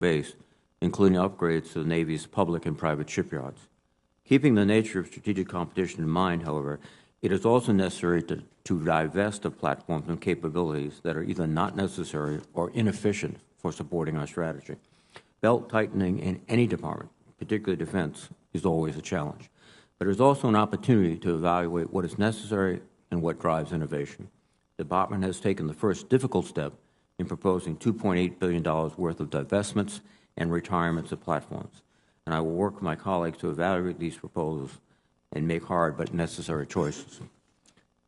base, including upgrades to the Navy's public and private shipyards. Keeping the nature of strategic competition in mind, however, it is also necessary to divest of platforms and capabilities that are either not necessary or inefficient for supporting our strategy. Belt tightening in any department, particularly defense, is always a challenge. But there's also an opportunity to evaluate what is necessary and what drives innovation. The department has taken the first difficult step in proposing $2.8 billion worth of divestments and retirements of platforms. And I will work with my colleagues to evaluate these proposals and make hard but necessary choices.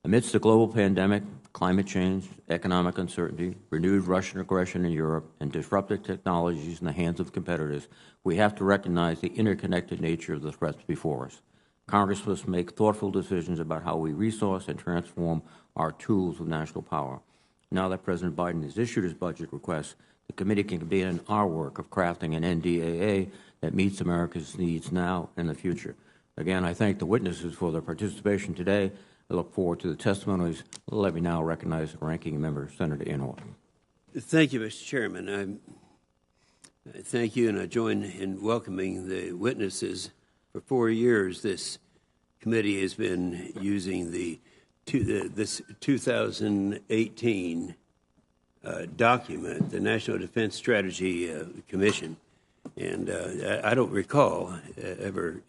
Amidst the global pandemic, climate change, economic uncertainty, renewed Russian aggression in Europe, and disruptive technologies in the hands of competitors, we have to recognize the interconnected nature of the threats before us. Congress must make thoughtful decisions about how we resource and transform our tools of national power. Now that President Biden has issued his budget request, the committee can begin our work of crafting an NDAA that meets America's needs now and the future. Again, I thank the witnesses for their participation today. I look forward to the testimonies. Let me now recognize the ranking member, Senator Inhofe. Thank you, Mr. Chairman. I thank you, and I join in welcoming the witnesses. For 4 years, this committee has been using this 2018 document, the National Defense Strategy Commission, and I don't recall ever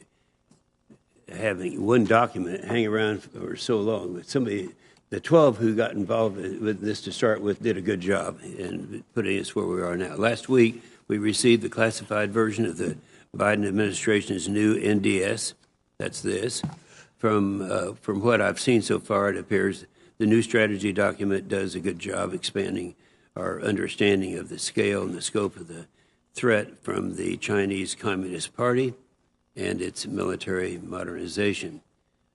having one document hang around for so long. But the 12 who got involved with this to start with did a good job in putting us where we are now. Last week, we received the classified version of the Biden administration's new NDS. That's this. From what I've seen so far, it appears the new strategy document does a good job expanding our understanding of the scale and the scope of the threat from the Chinese Communist Party and its military modernization.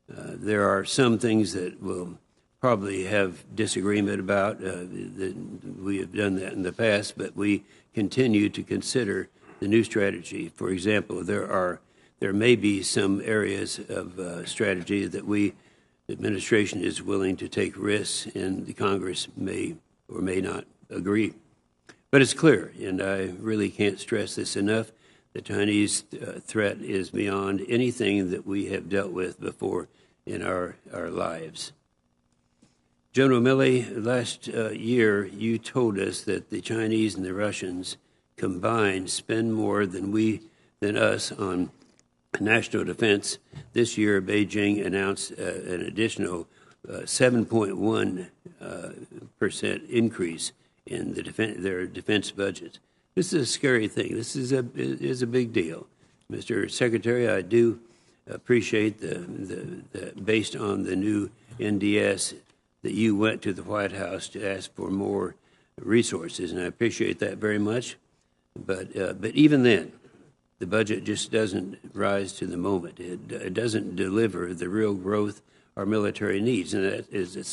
There are some things that we'll probably have disagreement about. We have done that in the past, but we continue to consider the new strategy. For example, there may be some areas of strategy that the administration is willing to take risks, and the Congress may or may not agree. But it's clear, and I really can't stress this enough, the Chinese threat is beyond anything that we have dealt with before in our lives. General Milley, last year you told us that the Chinese and the Russians combined spend more than us on national defense. This year, Beijing announced an additional 7.1% increase in their defense budget. This is a scary thing. This is a big deal. Mr. Secretary, I do appreciate the based on the new NDS that you went to the White House to ask for more resources, and I appreciate that very much. But even then, the budget just doesn't rise to the moment. It doesn't deliver the real growth our military needs, and that is, it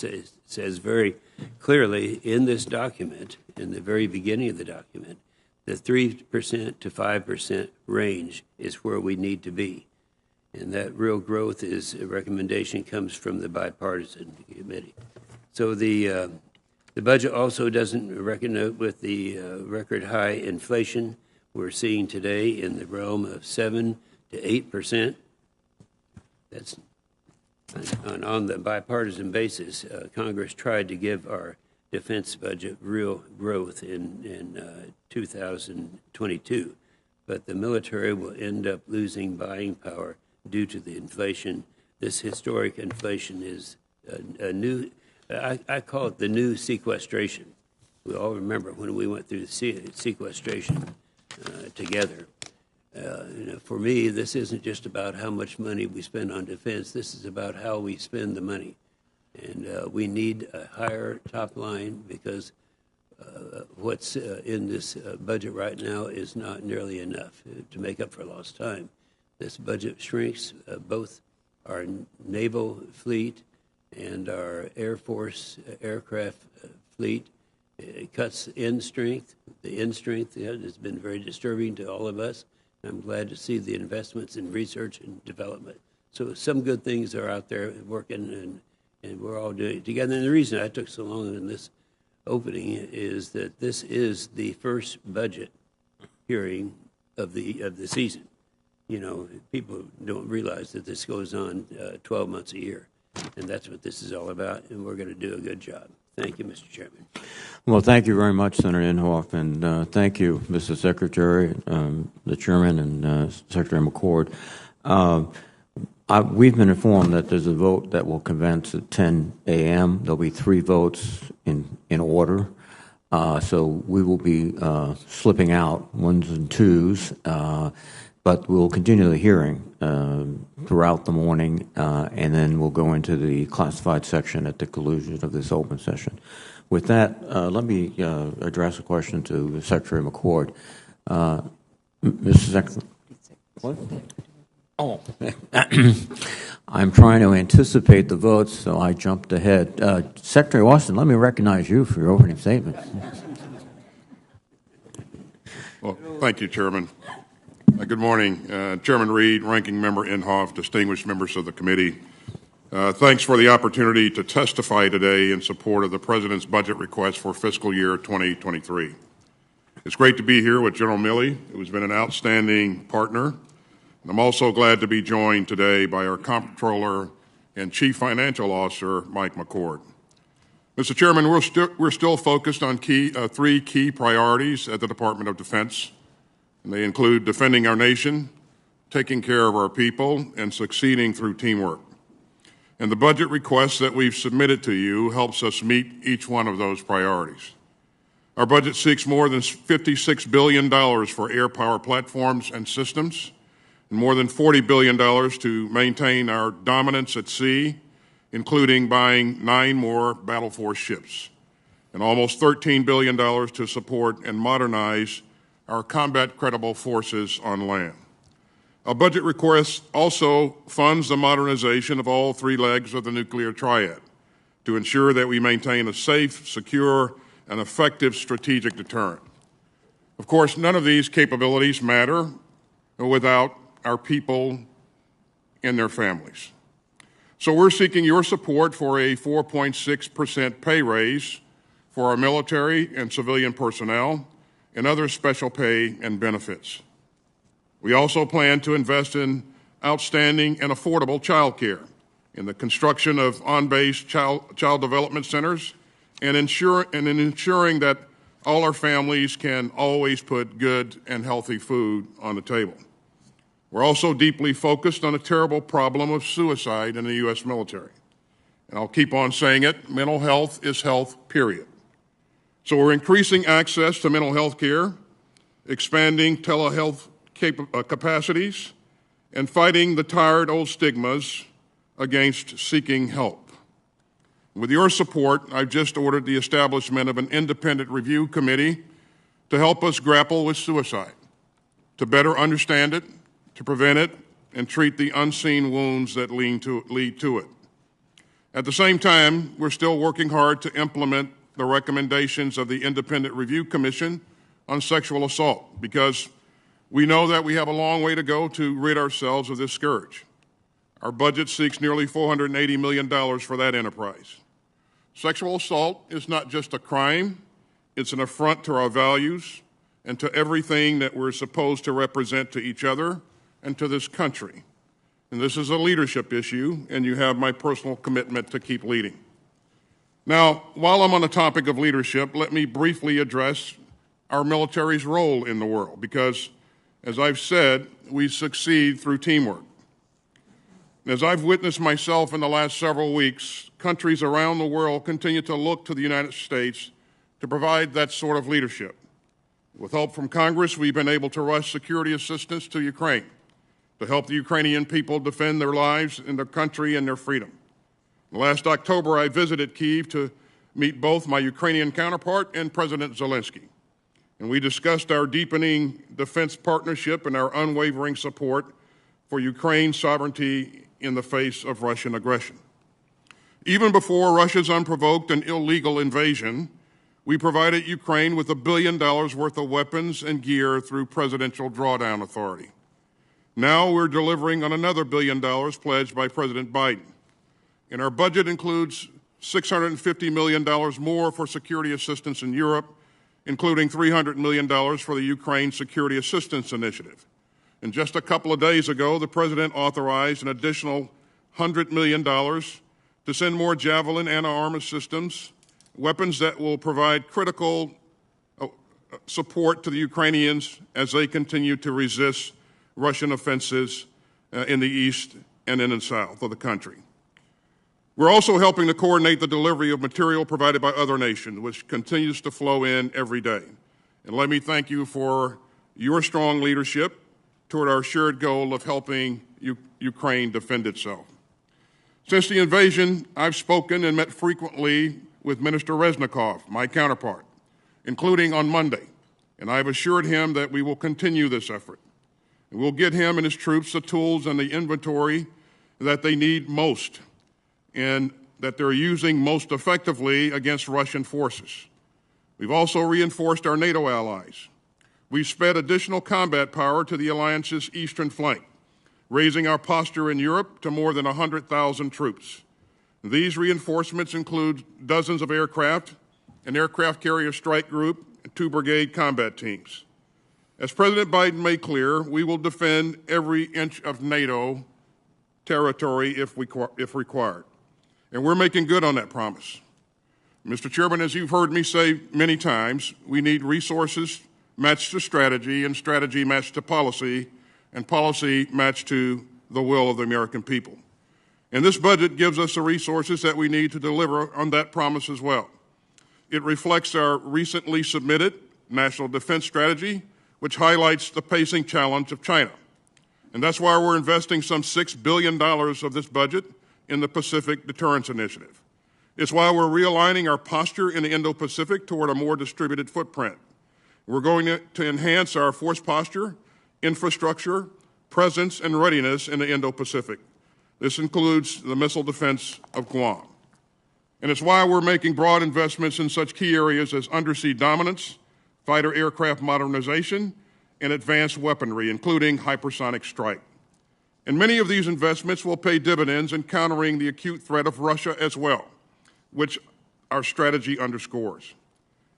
says very clearly in this document, in the very beginning of the document, the 3% to 5% range is where we need to be. And that real growth is a recommendation comes from the bipartisan committee. So the budget also doesn't reckon with the record high inflation we're seeing today in the realm of 7 to 8%. That's on the bipartisan basis. Congress tried to give our defense budget real growth in 2022, but the military will end up losing buying power due to the inflation. This historic inflation is a new, I call it the new sequestration. We all remember when we went through the sequestration together. For me, this isn't just about how much money we spend on defense. This is about how we spend the money. And we need a higher top line because what's in this budget right now is not nearly enough to make up for lost time. This budget shrinks both our naval fleet and our Air Force aircraft fleet. It cuts end strength. The end strength has been very disturbing to all of us. I'm glad to see the investments in research and development. So some good things are out there working, and we're all doing it together. And the reason I took so long in this opening is that this is the first budget hearing of the season. You know, people don't realize that this goes on 12 months a year, and that's what this is all about, and we're going to do a good job. Thank you, Mr. Chairman. Well, thank you very much, Senator Inhofe, and thank you, Mr. Secretary, the Chairman, and Secretary McCord. We've been informed that there's a vote that will commence at 10 a.m. There'll be 3 votes in order. So we will be slipping out 1s and 2s, but we'll continue the hearing throughout the morning, and then we'll go into the classified section at the conclusion of this open session. With that, let me address a question to Secretary McCord. Mr. Secretary, what? Oh, I'm trying to anticipate the votes, so I jumped ahead. Secretary Austin, let me recognize you for your opening statement. Well, thank you, Chairman. Good morning, Chairman Reed, Ranking Member Inhofe, distinguished members of the committee. Thanks for the opportunity to testify today in support of the President's budget request for fiscal year 2023. It's great to be here with General Milley, who has been an outstanding partner. And I'm also glad to be joined today by our Comptroller and Chief Financial Officer, Mike McCord. Mr. Chairman, we're still focused on 3 key priorities at the Department of Defense. And they include defending our nation, taking care of our people, and succeeding through teamwork. And the budget request that we've submitted to you helps us meet each one of those priorities. Our budget seeks more than $56 billion for air power platforms and systems, and more than $40 billion to maintain our dominance at sea, including buying 9 more Battle Force ships, and almost $13 billion to support and modernize our combat-credible forces on land. Our budget request also funds the modernization of all 3 legs of the nuclear triad to ensure that we maintain a safe, secure, and effective strategic deterrent. Of course, none of these capabilities matter without our people and their families. So we're seeking your support for a 4.6% pay raise for our military and civilian personnel and other special pay and benefits. We also plan to invest in outstanding and affordable child care, in the construction of on-base child development centers, and in ensuring that all our families can always put good and healthy food on the table. We're also deeply focused on a terrible problem of suicide in the U.S. military. And I'll keep on saying it, mental health is health, period. So we're increasing access to mental health care, expanding telehealth capacities, and fighting the tired old stigmas against seeking help. With your support, I've just ordered the establishment of an independent review committee to help us grapple with suicide, to better understand it, to prevent it, and treat the unseen wounds that lead to it. At the same time, we're still working hard to implement the recommendations of the Independent Review Commission on sexual assault, because we know that we have a long way to go to rid ourselves of this scourge. Our budget seeks nearly $480 million for that enterprise. Sexual assault is not just a crime, it's an affront to our values and to everything that we're supposed to represent to each other and to this country. And this is a leadership issue, and you have my personal commitment to keep leading. Now, while I'm on the topic of leadership, let me briefly address our military's role in the world, because, as I've said, we succeed through teamwork. As I've witnessed myself in the last several weeks, countries around the world continue to look to the United States to provide that sort of leadership. With help from Congress, we've been able to rush security assistance to Ukraine to help the Ukrainian people defend their lives and their country and their freedom. Last October, I visited Kyiv to meet both my Ukrainian counterpart and President Zelensky. And we discussed our deepening defense partnership and our unwavering support for Ukraine's sovereignty in the face of Russian aggression. Even before Russia's unprovoked and illegal invasion, we provided Ukraine with $1 billion worth of weapons and gear through Presidential Drawdown Authority. Now we're delivering on another $1 billion pledged by President Biden. And our budget includes $650 million more for security assistance in Europe, including $300 million for the Ukraine Security Assistance Initiative. And just a couple of days ago, the President authorized an additional $100 million to send more Javelin anti-armor systems, weapons that will provide critical support to the Ukrainians as they continue to resist Russian offensives in the east and in the south of the country. We're also helping to coordinate the delivery of material provided by other nations, which continues to flow in every day. And let me thank you for your strong leadership toward our shared goal of helping Ukraine defend itself. Since the invasion, I've spoken and met frequently with Minister Reznikov, my counterpart, including on Monday, and I've assured him that we will continue this effort. And we'll get him and his troops the tools and the inventory that they need most and that they're using most effectively against Russian forces. We've also reinforced our NATO allies. We've sped additional combat power to the alliance's eastern flank, raising our posture in Europe to more than 100,000 troops. These reinforcements include dozens of aircraft, an aircraft carrier strike group, and 2 brigade combat teams. As President Biden made clear, we will defend every inch of NATO territory if required. And we're making good on that promise. Mr. Chairman, as you've heard me say many times, we need resources matched to strategy and strategy matched to policy and policy matched to the will of the American people. And this budget gives us the resources that we need to deliver on that promise as well. It reflects our recently submitted National Defense Strategy, which highlights the pacing challenge of China. And that's why we're investing some $6 billion of this budget in the Pacific Deterrence Initiative. It's why we're realigning our posture in the Indo-Pacific toward a more distributed footprint. We're going to enhance our force posture, infrastructure, presence, and readiness in the Indo-Pacific. This includes the missile defense of Guam. And it's why we're making broad investments in such key areas as undersea dominance, fighter aircraft modernization, and advanced weaponry, including hypersonic strike. And many of these investments will pay dividends in countering the acute threat of Russia as well, which our strategy underscores.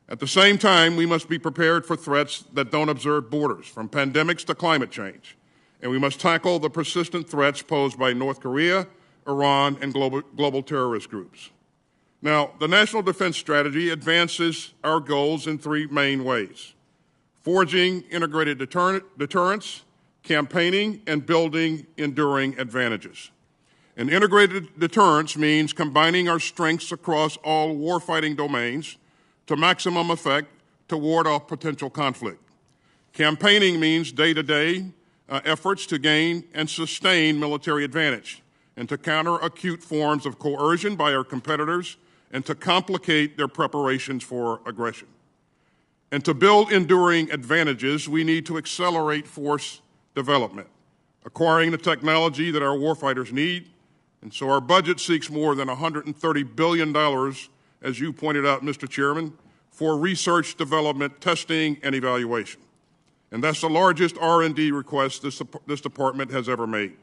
At the same time, we must be prepared for threats that don't observe borders, from pandemics to climate change. And we must tackle the persistent threats posed by North Korea, Iran, and global terrorist groups. Now, the National Defense Strategy advances our goals in 3 main ways: forging integrated deterrence, campaigning, and building enduring advantages. And integrated deterrence means combining our strengths across all warfighting domains to maximum effect to ward off potential conflict. Campaigning means day-to-day efforts to gain and sustain military advantage and to counter acute forms of coercion by our competitors and to complicate their preparations for aggression. And to build enduring advantages, we need to accelerate force development, acquiring the technology that our warfighters need. And so our budget seeks more than $130 billion, as you pointed out, Mr. Chairman, for research, development, testing, and evaluation. And that's the largest R&D request this department has ever made.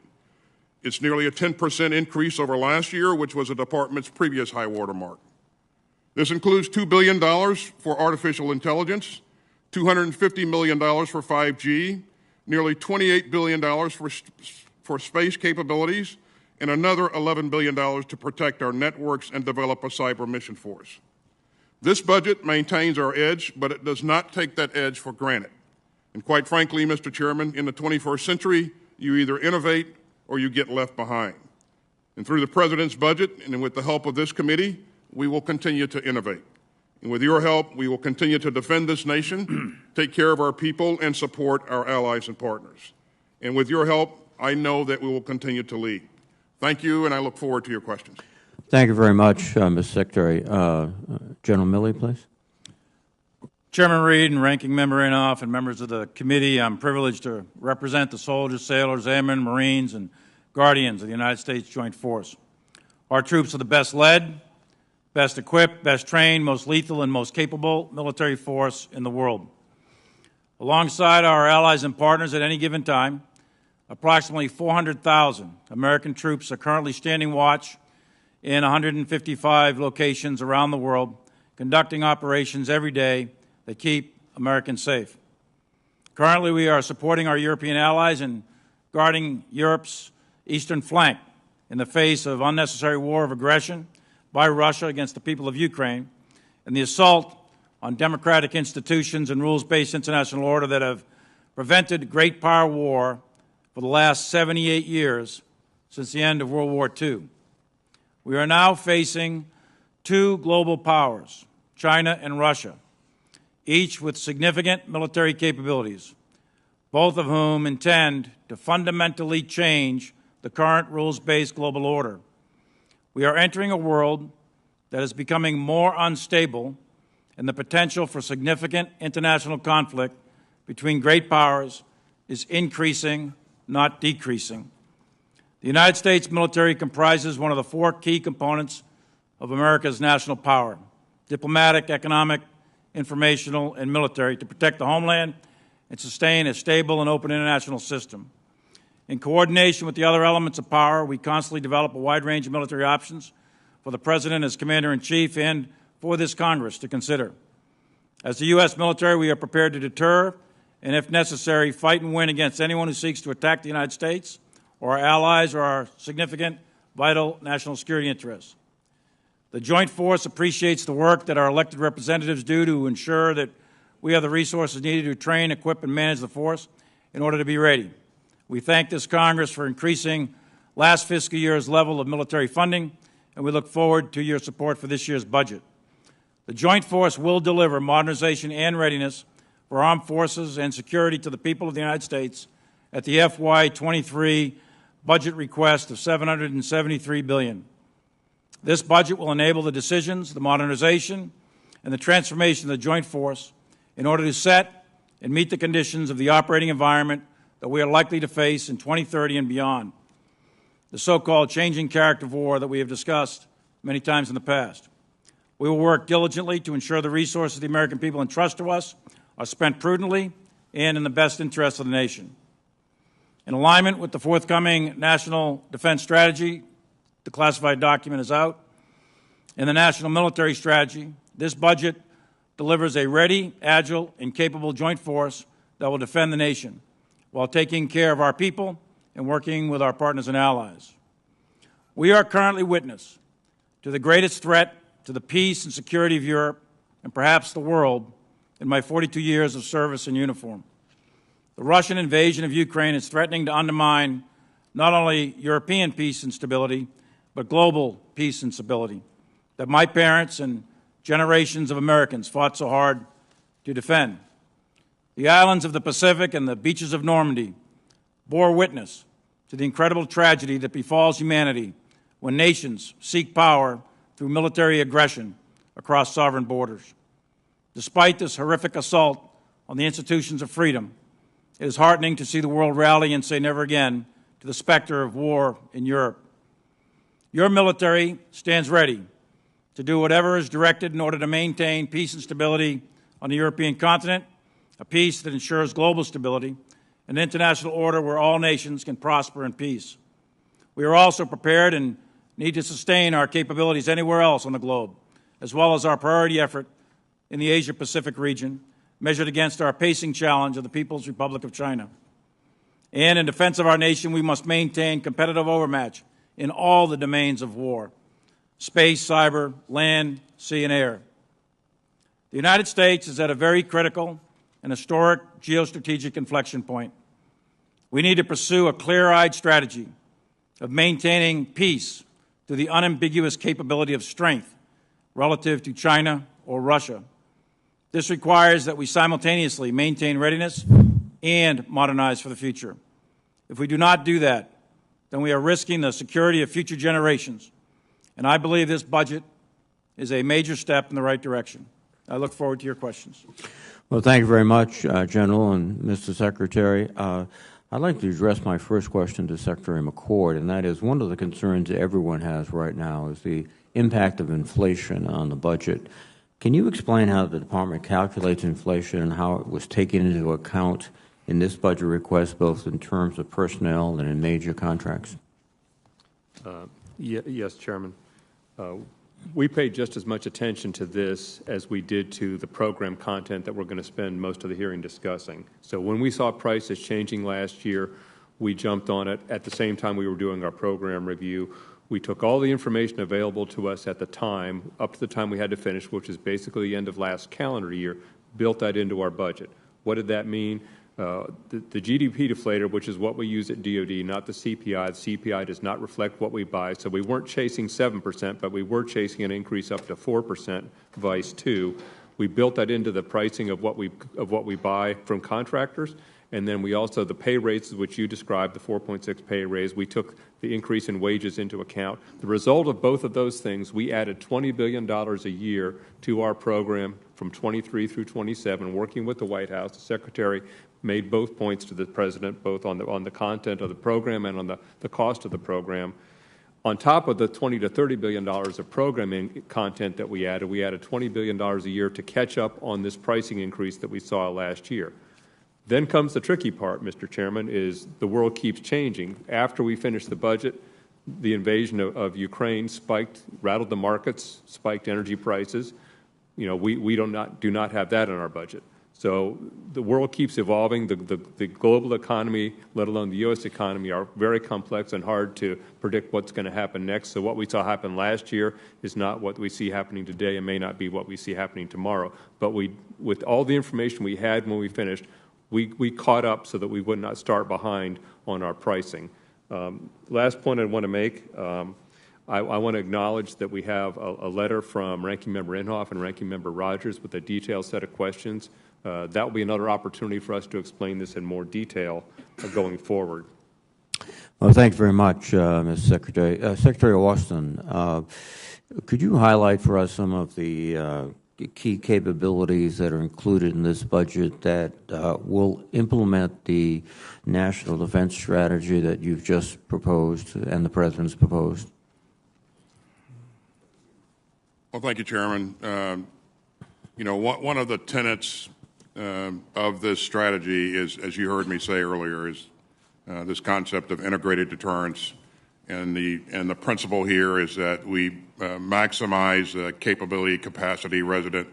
It's nearly a 10% increase over last year, which was the department's previous high water mark. This includes $2 billion for artificial intelligence, $250 million for 5G, nearly $28 billion for space capabilities, and another $11 billion to protect our networks and develop a cyber mission force. This budget maintains our edge, but it does not take that edge for granted. And quite frankly, Mr. Chairman, in the 21st century, you either innovate or you get left behind. And through the President's budget and with the help of this committee, we will continue to innovate. And with your help, we will continue to defend this nation, take care of our people, and support our allies and partners. And with your help, I know that we will continue to lead. Thank you, and I look forward to your questions. Thank you very much, Mr. Secretary. General Milley, please. Chairman Reed and Ranking Member Inhofe and members of the committee, I'm privileged to represent the soldiers, sailors, airmen, Marines, and guardians of the United States Joint Force. Our troops are the best led, best equipped, best trained, most lethal, and most capable military force in the world. Alongside our allies and partners at any given time, approximately 400,000 American troops are currently standing watch in 155 locations around the world, conducting operations every day that keep Americans safe. Currently, we are supporting our European allies in guarding Europe's eastern flank in the face of unnecessary war of aggression by Russia against the people of Ukraine and the assault on democratic institutions and rules-based international order that have prevented great power war for the last 78 years since the end of World War II. We are now facing two global powers, China and Russia, each with significant military capabilities, both of whom intend to fundamentally change the current rules-based global order. We are entering a world that is becoming more unstable, and the potential for significant international conflict between great powers is increasing, not decreasing. The United States military comprises one of the four key components of America's national power: diplomatic, economic, informational, and military, to protect the homeland and sustain a stable and open international system. In coordination with the other elements of power, we constantly develop a wide range of military options for the President as Commander-in-Chief and for this Congress to consider. As the U.S. military, we are prepared to deter and, if necessary, fight and win against anyone who seeks to attack the United States or our allies or our significant, vital national security interests. The Joint Force appreciates the work that our elected representatives do to ensure that we have the resources needed to train, equip, and manage the force in order to be ready. We thank this Congress for increasing last fiscal year's level of military funding, and we look forward to your support for this year's budget. The Joint Force will deliver modernization and readiness for armed forces and security to the people of the United States at the FY23 budget request of $773 billion. This budget will enable the decisions, the modernization, and the transformation of the Joint Force in order to set and meet the conditions of the operating environment that we are likely to face in 2030 and beyond, the so-called changing character of war that we have discussed many times in the past. We will work diligently to ensure the resources the American people entrust to us are spent prudently and in the best interest of the nation. In alignment with the forthcoming National Defense Strategy, the classified document is out, and the National Military Strategy, this budget delivers a ready, agile, and capable joint force that will defend the nation while taking care of our people and working with our partners and allies. We are currently witness to the greatest threat to the peace and security of Europe and perhaps the world in my 42 years of service in uniform. The Russian invasion of Ukraine is threatening to undermine not only European peace and stability, but global peace and stability that my parents and generations of Americans fought so hard to defend. The islands of the Pacific and the beaches of Normandy bore witness to the incredible tragedy that befalls humanity when nations seek power through military aggression across sovereign borders. Despite this horrific assault on the institutions of freedom, it is heartening to see the world rally and say never again to the specter of war in Europe. Your military stands ready to do whatever is directed in order to maintain peace and stability on the European continent, a peace that ensures global stability, an international order where all nations can prosper in peace. We are also prepared and need to sustain our capabilities anywhere else on the globe, as well as our priority effort in the Asia-Pacific region, measured against our pacing challenge of the People's Republic of China. And in defense of our nation, we must maintain competitive overmatch in all the domains of war: space, cyber, land, sea, and air. The United States is at a very critical and historic geostrategic inflection point. We need to pursue a clear-eyed strategy of maintaining peace through the unambiguous capability of strength relative to China or Russia. This requires that we simultaneously maintain readiness and modernize for the future. If we do not do that, then we are risking the security of future generations. And I believe this budget is a major step in the right direction. I look forward to your questions. Well, thank you very much, General and Mr. Secretary. I'd like to address my first question to Secretary McCord, and that is one of the concerns that everyone has right now is the impact of inflation on the budget. Can you explain how the Department calculates inflation and how it was taken into account in this budget request, both in terms of personnel and in major contracts? Yes, Chairman. We paid just as much attention to this as we did to the program content that we're going to spend most of the hearing discussing. So when we saw prices changing last year, we jumped on it. At the same time we were doing our program review, we took all the information available to us at the time, up to the time we had to finish, which is basically the end of last calendar year, built that into our budget. What did that mean? The GDP deflator, which is what we use at DOD, not the CPI. The CPI does not reflect what we buy, so we weren't chasing 7%, but we were chasing an increase up to 4%, vice 2. We built that into the pricing of what we buy from contractors, and then we also, the pay raises, which you described, the 4.6 pay raise, we took the increase in wages into account. The result of both of those things, we added $20 billion a year to our program from 23 through 27, working with the White House. The Secretary made both points to the President, both on the content of the program and on the cost of the program. On top of the $20 to $30 billion of programming content that we added $20 billion a year to catch up on this pricing increase that we saw last year. Then comes the tricky part, Mr. Chairman, is the world keeps changing. After we finished the budget, the invasion of Ukraine rattled the markets, spiked energy prices. You know, we do not have that in our budget. So the world keeps evolving. The global economy, let alone the U.S. economy, are very complex and hard to predict what's going to happen next. So what we saw happen last year is not what we see happening today and may not be what we see happening tomorrow. But with all the information we had when we finished, we caught up so that we would not start behind on our pricing. Last point I want to make, I want to acknowledge that we have a letter from Ranking Member Inhofe and Ranking Member Rogers with a detailed set of questions. That will be another opportunity for us to explain this in more detail going forward. Well, thank you very much, Mr. Secretary. Secretary Austin, could you highlight for us some of the key capabilities that are included in this budget that will implement the national defense strategy that you've just proposed and the President's proposed? Well, thank you, Chairman. You know, one of the tenets of this strategy is, as you heard me say earlier, is this concept of integrated deterrence. And the principle here is that we maximize capability, capacity resident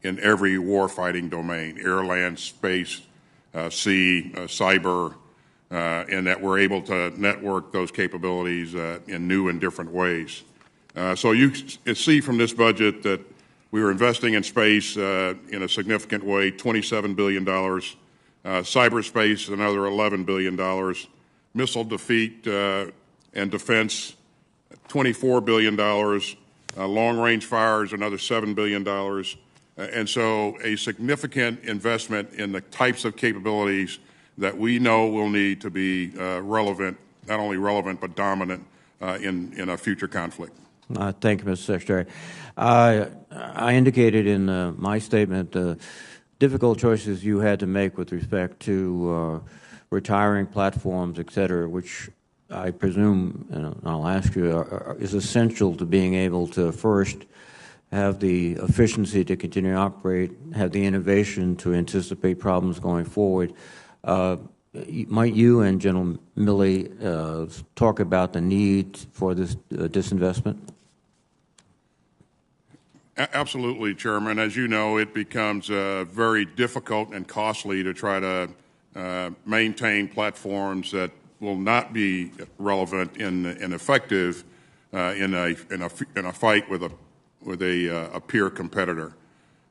in every warfighting domain, air, land, space, sea, cyber, and that we're able to network those capabilities in new and different ways. So you see from this budget that we are investing in space in a significant way, $27 billion, cyberspace another $11 billion, missile defeat and defense, $24 billion, long-range fires, another $7 billion. And so a significant investment in the types of capabilities that we know will need to be relevant, not only relevant, but dominant in a future conflict. Thank you, Mr. Secretary. I indicated in my statement the difficult choices you had to make with respect to retiring platforms, et cetera, which I presume, and I'll ask you, is essential to being able to first have the efficiency to continue to operate, have the innovation to anticipate problems going forward. Might you and General Milley talk about the need for this disinvestment? Absolutely, Chairman. As you know, it becomes very difficult and costly to try to maintain platforms that will not be relevant and effective in a fight with a peer competitor.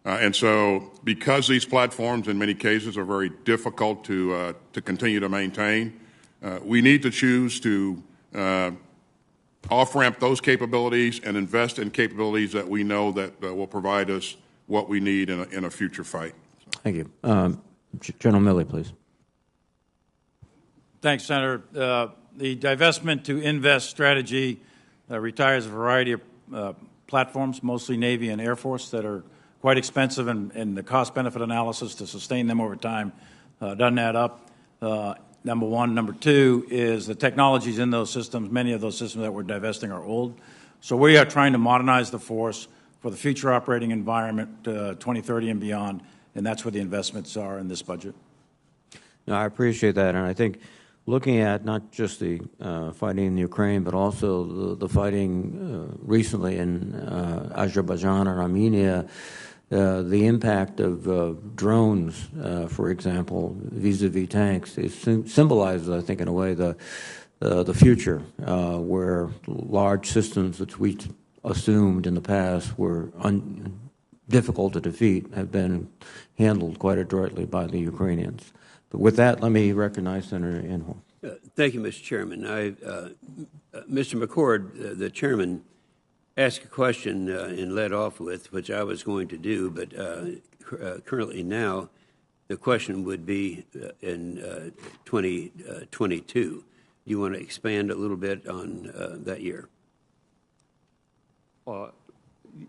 And so, because these platforms in many cases are very difficult to continue to maintain, we need to choose to off-ramp those capabilities and invest in capabilities that we know that will provide us what we need in a future fight. Thank you. General Milley, please. Thanks, Senator. The divestment to invest strategy retires a variety of platforms, mostly Navy and Air Force, that are quite expensive, and the cost-benefit analysis to sustain them over time doesn't add up. Number one. Number two is the technologies in those systems. Many of those systems that we're divesting are old. So we are trying to modernize the force for the future operating environment, 2030 and beyond, and that's where the investments are in this budget. No, I appreciate that, and I think looking at not just the fighting in Ukraine, but also the fighting recently in Azerbaijan and Armenia, the impact of drones, for example, vis-a-vis tanks, it symbolizes, I think, in a way, the future, where large systems that we assumed in the past were difficult to defeat have been handled quite adroitly by the Ukrainians. But with that, let me recognize Senator Inhofe. Thank you, Mr. Chairman. Mr. McCord, the chairman, asked a question and led off with, which I was going to do, but currently now the question would be in 2022. Do you want to expand a little bit on that year?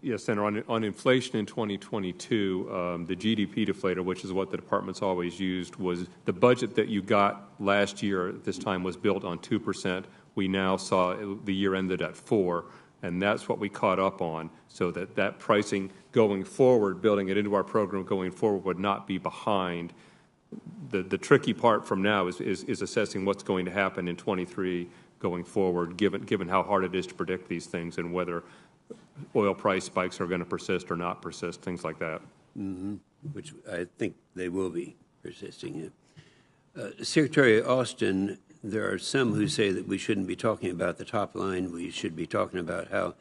Yes, Senator. On inflation in 2022, the GDP deflator, which is what the department's always used, was the budget that you got last year at this time was built on 2%. We now saw the year ended at 4%, and that's what we caught up on, so that pricing going forward, building it into our program going forward, would not be behind. The tricky part from now is assessing what's going to happen in 23 going forward, given how hard it is to predict these things and whether oil price spikes are going to persist or not persist, things like that. Mm-hmm. Which I think they will be persisting. Secretary Austin, there are some who say that we shouldn't be talking about the top line. We should be talking about how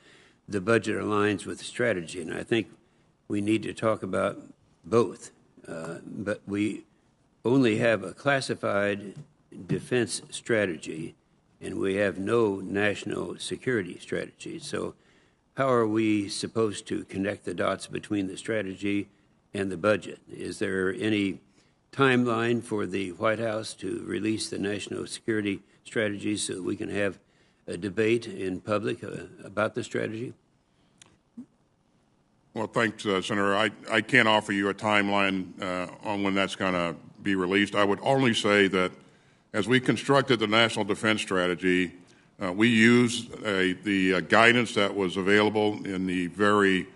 the budget aligns with the strategy, and I think we need to talk about both. But we only have a classified defense strategy, and we have no national security strategy. So how are we supposed to connect the dots between the strategy and the budget? Is there any timeline for the White House to release the national security strategy so that we can have a debate in public about the strategy? Well, thanks, Senator. I can't offer you a timeline on when that's going to be released. I would only say that as we constructed the National Defense Strategy, we used the guidance that was available in the very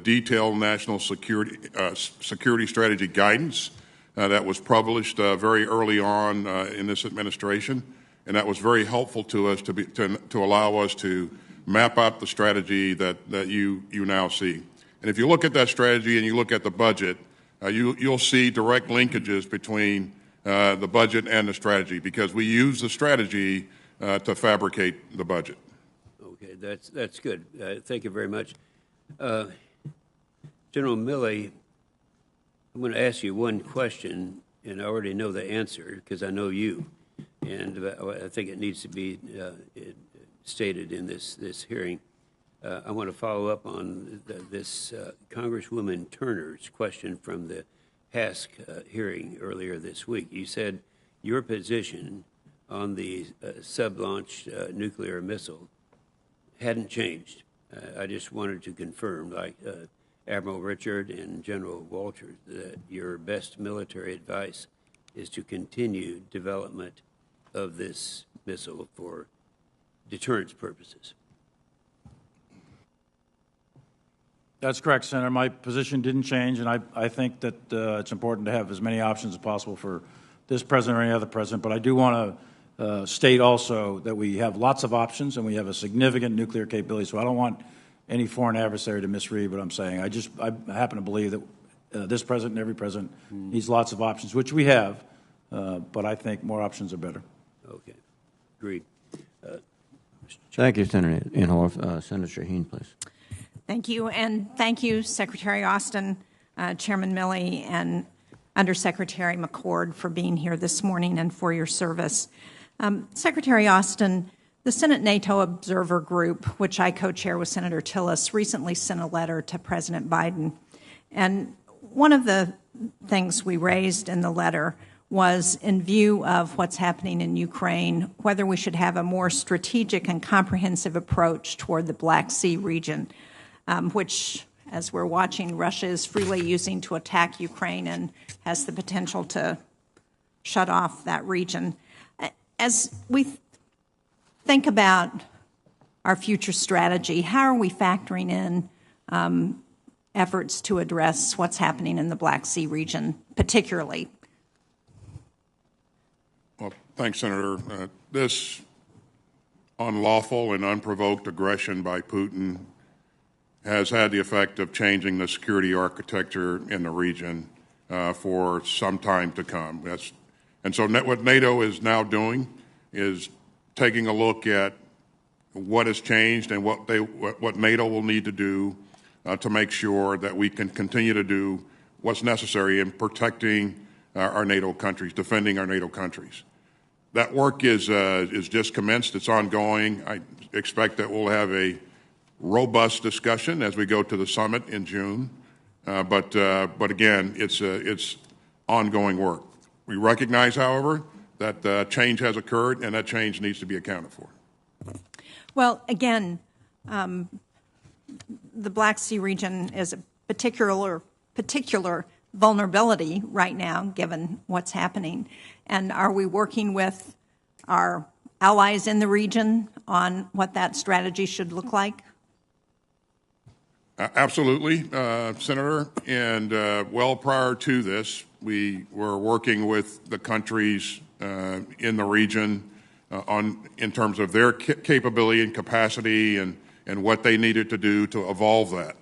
detailed National Security Strategy guidance that was published very early on in this administration, and that was very helpful to us to allow us to map out the strategy that you now see. And if you look at that strategy and you look at the budget, you'll see direct linkages between the budget and the strategy, because we use the strategy to fabricate the budget. Okay, that's good. Thank you very much. General Milley, I'm going to ask you one question, and I already know the answer because I know you, and I think it needs to be stated in this hearing. I want to follow up on this Congresswoman Turner's question from the HASC hearing earlier this week. You said your position on the sub-launched nuclear missile hadn't changed. I just wanted to confirm, like Admiral Richard and General Walters, that your best military advice is to continue development of this missile for deterrence purposes. That's correct, Senator. My position didn't change, and I think that it's important to have as many options as possible for this president or any other president. But I do want to state also that we have lots of options, and we have a significant nuclear capability. So I don't want any foreign adversary to misread what I'm saying. I happen to believe that this president and every president needs lots of options, which we have, but I think more options are better. Okay. Agreed. Thank you, Senator Inhofe. Senator Shaheen, please. Thank you, and thank you, Secretary Austin, Chairman Milley, and Undersecretary McCord for being here this morning and for your service. Secretary Austin, the Senate NATO Observer Group, which I co-chair with Senator Tillis, recently sent a letter to President Biden. And one of the things we raised in the letter was, in view of what's happening in Ukraine, whether we should have a more strategic and comprehensive approach toward the Black Sea region, which, as we're watching, Russia is freely using to attack Ukraine and has the potential to shut off that region. As we think about our future strategy, how are we factoring in efforts to address what's happening in the Black Sea region, particularly? Well, Thanks, Senator. This unlawful and unprovoked aggression by Putin has had the effect of changing the security architecture in the region for some time to come. And so what NATO is now doing is taking a look at what has changed and what NATO will need to do to make sure that we can continue to do what's necessary in protecting our NATO countries, defending our NATO countries. That work is just commenced. It's ongoing. I expect that we'll have a robust discussion as we go to the summit in June. But again, it's ongoing work. We recognize, however, that change has occurred, and that change needs to be accounted for. Well, again, the Black Sea region is a particular vulnerability right now, given what's happening. And are we working with our allies in the region on what that strategy should look like? Absolutely, Senator. And well prior to this, we were working with the countries in the region in terms of their capability and capacity and what they needed to do to evolve that.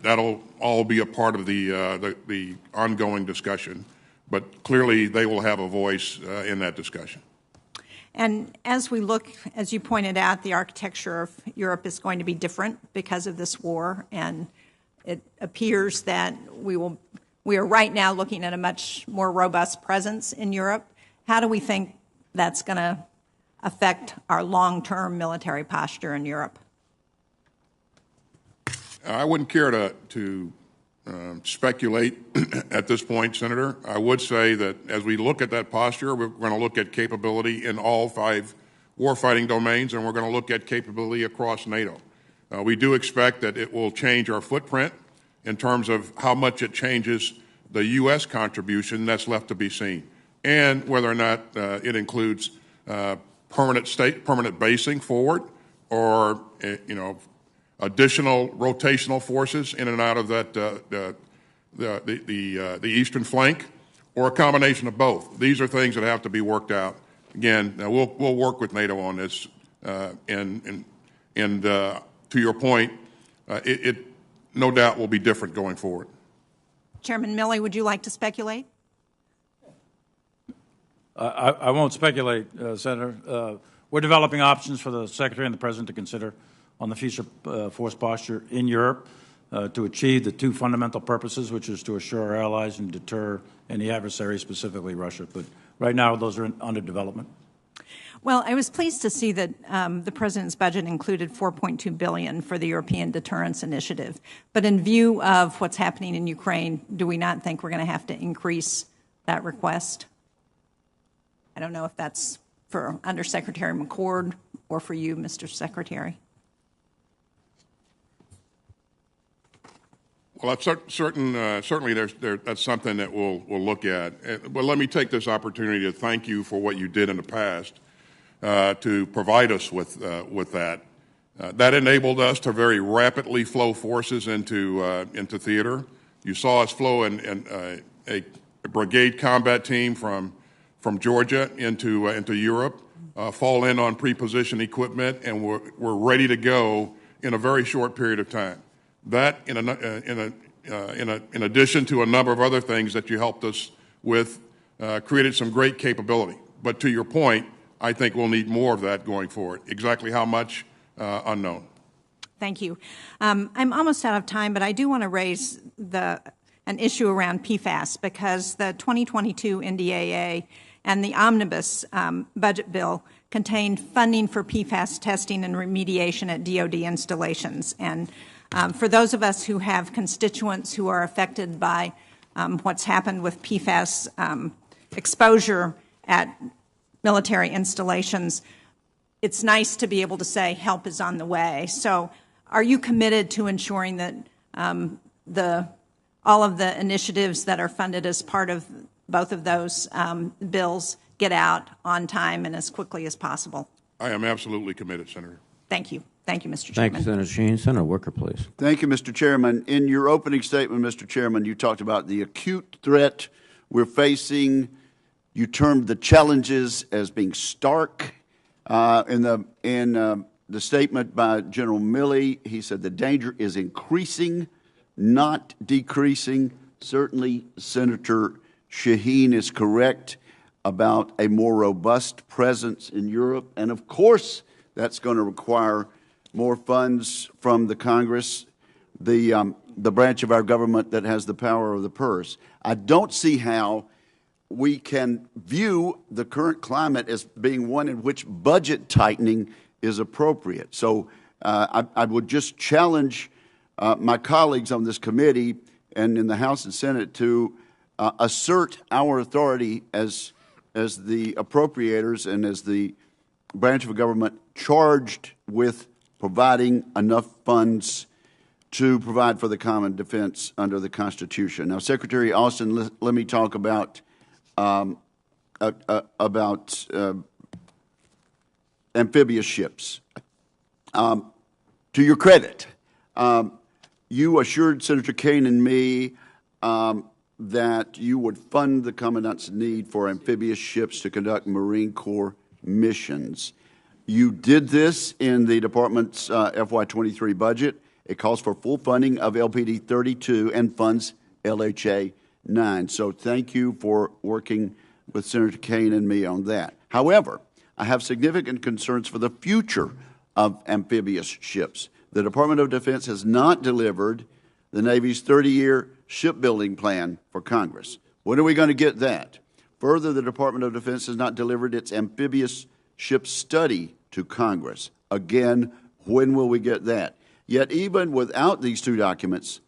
That'll all be a part of the ongoing discussion, but clearly they will have a voice in that discussion. And as we look, as you pointed out, the architecture of Europe is going to be different because of this war, and it appears that we are right now looking at a much more robust presence in Europe. How do we think that's going to affect our long-term military posture in Europe? I wouldn't care to speculate at this point, Senator. I would say that as we look at that posture, we're going to look at capability in all 5 warfighting domains, and we're going to look at capability across NATO. We do expect that it will change our footprint in terms of how much it changes the U.S. contribution. That's left to be seen, and whether or not it includes permanent basing forward, or additional rotational forces in and out of that the eastern flank, or a combination of both. These are things that have to be worked out. Again, we'll work with NATO on this, and to your point, it no doubt will be different going forward. Chairman Milley, would you like to speculate? I won't speculate, Senator. We're developing options for the Secretary and the President to consider on the future force posture in Europe to achieve the 2 fundamental purposes, which is to assure our allies and deter any adversary, specifically Russia. But right now, those are under development. Well, I was pleased to see that the President's budget included $4.2 billion for the European Deterrence Initiative. But in view of what's happening in Ukraine, do we not think we're going to have to increase that request? I don't know if that's for Undersecretary McCord or for you, Mr. Secretary. Well, that's certainly that's something that we'll look at. But let me take this opportunity to thank you for what you did in the past to provide us with that. That enabled us to very rapidly flow forces into theater. You saw us flow a brigade combat team from Georgia into Europe, fall in on pre-positioned equipment, and we're ready to go in a very short period of time. That, in addition to a number of other things that you helped us with, created some great capability. But to your point, I think we'll need more of that going forward. Exactly how much, unknown. Thank you. I'm almost out of time, but I do want to raise an issue around PFAS, because the 2022 NDAA and the omnibus budget bill contained funding for PFAS testing and remediation at DOD installations. And for those of us who have constituents who are affected by what's happened with PFAS exposure at military installations, it's nice to be able to say help is on the way. So are you committed to ensuring that all of the initiatives that are funded as part of both of those bills get out on time and as quickly as possible? I am absolutely committed, Senator. Thank you. Thank you, Mr. Chairman. Thank you, Senator Sheen. Senator Wicker, please. Thank you, Mr. Chairman. In your opening statement, Mr. Chairman, you talked about the acute threat we're facing. You termed the challenges as being stark. In the statement by General Milley, he said the danger is increasing, not decreasing. Certainly, Senator Shaheen is correct about a more robust presence in Europe. And of course, that's going to require more funds from the Congress, the branch of our government that has the power of the purse. I don't see how we can view the current climate as being one in which budget tightening is appropriate. So I would just challenge my colleagues on this committee and in the House and Senate to assert our authority as the appropriators and as the branch of government charged with providing enough funds to provide for the common defense under the Constitution. Now, Secretary Austin, let me talk about amphibious ships. To your credit, you assured Senator Kaine and me that you would fund the Commandant's need for amphibious ships to conduct Marine Corps missions. You did this in the Department's FY23 budget. It calls for full funding of LPD 32 and funds LHA 9. So thank you for working with Senator Kaine and me on that. However, I have significant concerns for the future of amphibious ships. The Department of Defense has not delivered the Navy's 30-year shipbuilding plan for Congress. When are we going to get that? Further, the Department of Defense has not delivered its amphibious ship study to Congress. Again, when will we get that? Yet even without these two documents,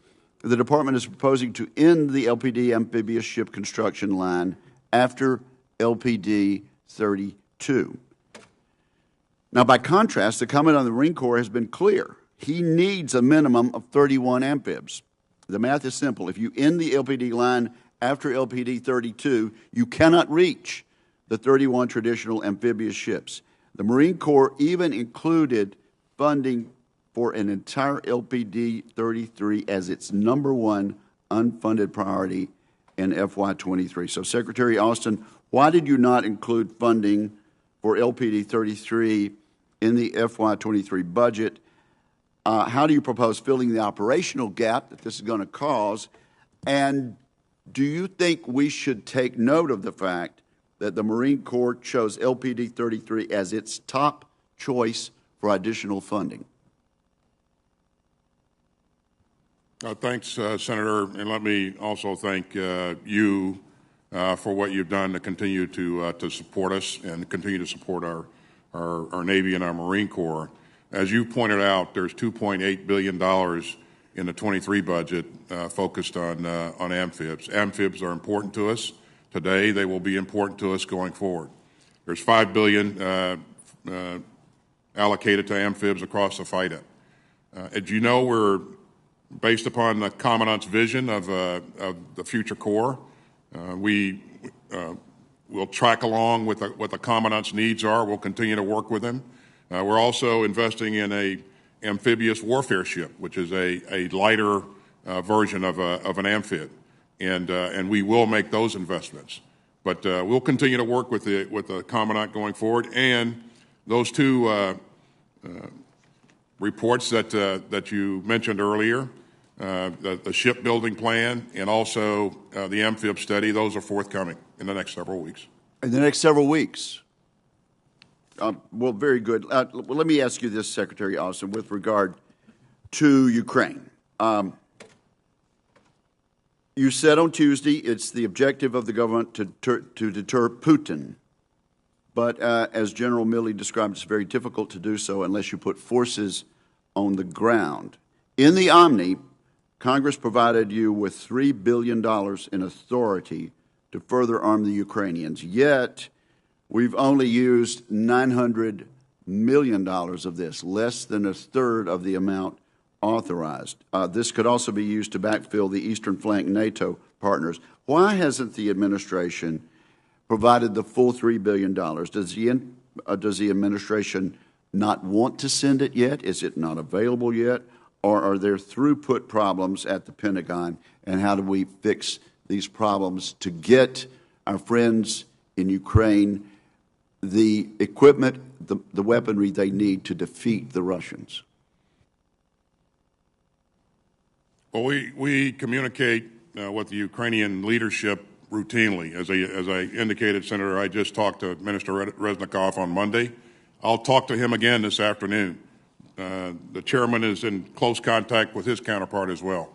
the Department is proposing to end the LPD amphibious ship construction line after LPD 32. Now, by contrast, the Commandant of the Marine Corps has been clear. He needs a minimum of 31 amphibs. The math is simple. If you end the LPD line after LPD 32, you cannot reach the 31 traditional amphibious ships. The Marine Corps even included funding for an entire LPD 33 as its #1 unfunded priority in FY23. So, Secretary Austin, why did you not include funding for LPD 33 in the FY23 budget? How do you propose filling the operational gap that this is going to cause? And do you think we should take note of the fact that the Marine Corps chose LPD 33 as its top choice for additional funding? Thanks, Senator, and let me also thank you for what you've done to continue to support us and continue to support our Navy and our Marine Corps. As you pointed out, there's $2.8 billion in the 23 budget focused on amphibs. Amphibs are important to us today. They will be important to us going forward. There's $5 billion allocated to amphibs across the FIDA. As you know, we're based upon the Commandant's vision of the future Corps. We'll track along with what the Commandant's needs are. We'll continue to work with him. We're also investing in a amphibious warfare ship, which is a lighter version of an amphib, and we will make those investments. But we'll continue to work with the Commandant going forward, and those two reports that you mentioned earlier, the shipbuilding plan and also the amphib study, those are forthcoming in the next several weeks. In the next several weeks. Well, very good. Well, let me ask you this, Secretary Austin, with regard to Ukraine. You said on Tuesday it's the objective of the government to deter Putin. But as General Milley described, it's very difficult to do so unless you put forces on the ground. In the Omni, Congress provided you with $3 billion in authority to further arm the Ukrainians. Yet, we've only used $900 million of this, less than a third of the amount authorized. This could also be used to backfill the Eastern Flank NATO partners. Why hasn't the administration provided the full $3 billion? Does the administration not want to send it yet? Is it not available yet? Or are there throughput problems at the Pentagon? And how do we fix these problems to get our friends in Ukraine the equipment, the weaponry they need to defeat the Russians? Well, we communicate with the Ukrainian leadership routinely. As I indicated, Senator, I just talked to Minister Reznikov on Monday. I'll talk to him again this afternoon. The chairman is in close contact with his counterpart as well.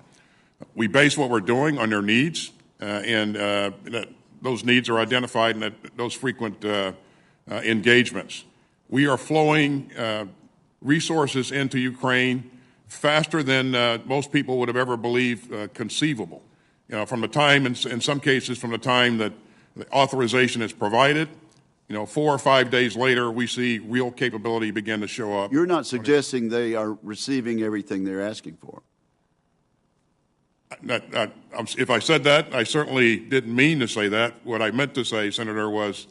We base what we're doing on their needs, and those needs are identified in those frequent engagements. We are flowing resources into Ukraine faster than most people would have ever believed conceivable. From the time, in some cases, from the time that the authorization is provided, 4 or 5 days later, we see real capability begin to show up. You're not suggesting they are receiving everything they're asking for. If I said that, I certainly didn't mean to say that. What I meant to say, Senator, was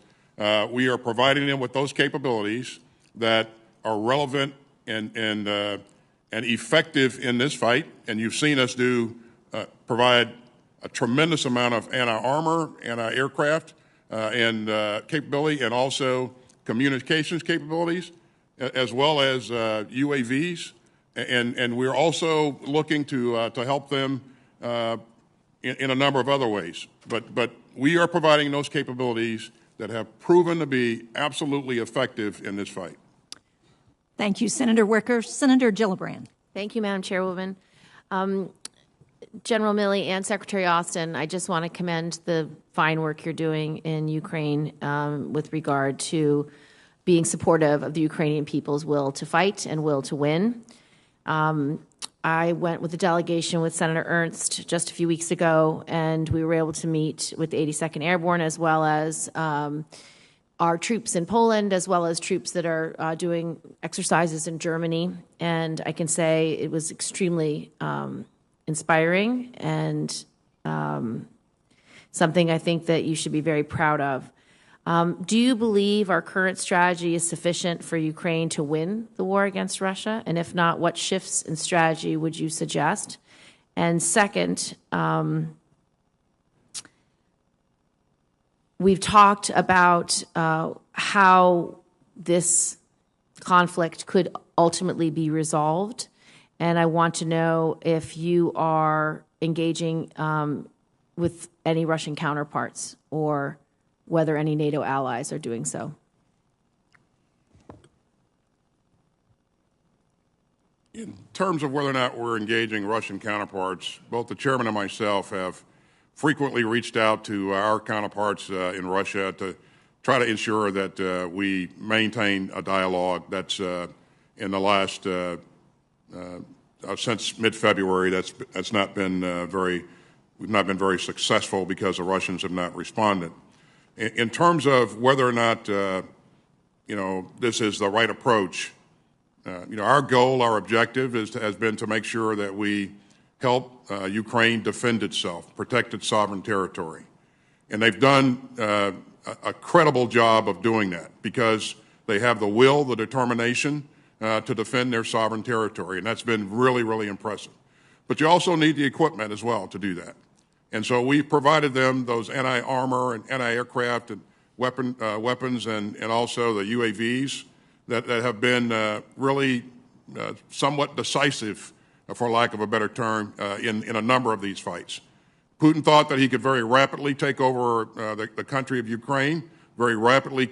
we are providing them with those capabilities that are relevant and effective in this fight. And you've seen us provide a tremendous amount of anti-armor, anti-aircraft, and capability, and also communications capabilities, as well as UAVs. And we're also looking to help them in a number of other ways. But we are providing those capabilities that have proven to be absolutely effective in this fight. Thank you, Senator Wicker. Senator Gillibrand. Thank you, Madam Chairwoman. General Milley and Secretary Austin, I just want to commend the fine work you're doing in Ukraine with regard to being supportive of the Ukrainian people's will to fight and will to win. I went with a delegation with Senator Ernst just a few weeks ago, and we were able to meet with the 82nd Airborne as well as our troops in Poland, as well as troops that are doing exercises in Germany. And I can say it was extremely inspiring and something I think that you should be very proud of. Do you believe our current strategy is sufficient for Ukraine to win the war against Russia? And if not, what shifts in strategy would you suggest? And second, we've talked about how this conflict could ultimately be resolved. And I want to know if you are engaging with any Russian counterparts or whether any NATO allies are doing so. In terms of whether or not we're engaging Russian counterparts, both the chairman and myself have frequently reached out to our counterparts in Russia to try to ensure that we maintain a dialogue that's in the last since mid-February, that's not been we've not been very successful because the Russians have not responded. In terms of whether or not this is the right approach, our goal, our objective has been to make sure that we help Ukraine defend itself, protect its sovereign territory, and they've done a credible job of doing that because they have the will, the determination to defend their sovereign territory, and that's been really, really impressive. But you also need the equipment as well to do that. And so we've provided them those anti-armor and anti-aircraft and weapons and also the UAVs that have been really somewhat decisive, for lack of a better term, in a number of these fights. Putin thought that he could very rapidly take over the country of Ukraine, very rapidly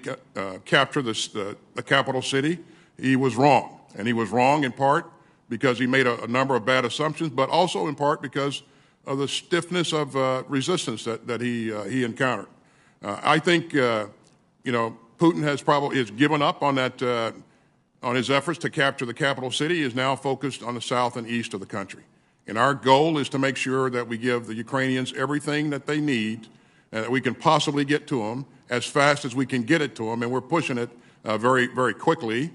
capture the capital city. He was wrong, and he was wrong in part because he made a number of bad assumptions, but also in part because of the stiffness of resistance that he encountered. I think Putin has given up on that on his efforts to capture the capital city. He is now focused on the south and east of the country, and our goal is to make sure that we give the Ukrainians everything that they need and that we can possibly get to them as fast as we can get it to them, and we're pushing it very, very quickly.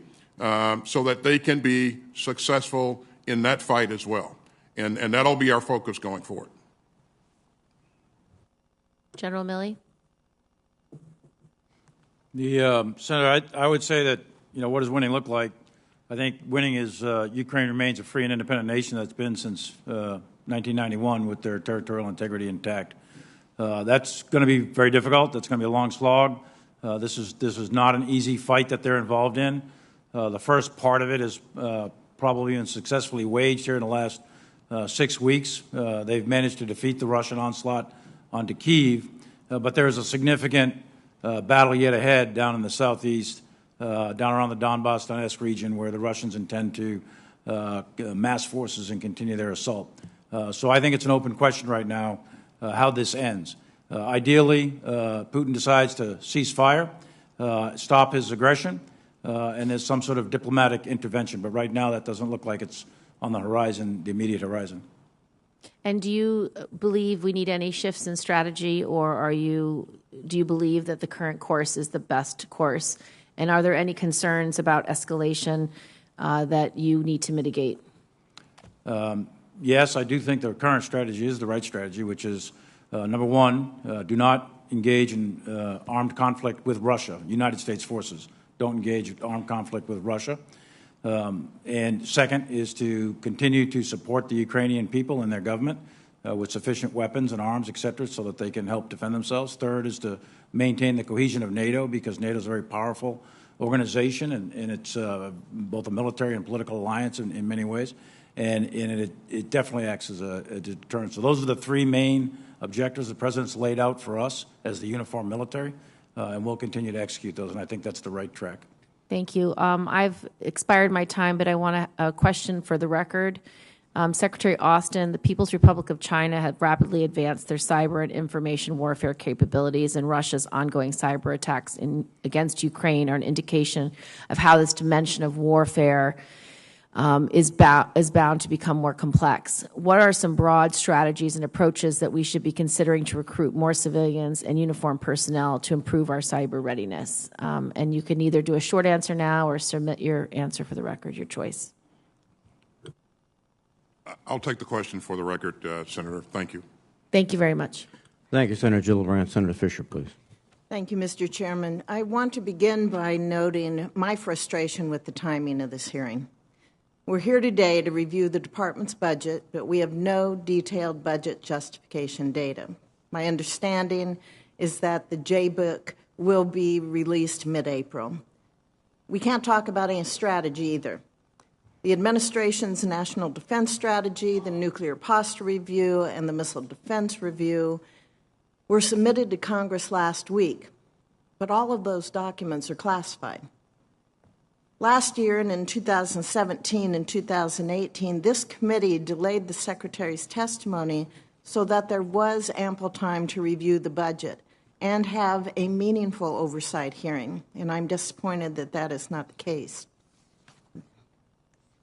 So that they can be successful in that fight as well. And that'll be our focus going forward. General Milley? Senator, I would say that, what does winning look like? I think winning is Ukraine remains a free and independent nation that's been since 1991 with their territorial integrity intact. That's going to be very difficult. That's going to be a long slog. This is not an easy fight that they're involved in. The first part of it is probably been successfully waged here in the last 6 weeks. They've managed to defeat the Russian onslaught onto Kyiv, but there is a significant battle yet ahead down in the southeast, down around the Donbass-Donetsk region, where the Russians intend to mass forces and continue their assault. So I think it's an open question right now how this ends. Ideally, Putin decides to cease fire, stop his aggression, and there's some sort of diplomatic intervention. But right now, that doesn't look like it's on the horizon, the immediate horizon. And do you believe we need any shifts in strategy, or do you believe that the current course is the best course? And are there any concerns about escalation that you need to mitigate? Yes, I do think the current strategy is the right strategy, which is, number one, do not engage in armed conflict with Russia. United States forces don't engage in armed conflict with Russia. And second is to continue to support the Ukrainian people and their government with sufficient weapons and arms, et cetera, so that they can help defend themselves. Third is to maintain the cohesion of NATO, because NATO is a very powerful organization, and it's both a military and political alliance in many ways. And it definitely acts as a deterrent. So those are the three main objectives the President's laid out for us as the uniformed military, and we'll continue to execute those, and I think that's the right track. Thank you. I've expired my time, but I want a question for the record. Secretary Austin, the People's Republic of China have rapidly advanced their cyber and information warfare capabilities, and Russia's ongoing cyber attacks against Ukraine are an indication of how this dimension of warfare is bound to become more complex. What are some broad strategies and approaches that we should be considering to recruit more civilians and uniformed personnel to improve our cyber readiness? And you can either do a short answer now or submit your answer for the record, your choice. I'll take the question for the record, Senator. Thank you. Thank you very much. Thank you, Senator Gillibrand. Senator Fisher, please. Thank you, Mr. Chairman. I want to begin by noting my frustration with the timing of this hearing. We're here today to review the department's budget, but we have no detailed budget justification data. My understanding is that the J-book will be released mid-April. We can't talk about any strategy either. The administration's national defense strategy, the nuclear posture review, and the missile defense review were submitted to Congress last week, but all of those documents are classified. Last year, and in 2017 and 2018, this committee delayed the Secretary's testimony so that there was ample time to review the budget and have a meaningful oversight hearing, and I'm disappointed that that is not the case.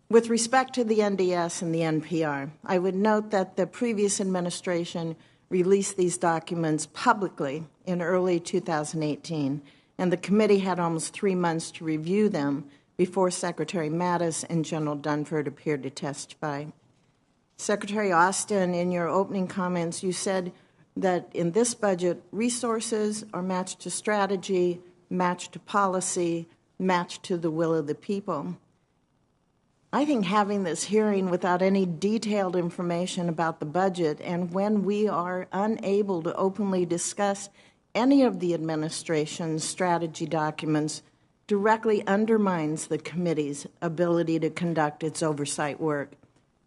With respect to the NDS and the NPR, I would note that the previous administration released these documents publicly in early 2018, and the committee had almost 3 months to review them before Secretary Mattis and General Dunford appeared to testify. Secretary Austin, in your opening comments, you said that in this budget, resources are matched to strategy, matched to policy, matched to the will of the people. I think having this hearing without any detailed information about the budget, and when we are unable to openly discuss any of the administration's strategy documents, directly undermines the committee's ability to conduct its oversight work.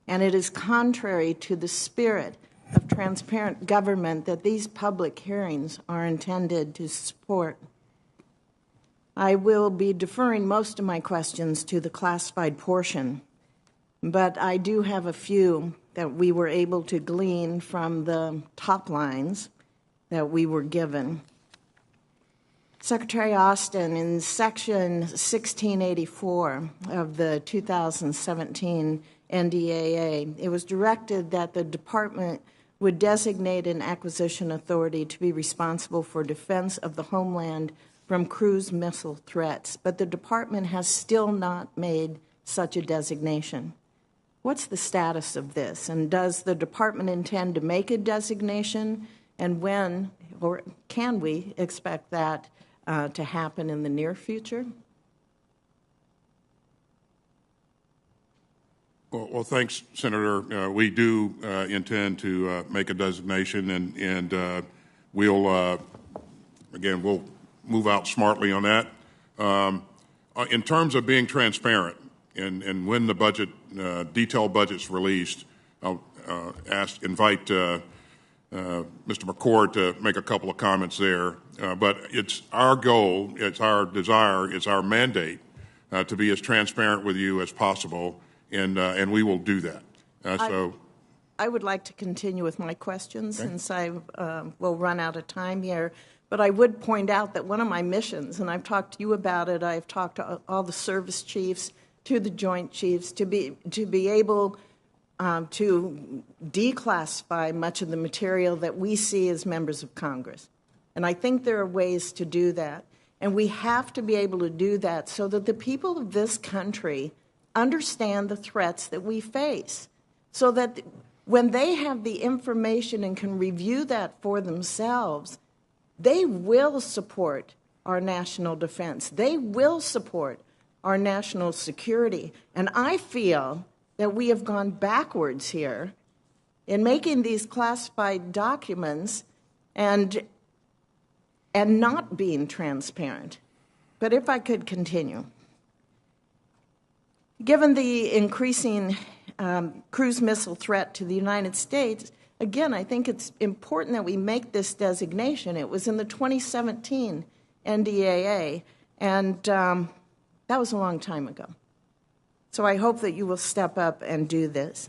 And it is contrary to the spirit of transparent government that these public hearings are intended to support. I will be deferring most of my questions to the classified portion, but I do have a few that we were able to glean from the top lines that we were given. Secretary Austin, in Section 1684 of the 2017 NDAA, it was directed that the department would designate an acquisition authority to be responsible for defense of the homeland from cruise missile threats, but the department has still not made such a designation. What's the status of this, and does the department intend to make a designation, and when, or can we expect that to happen in the near future? Well, thanks, Senator. We do intend to make a designation, and we'll move out smartly on that. In terms of being transparent and when the budget, detailed budget's released, I'll invite Mr. McCord to make a couple of comments there. But it's our goal, it's our desire, it's our mandate to be as transparent with you as possible, and we will do that. I would like to continue with my questions since I will run out of time here. But I would point out that one of my missions, and I've talked to you about it, I've talked to all the service chiefs, to the Joint Chiefs, to be able to declassify much of the material that we see as members of Congress. And I think there are ways to do that. And we have to be able to do that so that the people of this country understand the threats that we face, so that when they have the information and can review that for themselves, they will support our national defense. They will support our national security. And I feel that we have gone backwards here in making these classified documents and not being transparent. But if I could continue. Given the increasing cruise missile threat to the United States, again, I think it's important that we make this designation. It was in the 2017 NDAA, and that was a long time ago. So I hope that you will step up and do this.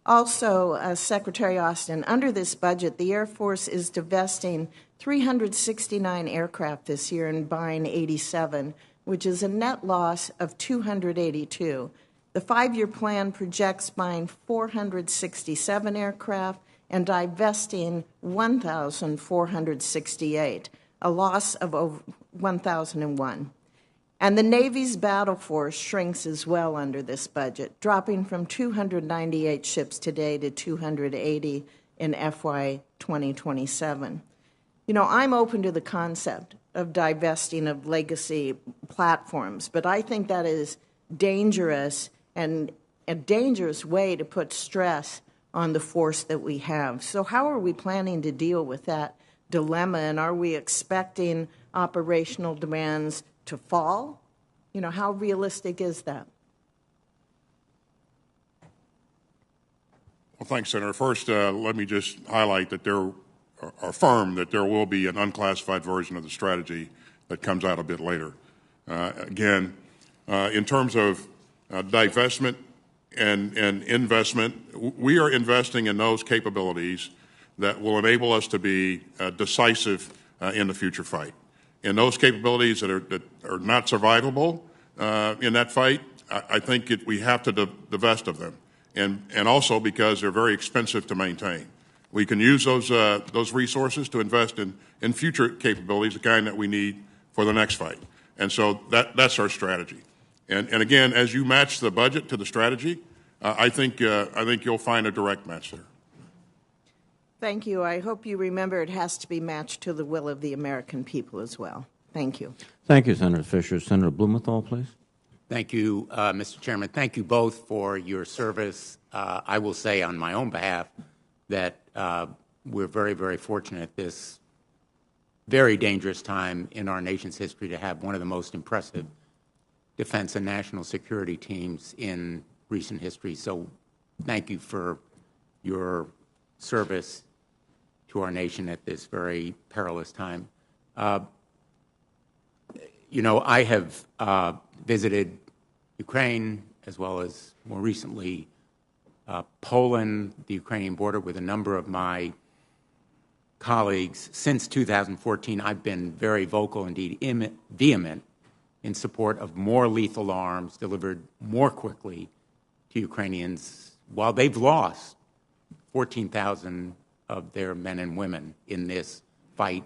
Also, Secretary Austin, under this budget, the Air Force is divesting 369 aircraft this year and buying 87, which is a net loss of 282. The 5-year plan projects buying 467 aircraft and divesting 1,468, a loss of over 1,001. And the Navy's battle force shrinks as well under this budget, dropping from 298 ships today to 280 in FY 2027. You know, I'm open to the concept of divesting of legacy platforms, but I think that is dangerous and a dangerous way to put stress on the force that we have. So how are we planning to deal with that dilemma, and are we expecting operational demands to fall? You know, how realistic is that? Well, thanks, Senator. First, let me just highlight that affirm that there will be an unclassified version of the strategy that comes out a bit later. Again, in terms of divestment and investment, we are investing in those capabilities that will enable us to be decisive in the future fight. And those capabilities that are not survivable in that fight, I think we have to divest of them, and also because they're very expensive to maintain. We can use those resources to invest in future capabilities, the kind that we need for the next fight. And so that's our strategy. And again, as you match the budget to the strategy, I think you'll find a direct match there. Thank you. I hope you remember it has to be matched to the will of the American people as well. Thank you. Thank you, Senator Fisher. Senator Blumenthal, please. Thank you, Mr. Chairman. Thank you both for your service. I will say on my own behalf that we're very, very fortunate this very dangerous time in our nation's history to have one of the most impressive defense and national security teams in recent history. So thank you for your service to our nation at this very perilous time. You know, I have visited Ukraine as well as more recently Poland, the Ukrainian border, with a number of my colleagues. Since 2014, I've been very vocal, indeed vehement, in support of more lethal arms delivered more quickly to Ukrainians while they've lost 14,000 of their men and women in this fight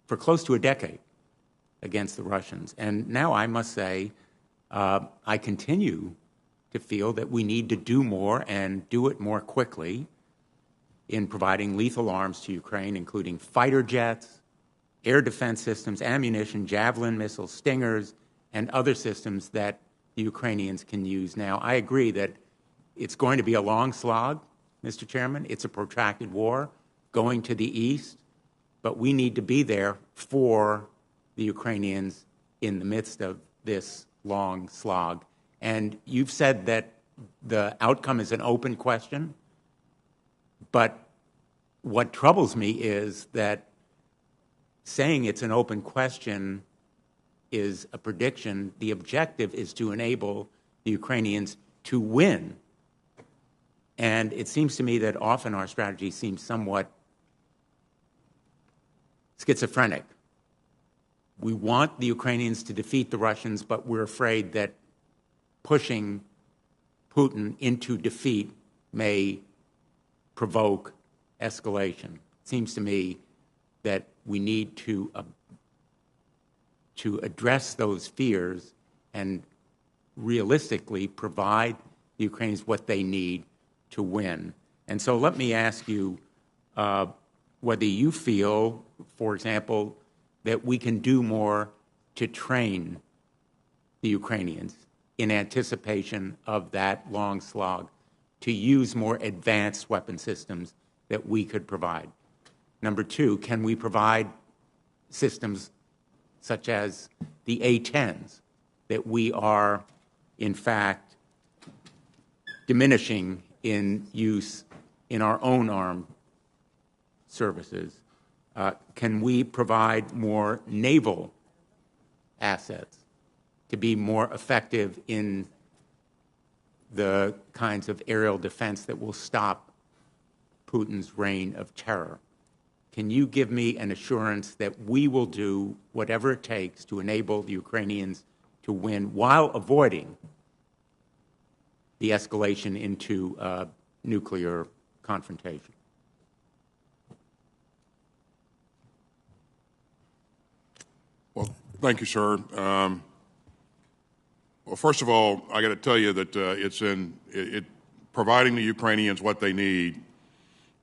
for close to a decade against the Russians. And now I must say, I continue to feel that we need to do more and do it more quickly in providing lethal arms to Ukraine, including fighter jets, air defense systems, ammunition, Javelin missiles, Stingers, and other systems that the Ukrainians can use. Now, I agree that it's going to be a long slog, Mr. Chairman. It's a protracted war going to the east. but we need to be there for the Ukrainians in the midst of this long slog. And you've said that the outcome is an open question, but what troubles me is that saying it's an open question is a prediction. The objective is to enable the Ukrainians to win. And it seems to me that often our strategy seems somewhat schizophrenic. We want the Ukrainians to defeat the Russians, but we're afraid that pushing Putin into defeat may provoke escalation. It seems to me that we need to address those fears and realistically provide the Ukrainians what they need to win. And so let me ask you whether you feel, for example, that we can do more to train the Ukrainians in anticipation of that long slog, to use more advanced weapon systems that we could provide. Number two, can we provide systems such as the A-10s that we are, in fact, diminishing in use in our own armed services? Can we provide more naval assets to be more effective in the kinds of aerial defense that will stop Putin's reign of terror? Can you give me an assurance that we will do whatever it takes to enable the Ukrainians to win while avoiding the escalation into nuclear confrontation? Well, thank you, sir. Well, first of all, I got to tell you that providing the Ukrainians what they need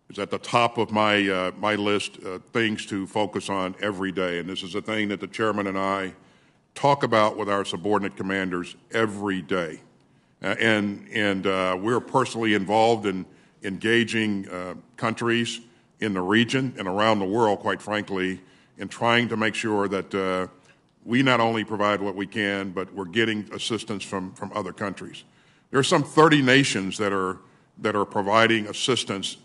is at the top of my my list of things to focus on every day. And this is a thing that the chairman and I talk about with our subordinate commanders every day. We're personally involved in engaging countries in the region and around the world, quite frankly, in trying to make sure that we not only provide what we can, but we're getting assistance from other countries. There are some 30 nations that are providing assistance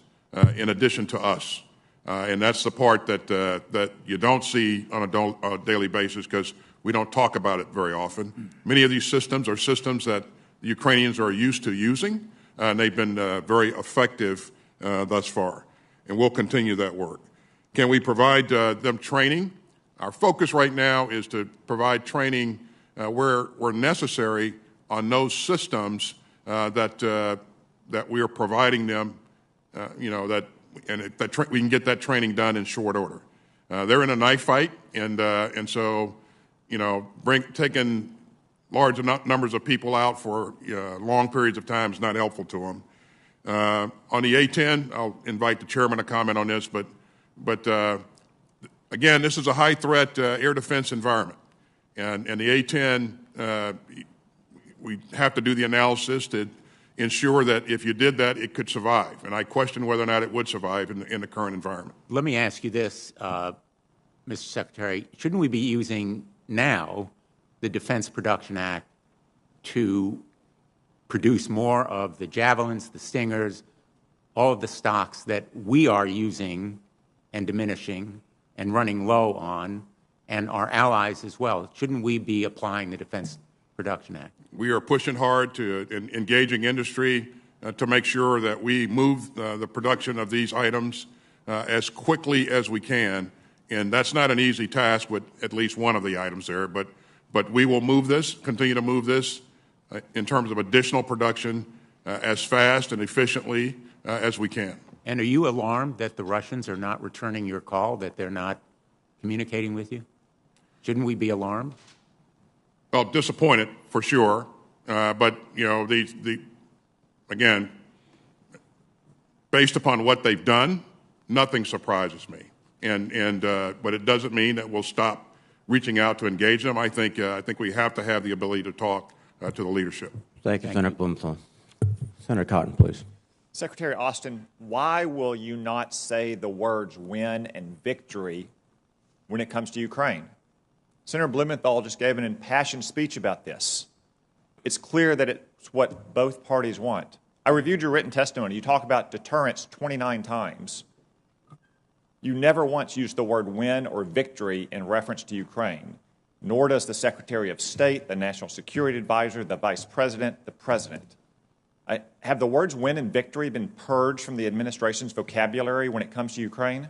in addition to us, and that's the part that you don't see on a daily basis because we don't talk about it very often. Many of these systems are systems that the Ukrainians are used to using, and they've been very effective thus far, and we'll continue that work. Can we provide them training? Our focus right now is to provide training where necessary on those systems that we are providing them. We can get that training done in short order. They're in a knife fight, and so taking large numbers of people out for long periods of time is not helpful to them. On the A-10, I'll invite the chairman to comment on this, but again, this is a high-threat air defense environment, and the A-10, we have to do the analysis to ensure that if you did that, it could survive, and I question whether or not it would survive in the current environment. Let me ask you this, Mr. Secretary. Shouldn't we be using now the Defense Production Act to produce more of the Javelins, the Stingers, all of the stocks that we are using and diminishing and running low on, and our allies as well? Shouldn't we be applying the Defense Production Act? We are pushing hard to engaging industry to make sure that we move the production of these items as quickly as we can, and that's not an easy task with at least one of the items there, but we will move this, continue to move this in terms of additional production as fast and efficiently as we can. And are you alarmed that the Russians are not returning your call, that they're not communicating with you? Shouldn't we be alarmed? Well, disappointed for sure, but again, based upon what they've done, nothing surprises me. But it doesn't mean that we'll stop reaching out to engage them. I think we have to have the ability to talk to the leadership. Thank you, Senator Blumenthal. Senator Cotton, please. Secretary Austin, why will you not say the words win and victory when it comes to Ukraine? Senator Blumenthal just gave an impassioned speech about this. It's clear that it's what both parties want. I reviewed your written testimony. You talk about deterrence 29 times. You never once used the word win or victory in reference to Ukraine, nor does the Secretary of State, the National Security Advisor, the Vice President, the President. Have the words win and victory been purged from the administration's vocabulary when it comes to Ukraine?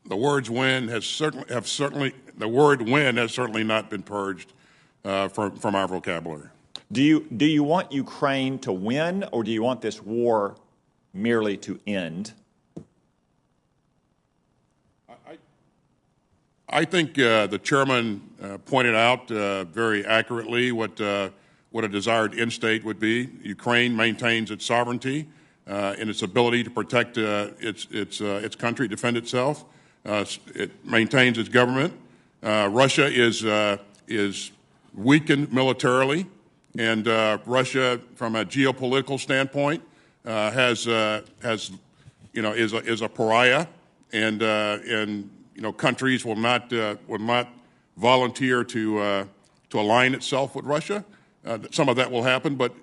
The words win has certainly the word win has certainly not been purged from our vocabulary. Do you want Ukraine to win, or do you want this war merely to end? I think the chairman pointed out very accurately what a desired end state would be. Ukraine maintains its sovereignty and its ability to protect its country, defend itself. It maintains its government. Russia is weakened militarily, and Russia, from a geopolitical standpoint, is a pariah, and countries will not volunteer to align itself with Russia. Some of that will happen, but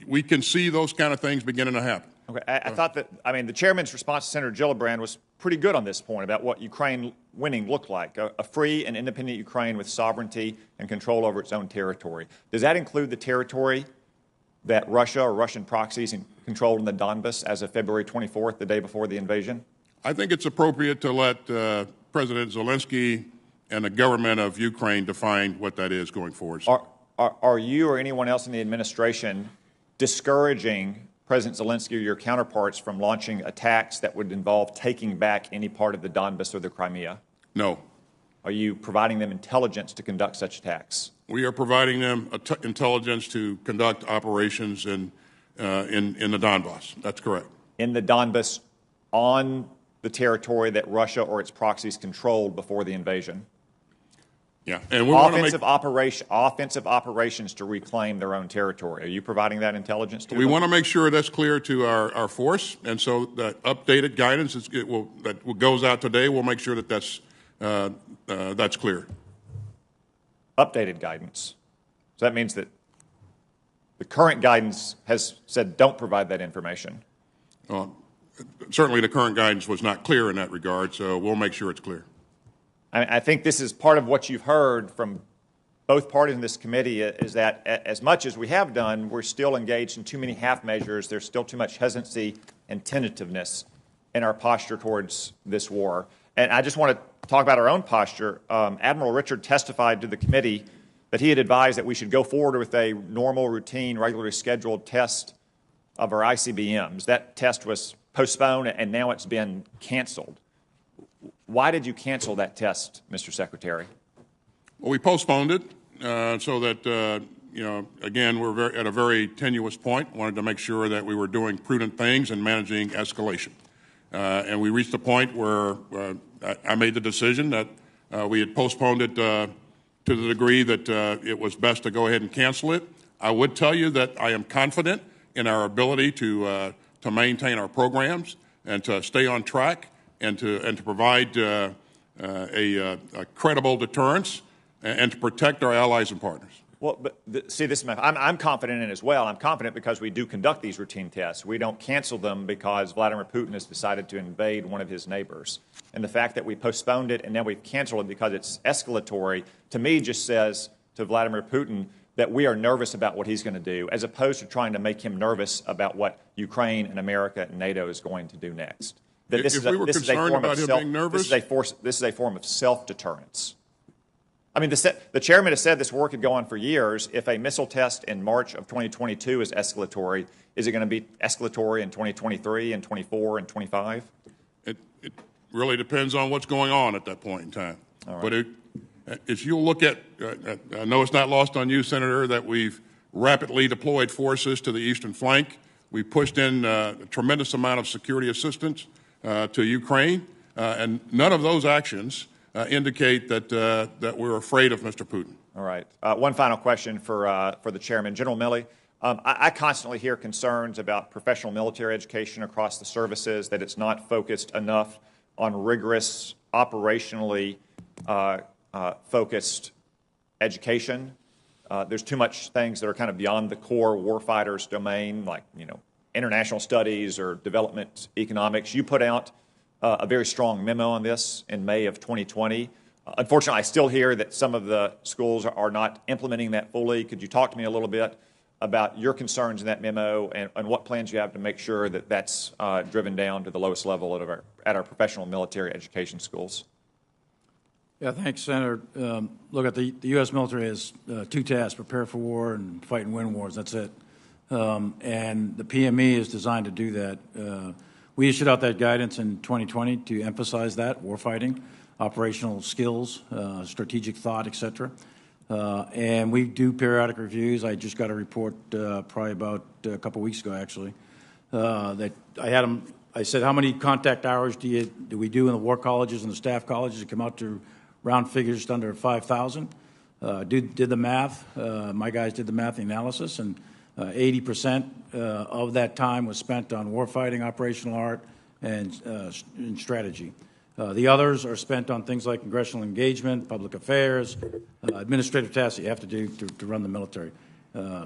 we can see those kind of things beginning to happen. Okay, I thought that, the chairman's response to Senator Gillibrand was pretty good on this point about what Ukraine winning looked like, a free and independent Ukraine with sovereignty and control over its own territory. Does that include the territory that Russia or Russian proxies controlled in the Donbas as of February 24th, the day before the invasion? I think it's appropriate to let President Zelensky and the government of Ukraine define what that is going forward. Are you or anyone else in the administration discouraging President Zelensky or your counterparts from launching attacks that would involve taking back any part of the Donbas or the Crimea? No. Are you providing them intelligence to conduct such attacks? We are providing them intelligence to conduct operations in the Donbas. That's correct. In the Donbas, on the territory that Russia or its proxies controlled before the invasion? Yeah, and we offensive operations to reclaim their own territory. Are you providing that intelligence to them? We want to make sure that's clear to our force, and so the updated guidance that goes out today, we'll make sure that that's clear. Updated guidance. So that means that the current guidance has said don't provide that information. Certainly the current guidance was not clear in that regard, so we'll make sure it's clear. I think this is part of what you've heard from both parties in this committee is that as much as we have done, we're still engaged in too many half measures. There's still too much hesitancy and tentativeness in our posture towards this war. And I just want to talk about our own posture. Admiral Richard testified to the committee that he had advised that we should go forward with a normal, routine, regularly scheduled test of our ICBMs. That test was postponed, and now it's been canceled. Why did you cancel that test, Mr. Secretary? Well, we postponed it so that, again, we're at a very tenuous point. Wanted to make sure that we were doing prudent things and managing escalation. And we reached a point where I made the decision that we had postponed it to the degree that it was best to go ahead and cancel it. I would tell you that I am confident in our ability to maintain our programs and to stay on track and to provide a credible deterrence and to protect our allies and partners. Well, but see, this is I'm confident in it as well. I'm confident because we do conduct these routine tests. We don't cancel them because Vladimir Putin has decided to invade one of his neighbors. And the fact that we postponed it and now we've canceled it because it's escalatory, to me just says to Vladimir Putin that we are nervous about what he's going to do, as opposed to trying to make him nervous about what Ukraine and America and NATO is going to do next. That If we were concerned about him being nervous? This is a form of self-deterrence. I mean, the chairman has said this war could go on for years. If a missile test in March of 2022 is escalatory, is it going to be escalatory in 2023 and 24 and 25? It really depends on what's going on at that point in time. Right. But if you look at, I know it's not lost on you, Senator, that we've rapidly deployed forces to the eastern flank. We pushed in a tremendous amount of security assistance to Ukraine, and none of those actions indicate that we're afraid of Mr. Putin. All right. One final question for the chairman. General Milley, I constantly hear concerns about professional military education across the services, that it's not focused enough on rigorous, operationally focused education. There's too much things that are kind of beyond the core warfighter's domain, like, international studies or development economics. You put out a very strong memo on this in May of 2020. Unfortunately, I still hear that some of the schools are not implementing that fully. Could you talk to me a little bit about your concerns in that memo and what plans you have to make sure that that's driven down to the lowest level at our professional military education schools? Yeah, thanks, Senator. Look, the U.S. military has two tasks: prepare for war and fight and win wars. That's it. And the PME is designed to do that. We issued out that guidance in 2020 to emphasize that, warfighting, operational skills, strategic thought, et cetera. And we do periodic reviews. I just got a report probably about a couple weeks ago, actually, that I had them. I said, how many contact hours do we do in the war colleges and the staff colleges? It come out to round figures just under 5,000. Did the math. My guys did the math, the analysis, and 80% of that time was spent on warfighting, operational art, and strategy. The others are spent on things like congressional engagement, public affairs, administrative tasks that you have to do to run the military.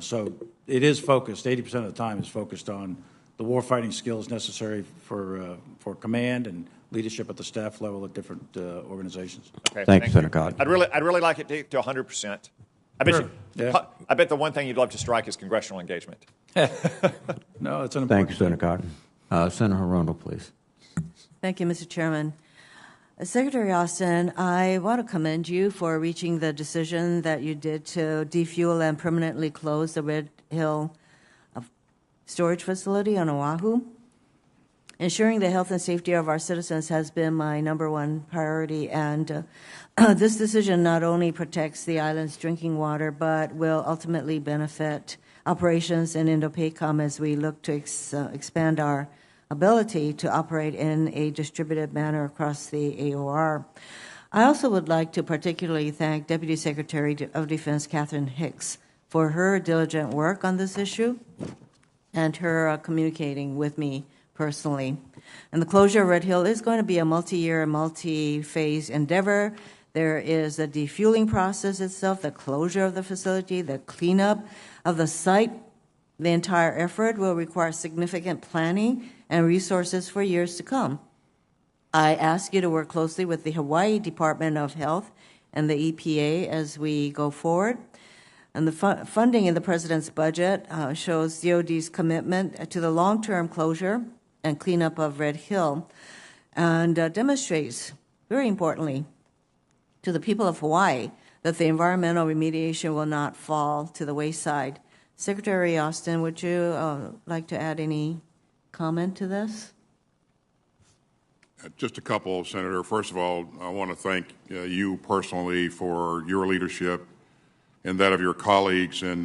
So it is focused. 80% of the time is focused on the warfighting skills necessary for command and leadership at the staff level at different organizations. Okay, Thank you, Senator Cotton. I'd really like it to 100%. I bet the one thing you'd love to strike is congressional engagement. No, it's an important Thank you, Senator Cotton. Senator Rondo, please. Thank you, Mr. Chairman. Secretary Austin, I want to commend you for reaching the decision that you did to defuel and permanently close the Red Hill storage facility on Oahu. Ensuring the health and safety of our citizens has been my number one priority, and this decision not only protects the island's drinking water, but will ultimately benefit operations in Indo-PACOM as we look to expand our ability to operate in a distributed manner across the AOR. I also would like to particularly thank Deputy Secretary of Defense Catherine Hicks for her diligent work on this issue and her communicating with me personally. And the closure of Red Hill is going to be a multi-year, multi-phase endeavor. There is the defueling process itself, the closure of the facility, the cleanup of the site. The entire effort will require significant planning and resources for years to come. I ask you to work closely with the Hawaii Department of Health and the EPA as we go forward. And the funding in the President's budget shows DOD's commitment to the long-term closure and cleanup of Red Hill, and demonstrates, very importantly, to the people of Hawaii that the environmental remediation will not fall to the wayside. Secretary Austin, would you like to add any comment to this? Just a couple, Senator. First of all, I want to thank you personally for your leadership and that of your colleagues in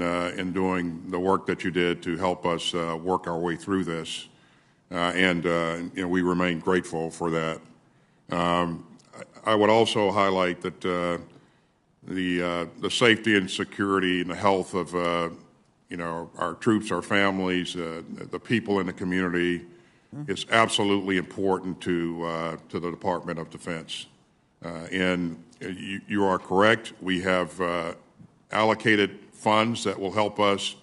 doing the work that you did to help us work our way through this. We remain grateful for that. I would also highlight that the safety and security and the health of our troops, our families, the people in the community is absolutely important to the Department of Defense. And you are correct. We have allocated funds that will help us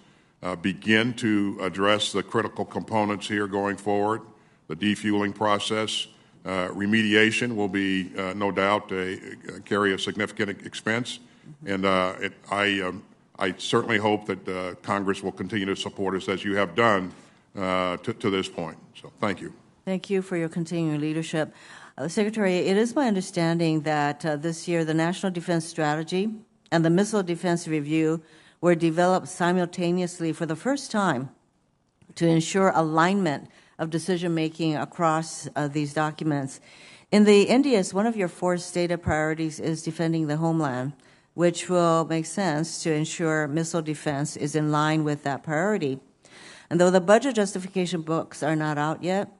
begin to address the critical components here going forward. The defueling process, remediation will be no doubt carry a significant expense, and I certainly hope that Congress will continue to support us as you have done to this point. So thank you. Thank you for your continuing leadership. Secretary, it is my understanding that this year the National Defense Strategy and the Missile Defense Review were developed simultaneously for the first time to ensure alignment of decision-making across these documents. In the NDS, one of your four stated priorities is defending the homeland, which will make sense to ensure missile defense is in line with that priority. And though the budget justification books are not out yet,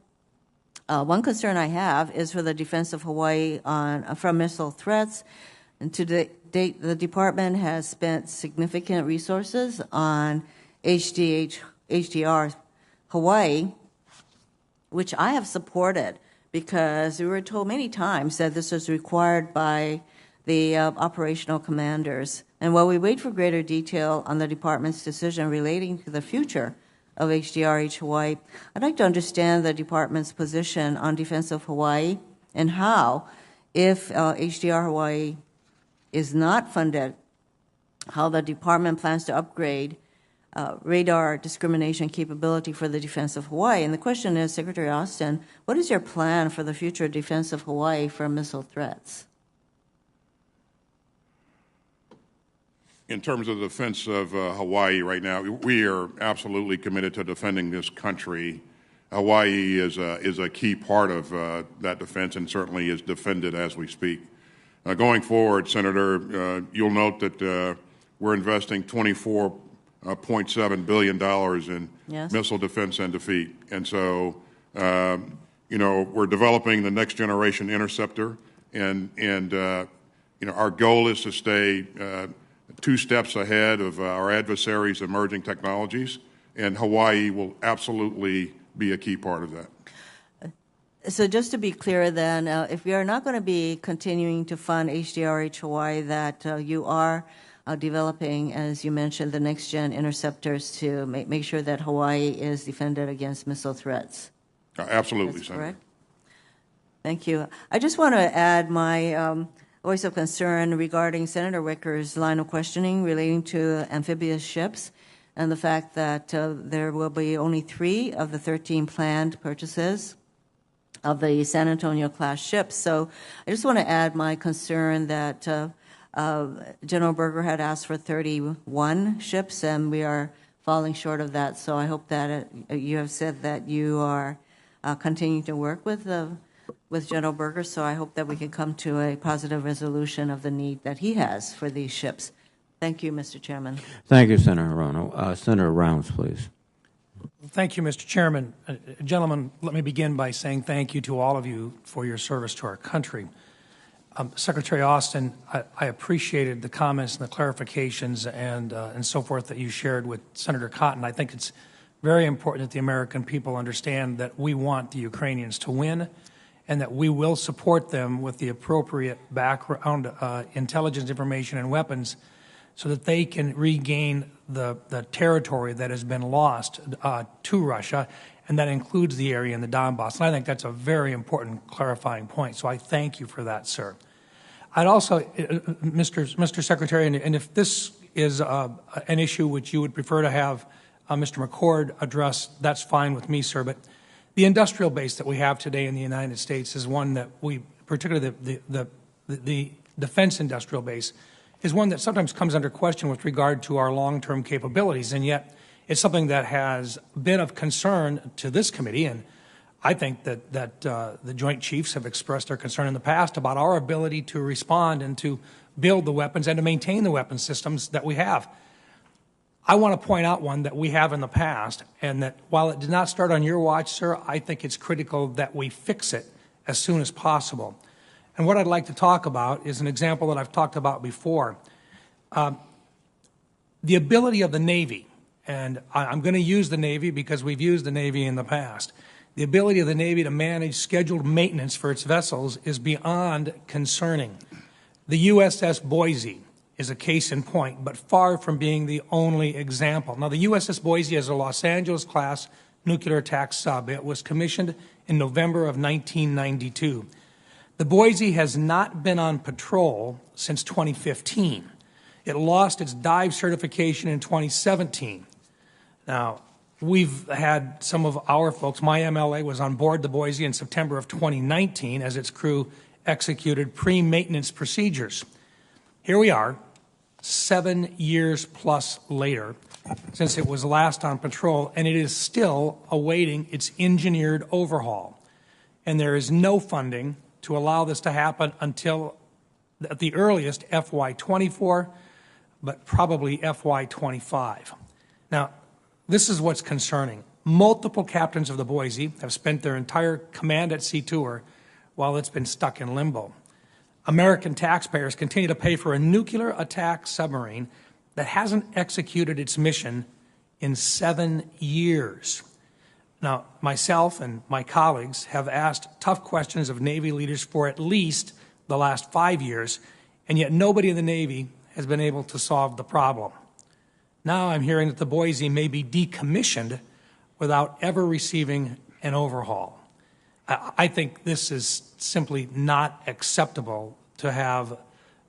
one concern I have is for the defense of Hawaii from missile threats. And to date, the department has spent significant resources on HDR Hawaii, which I have supported because we were told many times that this was required by the operational commanders. And while we wait for greater detail on the department's decision relating to the future of HDRH Hawaii, I'd like to understand the department's position on defense of Hawaii and how, if HDR Hawaii is not funded, how the department plans to upgrade radar discrimination capability for the defense of Hawaii. And the question is, Secretary Austin, what is your plan for the future defense of Hawaii from missile threats? In terms of the defense of Hawaii right now, we are absolutely committed to defending this country. Hawaii is a key part of that defense and certainly is defended as we speak. Going forward, Senator, you'll note that we're investing $24.7 billion in missile defense and defeat. And so, we're developing the next generation interceptor, and our goal is to stay 2 steps ahead of our adversaries' emerging technologies, and Hawaii will absolutely be a key part of that. So just to be clear then, if we are not going to be continuing to fund HDRH Hawaii, that you are developing, as you mentioned, the next-gen interceptors to make sure that Hawaii is defended against missile threats. Absolutely, That's Senator. correct? Thank you. I just want to add my voice of concern regarding Senator Wicker's line of questioning relating to amphibious ships and the fact that there will be only 3 of the 13 planned purchases of the San Antonio-class ships. So I just want to add my concern that General Berger had asked for 31 ships, and we are falling short of that. So I hope that you have said that you are continuing to work with General Berger, so I hope that we can come to a positive resolution of the need that he has for these ships. Thank you, Mr. Chairman. Thank you, Senator Rono. Senator Rounds, please. Thank you, Mr. Chairman. Gentlemen, let me begin by saying thank you to all of you for your service to our country. Secretary Austin, I appreciated the comments and the clarifications and so forth that you shared with Senator Cotton. I think it's very important that the American people understand that we want the Ukrainians to win and that we will support them with the appropriate background intelligence information and weapons so that they can regain the territory that has been lost to Russia, and that includes the area in the Donbass. And I think that's a very important clarifying point, so I thank you for that, sir. I'd also, Mr. Secretary, and if this is an issue which you would prefer to have Mr. McCord address, that's fine with me, sir, but the industrial base that we have today in the United States is one that we, particularly the defense industrial base, is one that sometimes comes under question with regard to our long-term capabilities, and yet it's something that has been of concern to this committee, and I think that the Joint Chiefs have expressed their concern in the past about our ability to respond and to build the weapons and to maintain the weapons systems that we have. I want to point out one that we have in the past, and that while it did not start on your watch, sir, I think it's critical that we fix it as soon as possible. And what I'd like to talk about is an example that I've talked about before. The ability of the Navy, and I'm going to use the Navy because we've used the Navy in the past. The ability of the Navy to manage scheduled maintenance for its vessels is beyond concerning. The USS Boise is a case in point, but far from being the only example. Now, the USS Boise is a Los Angeles-class nuclear attack sub. It was commissioned in November of 1992. The Boise has not been on patrol since 2015. It lost its dive certification in 2017. Now, we've had some of our folks, my MLA was on board the Boise in September of 2019 as its crew executed pre-maintenance procedures. Here we are, 7 years plus later, since it was last on patrol, and it is still awaiting its engineered overhaul. And there is no funding to allow this to happen until, at the earliest, FY24, but probably FY25. Now, this is what's concerning. Multiple captains of the Boise have spent their entire command at sea tour while it's been stuck in limbo. American taxpayers continue to pay for a nuclear attack submarine that hasn't executed its mission in 7 years. Now, myself and my colleagues have asked tough questions of Navy leaders for at least the last 5 years, and yet nobody in the Navy has been able to solve the problem. Now I'm hearing that the Boise may be decommissioned without ever receiving an overhaul. I think this is simply not acceptable to have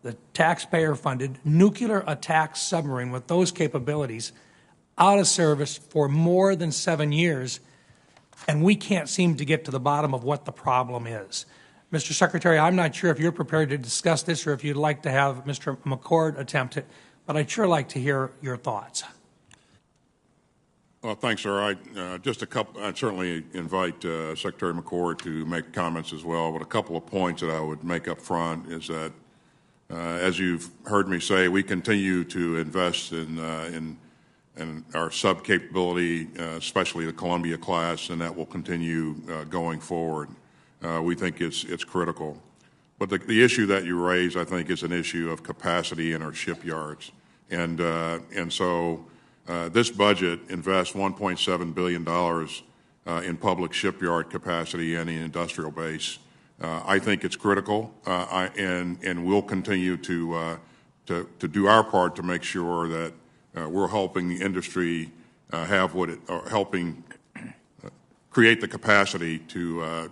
the taxpayer-funded nuclear attack submarine with those capabilities out of service for more than 7 years, and we can't seem to get to the bottom of what the problem is. Mr. Secretary, I'm not sure if you're prepared to discuss this or if you'd like to have Mr. McCord attempt it, but I'd sure like to hear your thoughts. Well, thanks, sir. I'd certainly invite Secretary McCord to make comments as well, but a couple of points that I would make up front is that, as you've heard me say, we continue to invest in our sub-capability, especially the Columbia class, and that will continue going forward. We think it's critical. But the issue that you raise, I think, is an issue of capacity in our shipyards. And so this budget invests $1.7 billion in public shipyard capacity and the industrial base. I think it's critical, and we'll continue to do our part to make sure that we're helping the industry helping create the capacity to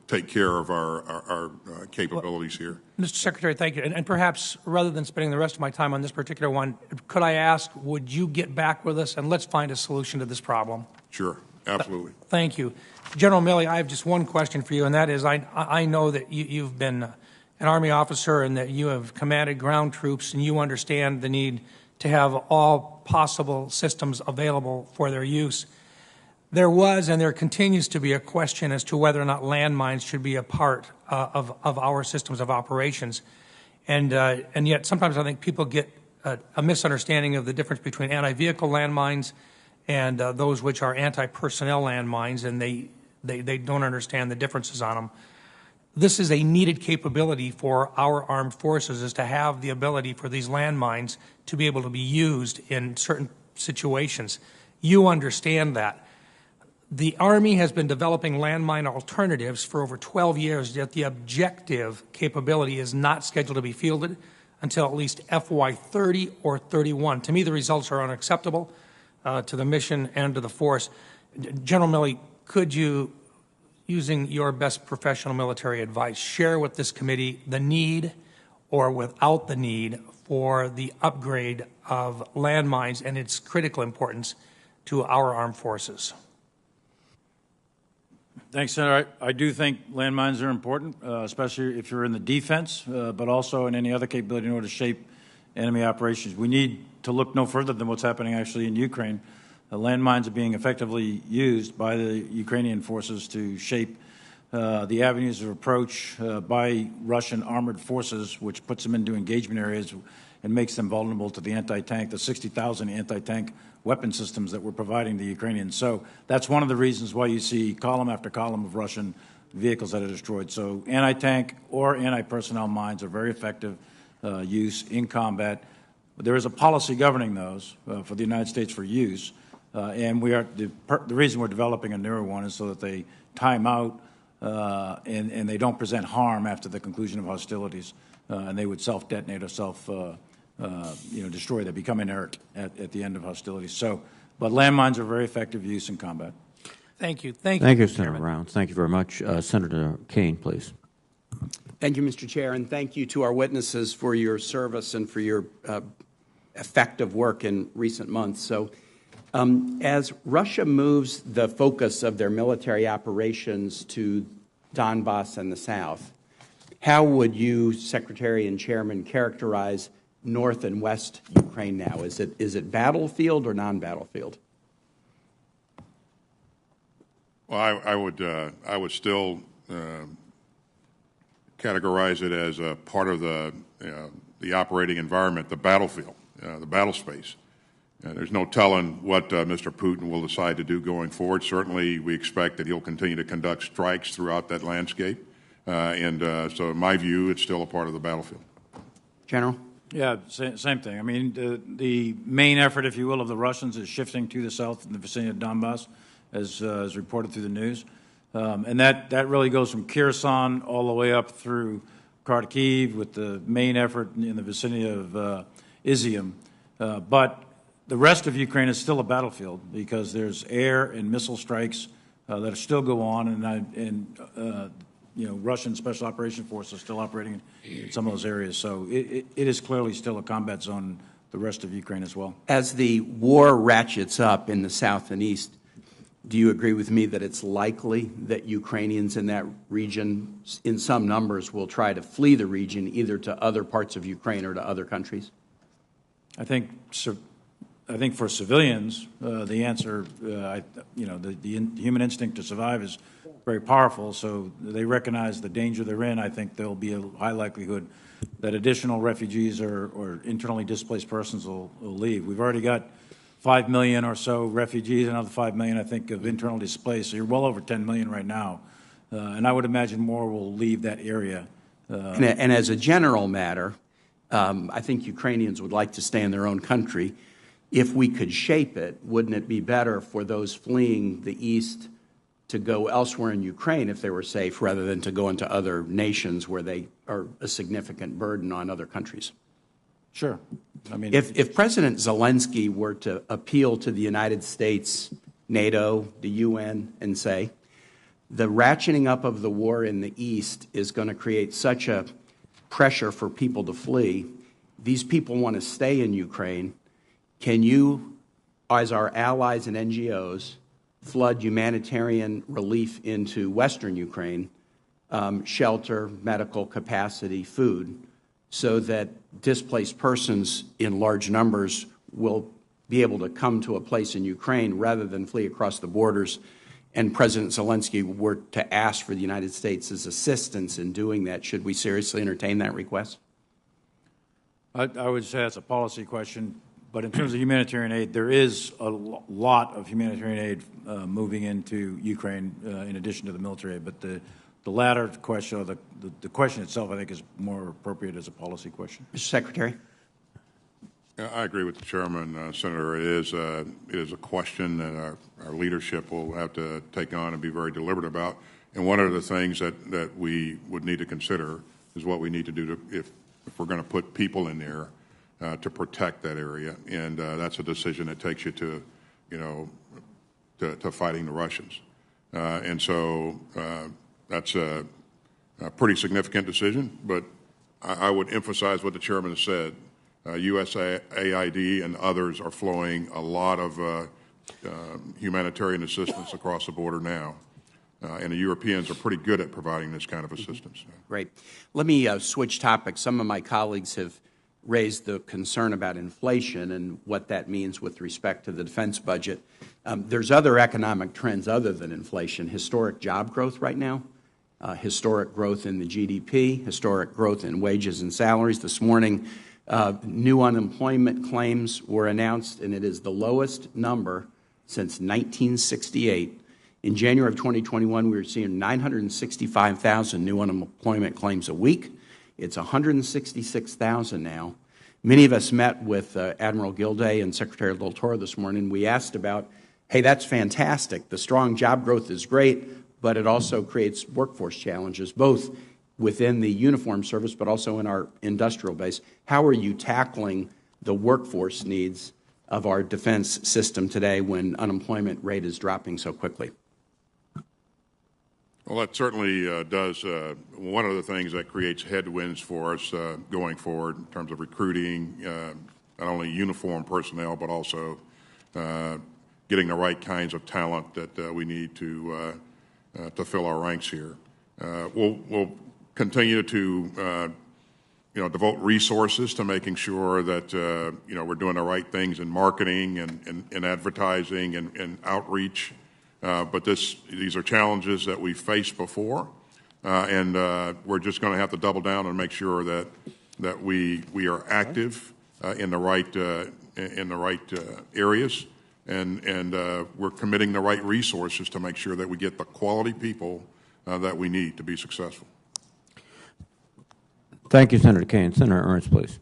take care of our capabilities here. Mr. Secretary, thank you. And perhaps rather than spending the rest of my time on this particular one, could I ask, would you get back with us and let's find a solution to this problem? Sure, absolutely. Thank you. General Milley, I have just one question for you, and that is I know that you've been an Army officer and that you have commanded ground troops and you understand the need to have all possible systems available for their use. There was and there continues to be a question as to whether or not landmines should be a part of our systems of operations. And yet sometimes I think people get a misunderstanding of the difference between anti-vehicle landmines and those which are anti-personnel landmines, and they don't understand the differences on them. This is a needed capability for our armed forces, is to have the ability for these landmines to be able to be used in certain situations. You understand that. The Army has been developing landmine alternatives for over 12 years, yet the objective capability is not scheduled to be fielded until at least FY 30 or 31. To me, the results are unacceptable to the mission and to the force. General Milley, could you, using your best professional military advice, share with this committee the need or without the need for the upgrade of landmines and its critical importance to our armed forces? Thanks, Senator. I do think landmines are important, especially if you're in the defense, but also in any other capability in order to shape enemy operations. We need to look no further than what's happening actually in Ukraine. Landmines are being effectively used by the Ukrainian forces to shape the avenues of approach by Russian armored forces, which puts them into engagement areas and makes them vulnerable to the anti-tank, the 60,000 anti-tank weapon systems that we're providing the Ukrainians. So that's one of the reasons why you see column after column of Russian vehicles that are destroyed. So anti-tank or anti-personnel mines are very effective use in combat. There is a policy governing those for the United States for use, and the reason we're developing a newer one is so that they time out and they don't present harm after the conclusion of hostilities, and they would self-detonate or destroy. They become inert at the end of hostilities. So, but landmines are very effective use in combat. Thank you. Thank you, Mr. Senator Chairman. Rounds. Thank you very much. Senator Kane, please. Thank you, Mr. Chair, and thank you to our witnesses for your service and for your effective work in recent months. So, as Russia moves the focus of their military operations to Donbass and the south, how would you, Secretary and Chairman, characterize North and West Ukraine now? Is it battlefield or non-battlefield? Well, I would still categorize it as a part of the operating environment, the battlefield, the battle space. There's no telling what Mr. Putin will decide to do going forward. Certainly, we expect that he'll continue to conduct strikes throughout that landscape. So in my view, it's still a part of the battlefield. General? Yeah, same thing. I mean, the main effort, if you will, of the Russians is shifting to the south in the vicinity of Donbass, as reported through the news. And that really goes from Kherson all the way up through Kharkiv, with the main effort in the vicinity of Izium. But the rest of Ukraine is still a battlefield because there's air and missile strikes that still go on, and Russian Special Operations Force is still operating in some of those areas. So it is clearly still a combat zone in the rest of Ukraine as well. As the war ratchets up in the south and east, do you agree with me that it's likely that Ukrainians in that region, in some numbers, will try to flee the region either to other parts of Ukraine or to other countries? I think for civilians, the answer, the human instinct to survive is very powerful. So they recognize the danger they're in. I think there'll be a high likelihood that additional refugees or internally displaced persons will leave. We've already got 5 million or so refugees, another 5 million, I think, of internally displaced. So you're well over 10 million right now. And I would imagine more will leave that area. And as a general matter, I think Ukrainians would like to stay in their own country. If we could shape it, wouldn't it be better for those fleeing the east to go elsewhere in Ukraine if they were safe, rather than to go into other nations where they are a significant burden on other countries? Sure. I mean, if President Zelensky were to appeal to the United States, NATO, the UN, and say, the ratcheting up of the war in the East is going to create such a pressure for people to flee, these people want to stay in Ukraine, can you, as our allies and NGOs, flood humanitarian relief into Western Ukraine, shelter, medical capacity, food, so that displaced persons in large numbers will be able to come to a place in Ukraine rather than flee across the borders, and President Zelensky were to ask for the United States' assistance in doing that? Should we seriously entertain that request? I would say that's a policy question. But in terms of humanitarian aid, there is a lot of humanitarian aid moving into Ukraine in addition to the military aid. But the latter question, or the question itself, I think is more appropriate as a policy question. Mr. Secretary. I agree with the chairman, Senator. It is a question that our leadership will have to take on and be very deliberate about. And one of the things that we would need to consider is what we need to do if we're going to put people in there to protect that area. And that's a decision that takes you to fighting the Russians. And so that's a pretty significant decision. But I would emphasize what the chairman has said. USAID and others are flowing a lot of humanitarian assistance across the border now. And the Europeans are pretty good at providing this kind of assistance. Great. Let me switch topics. Some of my colleagues have raised the concern about inflation and what that means with respect to the defense budget. There's other economic trends other than inflation. Historic job growth right now, historic growth in the GDP, historic growth in wages and salaries. This morning, new unemployment claims were announced, and it is the lowest number since 1968. In January of 2021, we were seeing 965,000 new unemployment claims a week. It's 166,000 now. Many of us met with Admiral Gilday and Secretary Del Toro this morning. We asked about, hey, that's fantastic. The strong job growth is great, but it also creates workforce challenges, both within the uniformed service but also in our industrial base. How are you tackling the workforce needs of our defense system today when unemployment rate is dropping so quickly? Well, that certainly does. One of the things that creates headwinds for us going forward in terms of recruiting not only uniformed personnel but also getting the right kinds of talent that we need to fill our ranks here. We'll continue to devote resources to making sure that we're doing the right things in marketing and advertising and outreach. But these are challenges that we've faced before, and we're just going to have to double down and make sure that we are active in the right areas, and we're committing the right resources to make sure that we get the quality people that we need to be successful. Thank you, Senator Kaine. Senator Ernst, please.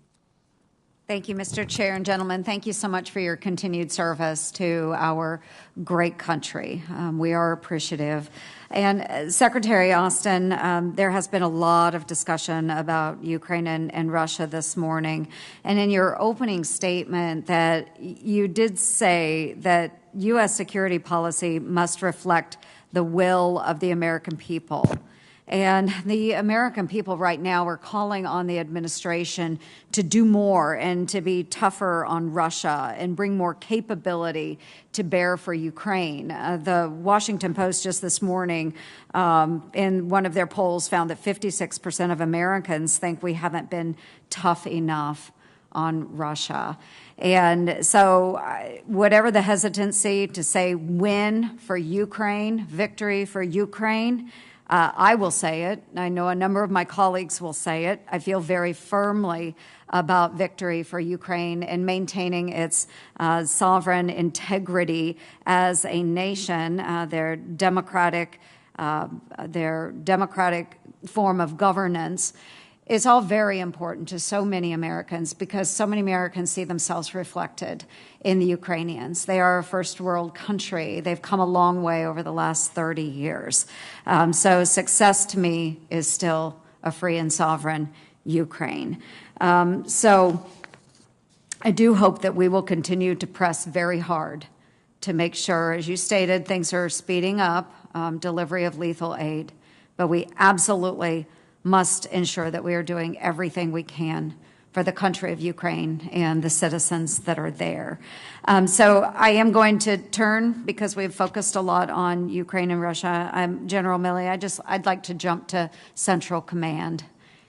Thank you, Mr. Chair and gentlemen. Thank you so much for your continued service to our great country. We are appreciative. And Secretary Austin, there has been a lot of discussion about Ukraine and Russia this morning. And in your opening statement that you did say that U.S. security policy must reflect the will of the American people. And the American people right now are calling on the administration to do more and to be tougher on Russia and bring more capability to bear for Ukraine. The Washington Post just this morning, in one of their polls, found that 56% of Americans think we haven't been tough enough on Russia. And so whatever the hesitancy to say win for Ukraine, victory for Ukraine, I will say it. I know a number of my colleagues will say it. I feel very firmly about victory for Ukraine and maintaining its sovereign integrity as a nation, their democratic form of governance. It's all very important to so many Americans because so many Americans see themselves reflected in the Ukrainians. They are a first world country. They've come a long way over the last 30 years. So success to me is still a free and sovereign Ukraine. So I do hope that we will continue to press very hard to make sure, as you stated, things are speeding up, delivery of lethal aid, but we absolutely must ensure that we are doing everything we can for the country of Ukraine and the citizens that are there. So I am going to turn, because we've focused a lot on Ukraine and Russia. General Milley, I'd like to jump to Central Command,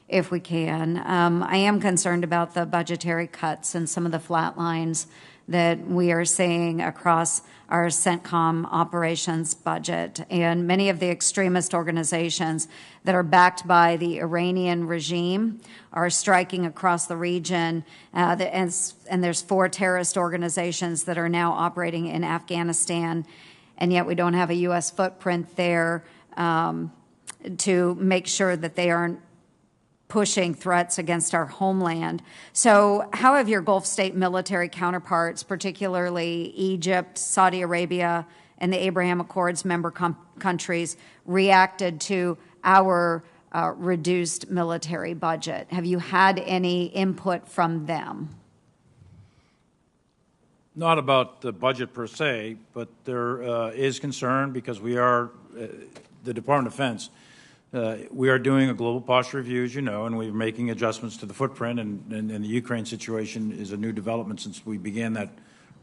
if we can. I am concerned about the budgetary cuts and some of the flat lines that we are seeing across our CENTCOM operations budget. And many of the extremist organizations that are backed by the Iranian regime are striking across the region. And there's 4 terrorist organizations that are now operating in Afghanistan, and yet we don't have a U.S. footprint there to make sure that they aren't pushing threats against our homeland. So how have your Gulf state military counterparts, particularly Egypt, Saudi Arabia, and the Abraham Accords member countries, reacted to our reduced military budget? Have you had any input from them? Not about the budget per se, but there is concern because we are, the Department of Defense, we are doing a global posture review, as you know, and we're making adjustments to the footprint, and the Ukraine situation is a new development since we began that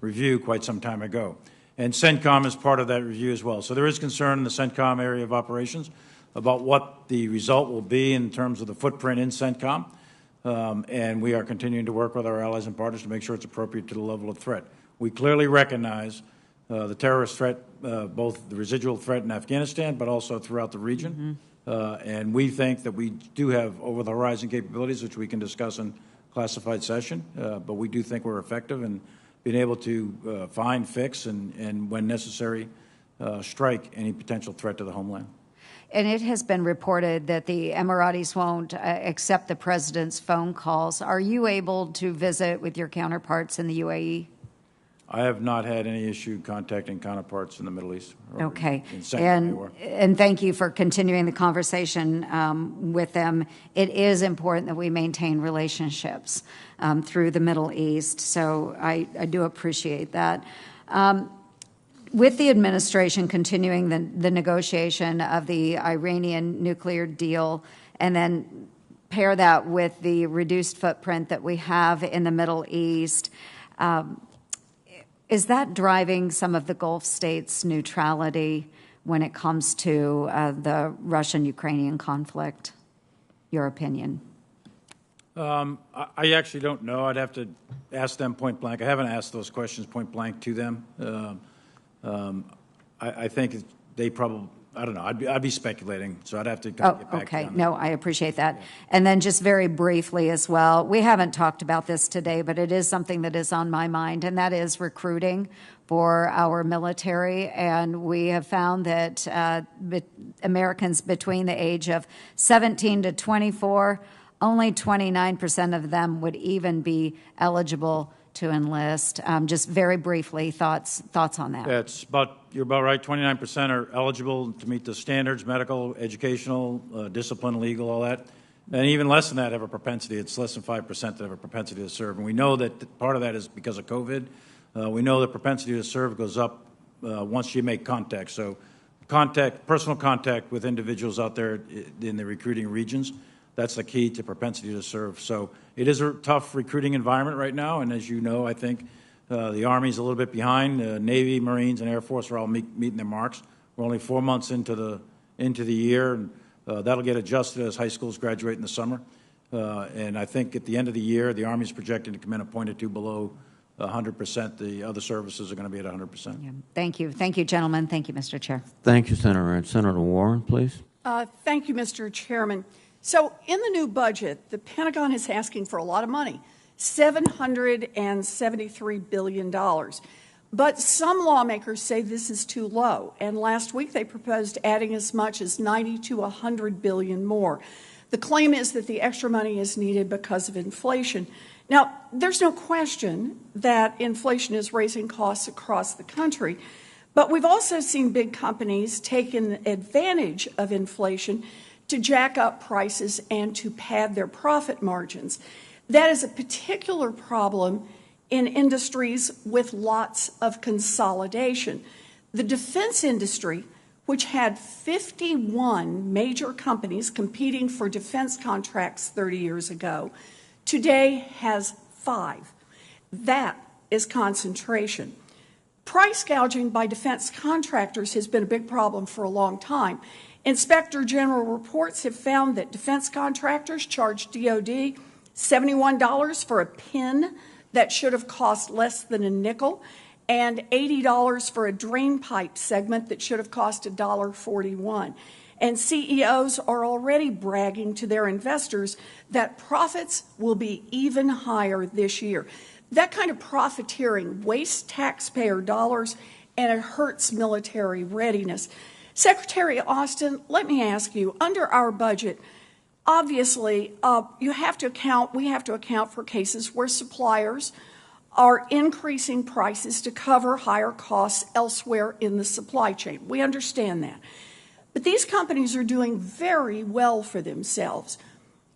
review quite some time ago. And CENTCOM is part of that review as well. So there is concern in the CENTCOM area of operations about what the result will be in terms of the footprint in CENTCOM, and we are continuing to work with our allies and partners to make sure it's appropriate to the level of threat. We clearly recognize the terrorist threat, both the residual threat in Afghanistan, but also throughout the region. Mm-hmm. And we think that we do have over-the-horizon capabilities, which we can discuss in classified session, but we do think we're effective in being able to find, fix, and when necessary, strike any potential threat to the homeland. And it has been reported that the Emiratis won't accept the president's phone calls. Are you able to visit with your counterparts in the UAE? I have not had any issue contacting counterparts in the Middle East. Okay. And thank you for continuing the conversation with them. It is important that we maintain relationships through the Middle East, so I do appreciate that. With the administration continuing the negotiation of the Iranian nuclear deal, and then pair that with the reduced footprint that we have in the Middle East, is that driving some of the Gulf states' neutrality when it comes to the Russian-Ukrainian conflict? Your opinion? I actually don't know. I'd have to ask them point blank. I haven't asked those questions point blank to them. I think they probably, I don't know, I'd be speculating, so I'd have to get back to you on that. No, I appreciate that. And then just very briefly as well, we haven't talked about this today, but it is something that is on my mind, and that is recruiting for our military. And we have found that Americans between the age of 17 to 24 only 29% of them would even be eligible to enlist. Just very briefly, thoughts on that? Yeah, you're about right. 29% are eligible to meet the standards, medical, educational, discipline, legal, all that. And even less than that have a propensity. It's less than 5% that have a propensity to serve. And we know that part of that is because of COVID. We know the propensity to serve goes up once you make contact. So personal contact with individuals out there in the recruiting regions, that's the key to propensity to serve. So it is a tough recruiting environment right now. And as you know, I think the Army's a little bit behind. Navy, Marines, and Air Force are all meeting their marks. We're only 4 months into the year, and that'll get adjusted as high schools graduate in the summer. And I think at the end of the year, the Army's projecting to come in a point or two below 100%. The other services are going to be at 100%. Yeah. Thank you. Thank you, gentlemen. Thank you, Mr. Chair. Thank you, Senator. And Senator Warren, please. Thank you, Mr. Chairman. So in the new budget, the Pentagon is asking for a lot of money, $773 billion. But some lawmakers say this is too low. And last week they proposed adding as much as 90 to 100 billion more. The claim is that the extra money is needed because of inflation. Now, there's no question that inflation is raising costs across the country, but we've also seen big companies taking advantage of inflation to jack up prices and to pad their profit margins. That is a particular problem in industries with lots of consolidation. The defense industry, which had 51 major companies competing for defense contracts 30 years ago, today has 5. That is concentration. Price gouging by defense contractors has been a big problem for a long time. Inspector General reports have found that defense contractors charge DOD $71 for a pin that should have cost less than a nickel, and $80 for a drain pipe segment that should have cost $1.41. And CEOs are already bragging to their investors that profits will be even higher this year. That kind of profiteering wastes taxpayer dollars and it hurts military readiness. Secretary Austin, let me ask you, under our budget, obviously, we have to account for cases where suppliers are increasing prices to cover higher costs elsewhere in the supply chain. We understand that. But these companies are doing very well for themselves.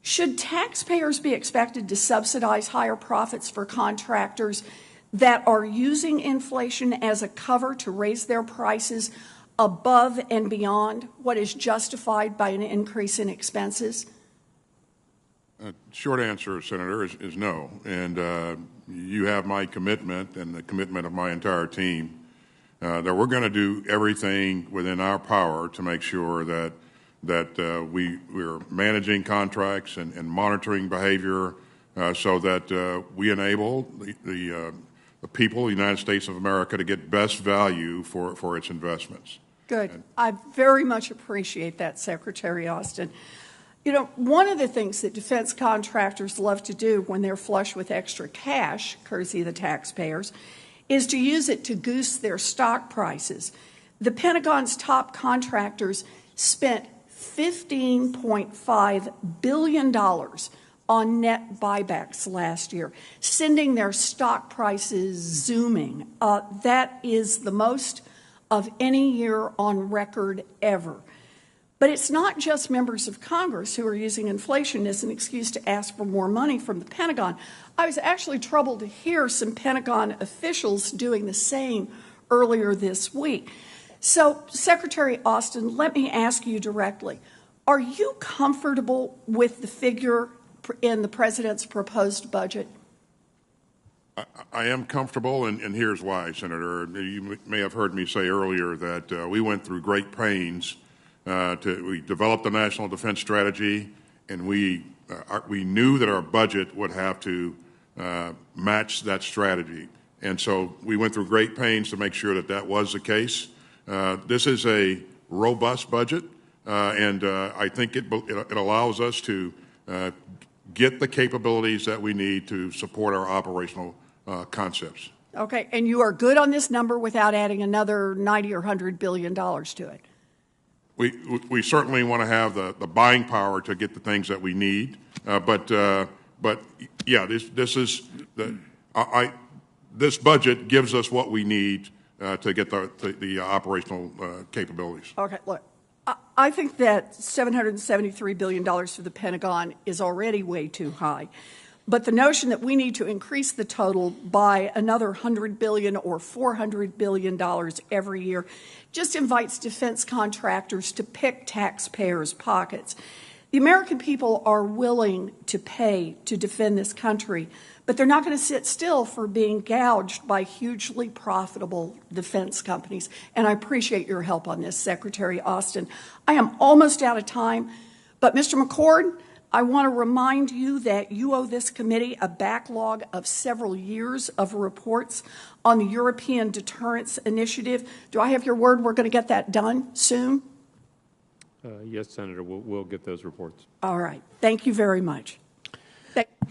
Should taxpayers be expected to subsidize higher profits for contractors that are using inflation as a cover to raise their prices above and beyond what is justified by an increase in expenses? Short answer, Senator, is no. And you have my commitment and the commitment of my entire team that we're going to do everything within our power to make sure that we're managing contracts and monitoring behavior so that we enable the people of the United States of America to get best value for its investments. Good. I very much appreciate that, Secretary Austin. You know, one of the things that defense contractors love to do when they're flush with extra cash, courtesy of the taxpayers, is to use it to goose their stock prices. The Pentagon's top contractors spent $15.5 billion on net buybacks last year, sending their stock prices zooming. That is the most of any year on record ever. But it's not just members of Congress who are using inflation as an excuse to ask for more money from the Pentagon. I was actually troubled to hear some Pentagon officials doing the same earlier this week. So, Secretary Austin, let me ask you directly. Are you comfortable with the figure in the President's proposed budget? I am comfortable, and here's why, Senator. You may have heard me say earlier that we went through great pains. We developed a national defense strategy, and we knew that our budget would have to match that strategy. And so we went through great pains to make sure that that was the case. This is a robust budget, and I think it allows us to get the capabilities that we need to support our operational concepts. Okay, and you are good on this number without adding another $90 or $100 billion to it? we certainly want to have the buying power to get the things that we need. But yeah, this budget gives us what we need to get the operational capabilities. Okay, look, I think that $773 billion for the Pentagon is already way too high. But the notion that we need to increase the total by another $100 billion or $400 billion every year just invites defense contractors to pick taxpayers' pockets. The American people are willing to pay to defend this country, but they're not going to sit still for being gouged by hugely profitable defense companies. And I appreciate your help on this, Secretary Austin. I am almost out of time, but Mr. McCord, I want to remind you that you owe this committee a backlog of several years of reports on the European Deterrence Initiative. Do I have your word we're going to get that done soon? Yes, Senator, we'll get those reports. All right. Thank you very much.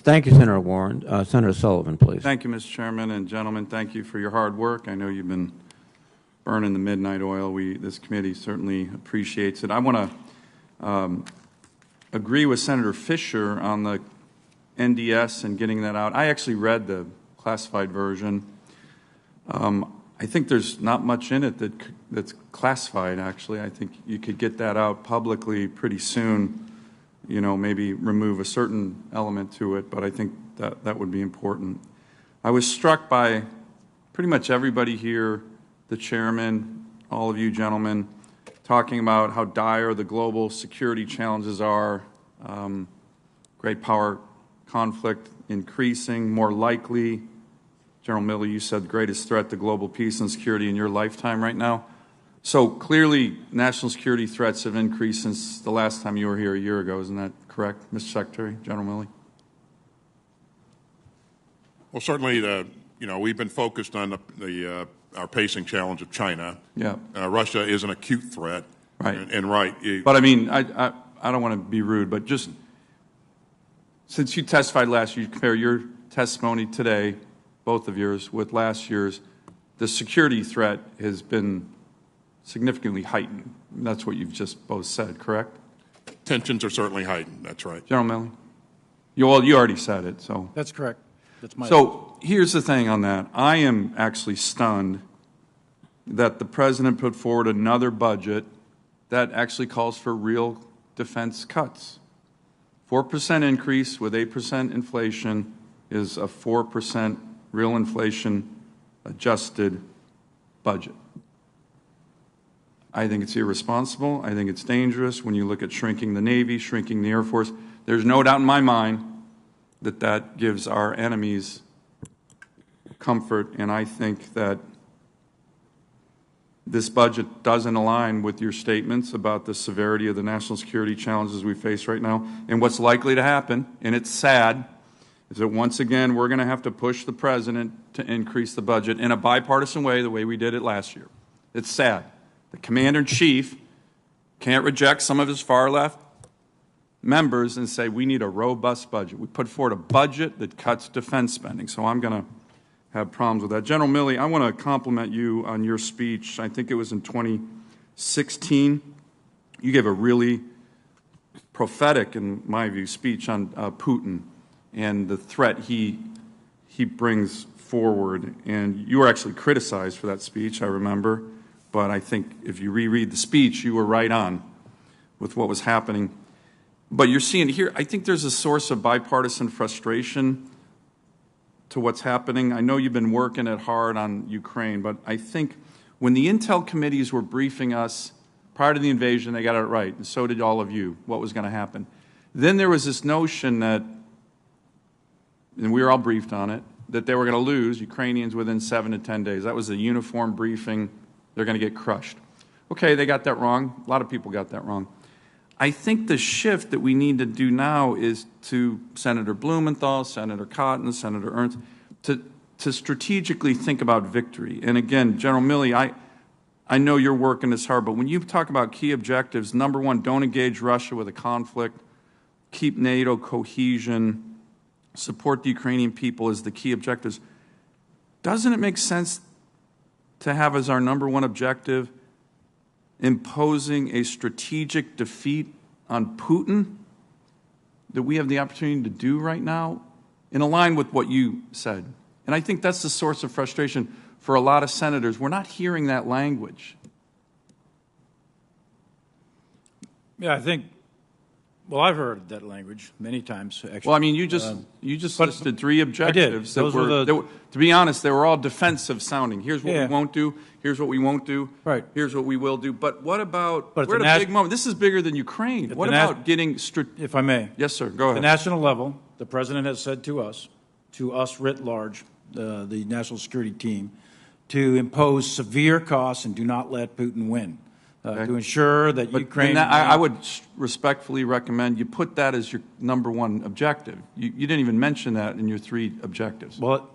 Thank you, Senator Warren. Senator Sullivan, please. Thank you, Mr. Chairman, and gentlemen, thank you for your hard work. I know you've been burning the midnight oil. This committee certainly appreciates it. I want to agree with Senator Fisher on the NDS and getting that out. I actually read the classified version. I think there's not much in it that's classified, actually. I think you could get that out publicly pretty soon, you know, maybe remove a certain element to it, but I think that would be important. I was struck by pretty much everybody here, the chairman, all of you gentlemen, talking about how dire the global security challenges are, great power conflict increasing, more likely. General Milley, you said the greatest threat to global peace and security in your lifetime right now. So clearly, national security threats have increased since the last time you were here a year ago. Isn't that correct, Mr. Secretary, General Milley? Well, certainly, we've been focused on our pacing challenge of China. Yeah. Russia is an acute threat. Right. And right. But I mean, I don't want to be rude, but just since you testified last year, you compare your testimony today, both of yours, with last year's, the security threat has been significantly heightened. That's what you've just both said, correct? Tensions are certainly heightened. That's right. General Milley? You already said it, so. That's correct. That's my So here's the thing on that. I am actually stunned that the President put forward another budget that actually calls for real defense cuts. 4% increase with 8% inflation is a 4% real inflation adjusted budget. I think it's irresponsible. I think it's dangerous when you look at shrinking the Navy, shrinking the Air Force. There's no doubt in my mind that that gives our enemies comfort, and I think that this budget doesn't align with your statements about the severity of the national security challenges we face right now. And what's likely to happen, and it's sad, is that once again we're going to have to push the President to increase the budget in a bipartisan way, the way we did it last year. It's sad. The Commander-in-Chief can't reject some of his far-left members and say we need a robust budget. We put forward a budget that cuts defense spending, so I'm going to have problems with that. General Milley, I want to compliment you on your speech. I think it was in 2016. You gave a really prophetic, in my view, speech on Putin and the threat he brings forward. And you were actually criticized for that speech, I remember. But I think if you reread the speech, you were right on with what was happening. But you're seeing here, I think there's a source of bipartisan frustration to what's happening. I know you've been working it hard on Ukraine, but I think when the intel committees were briefing us prior to the invasion, they got it right, and so did all of you, what was going to happen. Then there was this notion that, and we were all briefed on it, that they were going to lose Ukrainians within 7 to 10 days. That was a uniform briefing. They're going to get crushed. Okay, they got that wrong. A lot of people got that wrong. I think the shift that we need to do now is to Senator Blumenthal, Senator Cotton, Senator Ernst, to strategically think about victory. And again, General Milley, I know you're working this hard, but when you talk about key objectives, number one, don't engage Russia with a conflict, keep NATO cohesion, support the Ukrainian people as the key objectives. Doesn't it make sense to have as our number one objective imposing a strategic defeat on Putin that we have the opportunity to do right now, in line with what you said. And I think that's the source of frustration for a lot of senators. We're not hearing that language. Yeah, I think, well, I've heard that language many times, actually. Well, I mean, you just listed three objectives. Those were to be honest, they were all defensive sounding. Here's what we won't do. Here's what we won't do. Right. Here's what we will do. But what about, but we're at a big moment. This is bigger than Ukraine. What about getting... If I may. Yes, sir. Go ahead. At the national level, the President has said to us writ large, the national security team, to impose severe costs and do not let Putin win. To ensure that Ukraine... I would respectfully recommend you put that as your number one objective. You didn't even mention that in your three objectives. Well,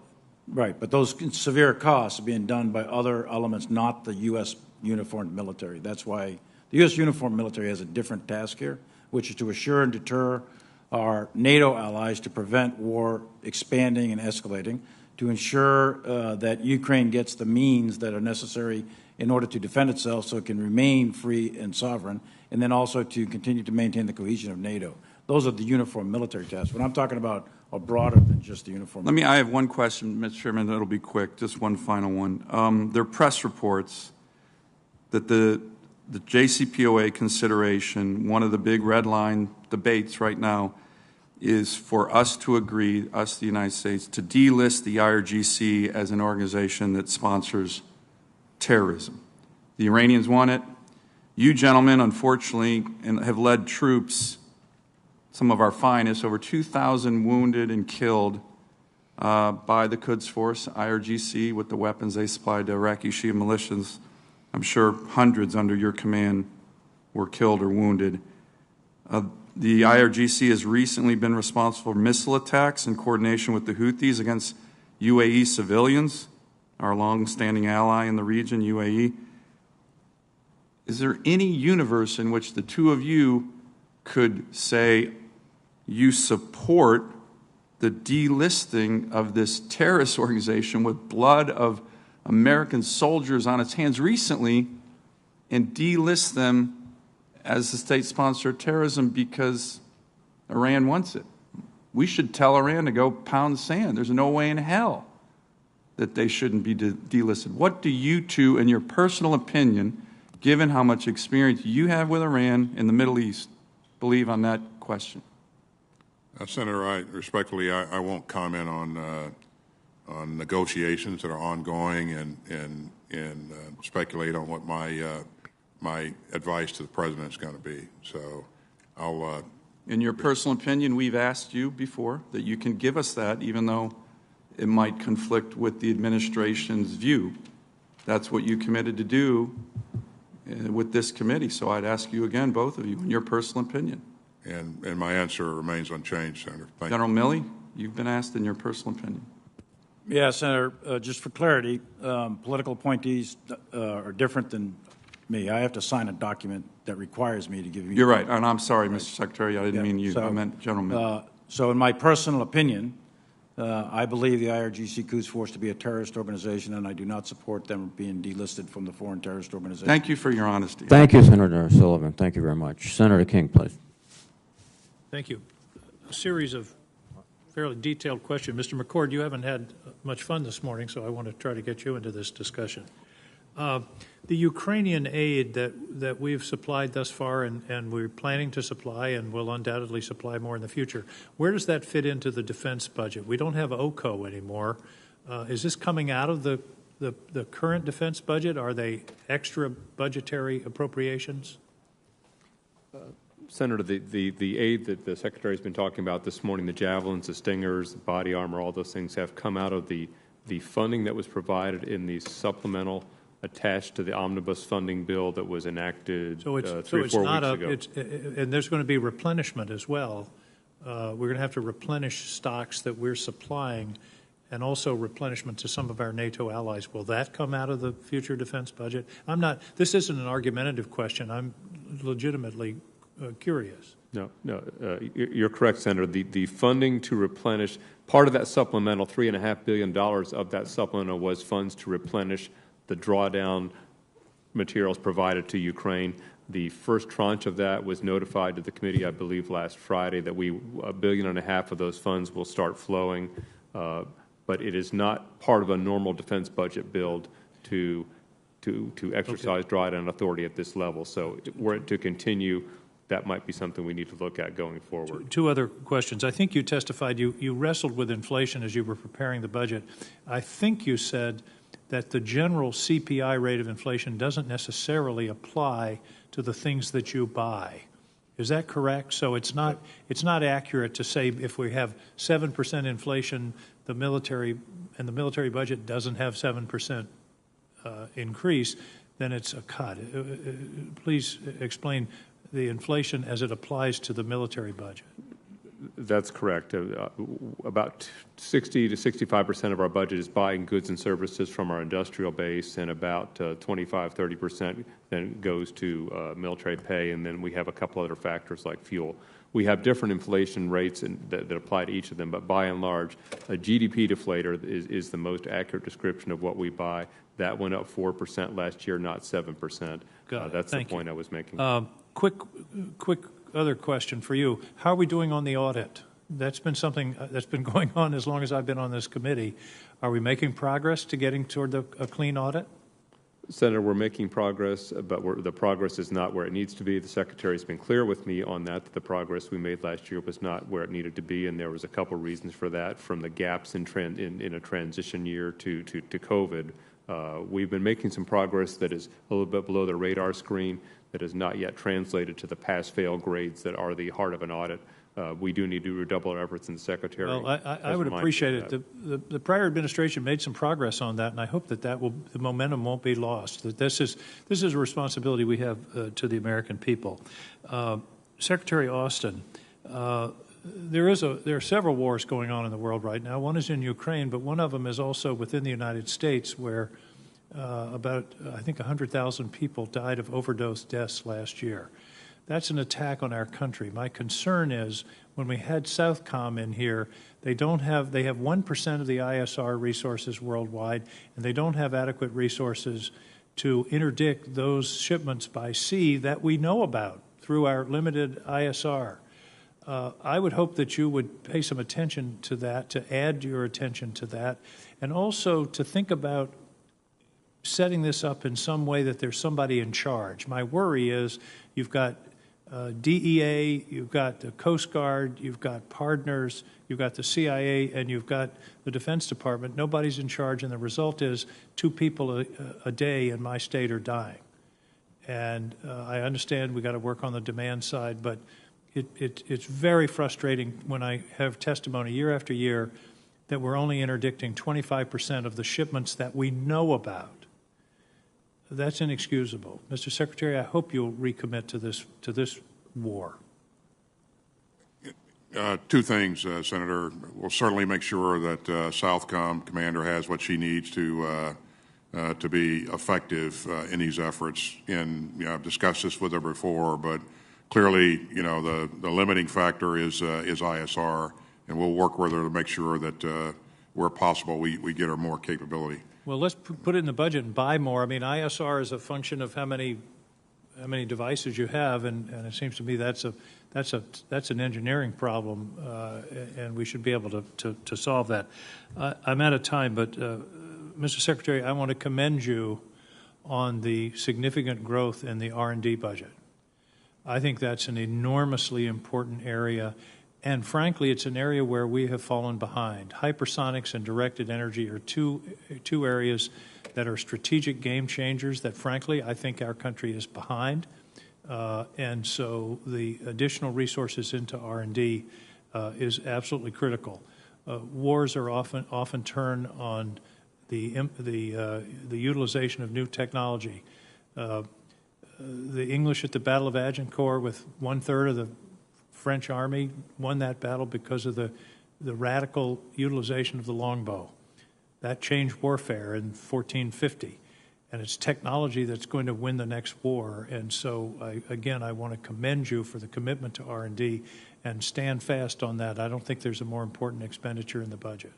right, but those severe costs are being done by other elements, not the U.S. uniformed military. That's why the U.S. uniformed military has a different task here, which is to assure and deter our NATO allies to prevent war expanding and escalating, to ensure that Ukraine gets the means that are necessary in order to defend itself so it can remain free and sovereign, and then also to continue to maintain the cohesion of NATO. Those are the uniform military tasks. What I'm talking about are broader than just the uniform. I have one question, Mr. Chairman, that'll be quick, just one final one. There are press reports that the JCPOA consideration, one of the big red line debates right now, is for us to agree, us, the United States, to delist the IRGC as an organization that sponsors terrorism. The Iranians want it. You gentlemen, unfortunately, have led troops, some of our finest, over 2,000 wounded and killed by the Quds Force, IRGC, with the weapons they supplied to Iraqi Shia militias. I'm sure hundreds under your command were killed or wounded. The IRGC has recently been responsible for missile attacks in coordination with the Houthis against UAE civilians, our long-standing ally in the region, UAE. Is there any universe in which the two of you could say you support the delisting of this terrorist organization with blood of American soldiers on its hands recently and delist them as a state sponsor of terrorism because Iran wants it? We should tell Iran to go pound sand. There's no way in hell that they shouldn't be delisted. What do you two, in your personal opinion, given how much experience you have with Iran in the Middle East, believe on that question? Senator, respectfully, I won't comment on negotiations that are ongoing and speculate on what my advice to the President is going to be. So I'll... In your personal opinion, we've asked you before that you can give us that, even though it might conflict with the administration's view. That's what you committed to do with this committee. So I'd ask you again, both of you, in your personal opinion. And my answer remains unchanged, Senator. Thank General Milley, you've been asked in your personal opinion. Yeah, Senator, just for clarity, political appointees are different than me. I have to sign a document that requires me to give you... You're right, and I'm sorry, Mr. Secretary, I didn't mean you. I meant General Milley. So in my personal opinion, I believe the IRGC Quds Force to be a terrorist organization, and I do not support them being delisted from the foreign terrorist organization. Thank you for your honesty. Thank you, Senator Sullivan. Thank you very much. Senator King, please. Thank you. A series of fairly detailed questions. Mr. McCord, you haven't had much fun this morning, so I want to try to get you into this discussion. The Ukrainian aid that we've supplied thus far and we're planning to supply and will undoubtedly supply more in the future, where does that fit into the defense budget? We don't have OCO anymore. Is this coming out of the current defense budget? Are they extra budgetary appropriations? Senator, the aid that the Secretary has been talking about this morning, the javelins, the stingers, the body armor, all those things have come out of the funding that was provided in the supplemental attached to the omnibus funding bill that was enacted 3 or 4 weeks ago. And there's going to be replenishment as well. We're going to have to replenish stocks that we're supplying and also replenishment to some of our NATO allies. Will that come out of the future defense budget? This isn't an argumentative question. I'm legitimately curious. No, you're correct, Senator. The funding to replenish, part of that supplemental, $3.5 billion of that supplemental was funds to replenish the drawdown materials provided to Ukraine. The first tranche of that was notified to the committee, I believe, last Friday, that $1.5 billion of those funds will start flowing. But it is not part of a normal defense budget build to exercise drawdown authority at this level. So were it to continue, that might be something we need to look at going forward. Two other questions. I think you testified you wrestled with inflation as you were preparing the budget. I think you said that the general CPI rate of inflation doesn't necessarily apply to the things that you buy. Is that correct? So it's not accurate to say if we have 7% inflation, the military budget doesn't have 7% increase, then it's a cut. Please explain the inflation as it applies to the military budget. That's correct. About 60 to 65% of our budget is buying goods and services from our industrial base, and about 25-30% then goes to military pay, and then we have a couple other factors like fuel. We have different inflation rates that apply to each of them, but by and large, a GDP deflator is the most accurate description of what we buy. That went up 4% last year, not 7%. That's the point I was making. Quick other question for you. How are we doing on the audit? That's been something that's been going on as long as I've been on this committee. Are we making progress to getting toward a clean audit? Senator, we're making progress, but the progress is not where it needs to be. The Secretary has been clear with me on that the progress we made last year was not where it needed to be, and there was a couple reasons for that, from the gaps in a transition year to COVID. We've been making some progress that is a little bit below the radar screen, that is not yet translated to the pass-fail grades that are the heart of an audit. We do need to redouble our efforts in the Secretary. Well, I would appreciate it. The prior administration made some progress on that, and I hope that the momentum won't be lost. That this is a responsibility we have to the American people. Secretary Austin, there are several wars going on in the world right now. One is in Ukraine, but one of them is also within the United States, where about, I think, 100,000 people died of overdose deaths last year. That's an attack on our country. My concern is when we had Southcom in here, they have 1% of the ISR resources worldwide, and they don't have adequate resources to interdict those shipments by sea that we know about through our limited ISR. I would hope that you would pay some attention to that, to add your attention to that, and also to think about setting this up in some way that there's somebody in charge. My worry is you've got DEA, you've got the Coast Guard, you've got partners, you've got the CIA, and you've got the Defense Department. Nobody's in charge, and the result is 2 people a day in my state are dying. And I understand we've got to work on the demand side, but it's very frustrating when I have testimony year after year that we're only interdicting 25% of the shipments that we know about. That's inexcusable. Mr. Secretary, I hope you'll recommit to this war. 2 things, Senator. We'll certainly make sure that Southcom commander has what she needs to be effective in these efforts. And I've discussed this with her before, but clearly, the limiting factor is ISR, and we'll work with her to make sure that where possible we get her more capability. Well, let's put it in the budget and buy more. I mean, ISR is a function of how many devices you have, and it seems to me that's an engineering problem, and we should be able to solve that. I'm out of time, but Mr. Secretary, I want to commend you on the significant growth in the R&D budget. I think that's an enormously important area. And frankly, it's an area where we have fallen behind. Hypersonics and directed energy are two areas that are strategic game changers that, frankly, I think our country is behind. And so the additional resources into R&D is absolutely critical. Wars are often turn on the utilization of new technology. The English at the Battle of Agincourt, with 1/3 of the French army, won that battle because of the radical utilization of the longbow. That changed warfare in 1450, and it's technology that's going to win the next war. And so, I want to commend you for the commitment to R&D and stand fast on that. I don't think there's a more important expenditure in the budget.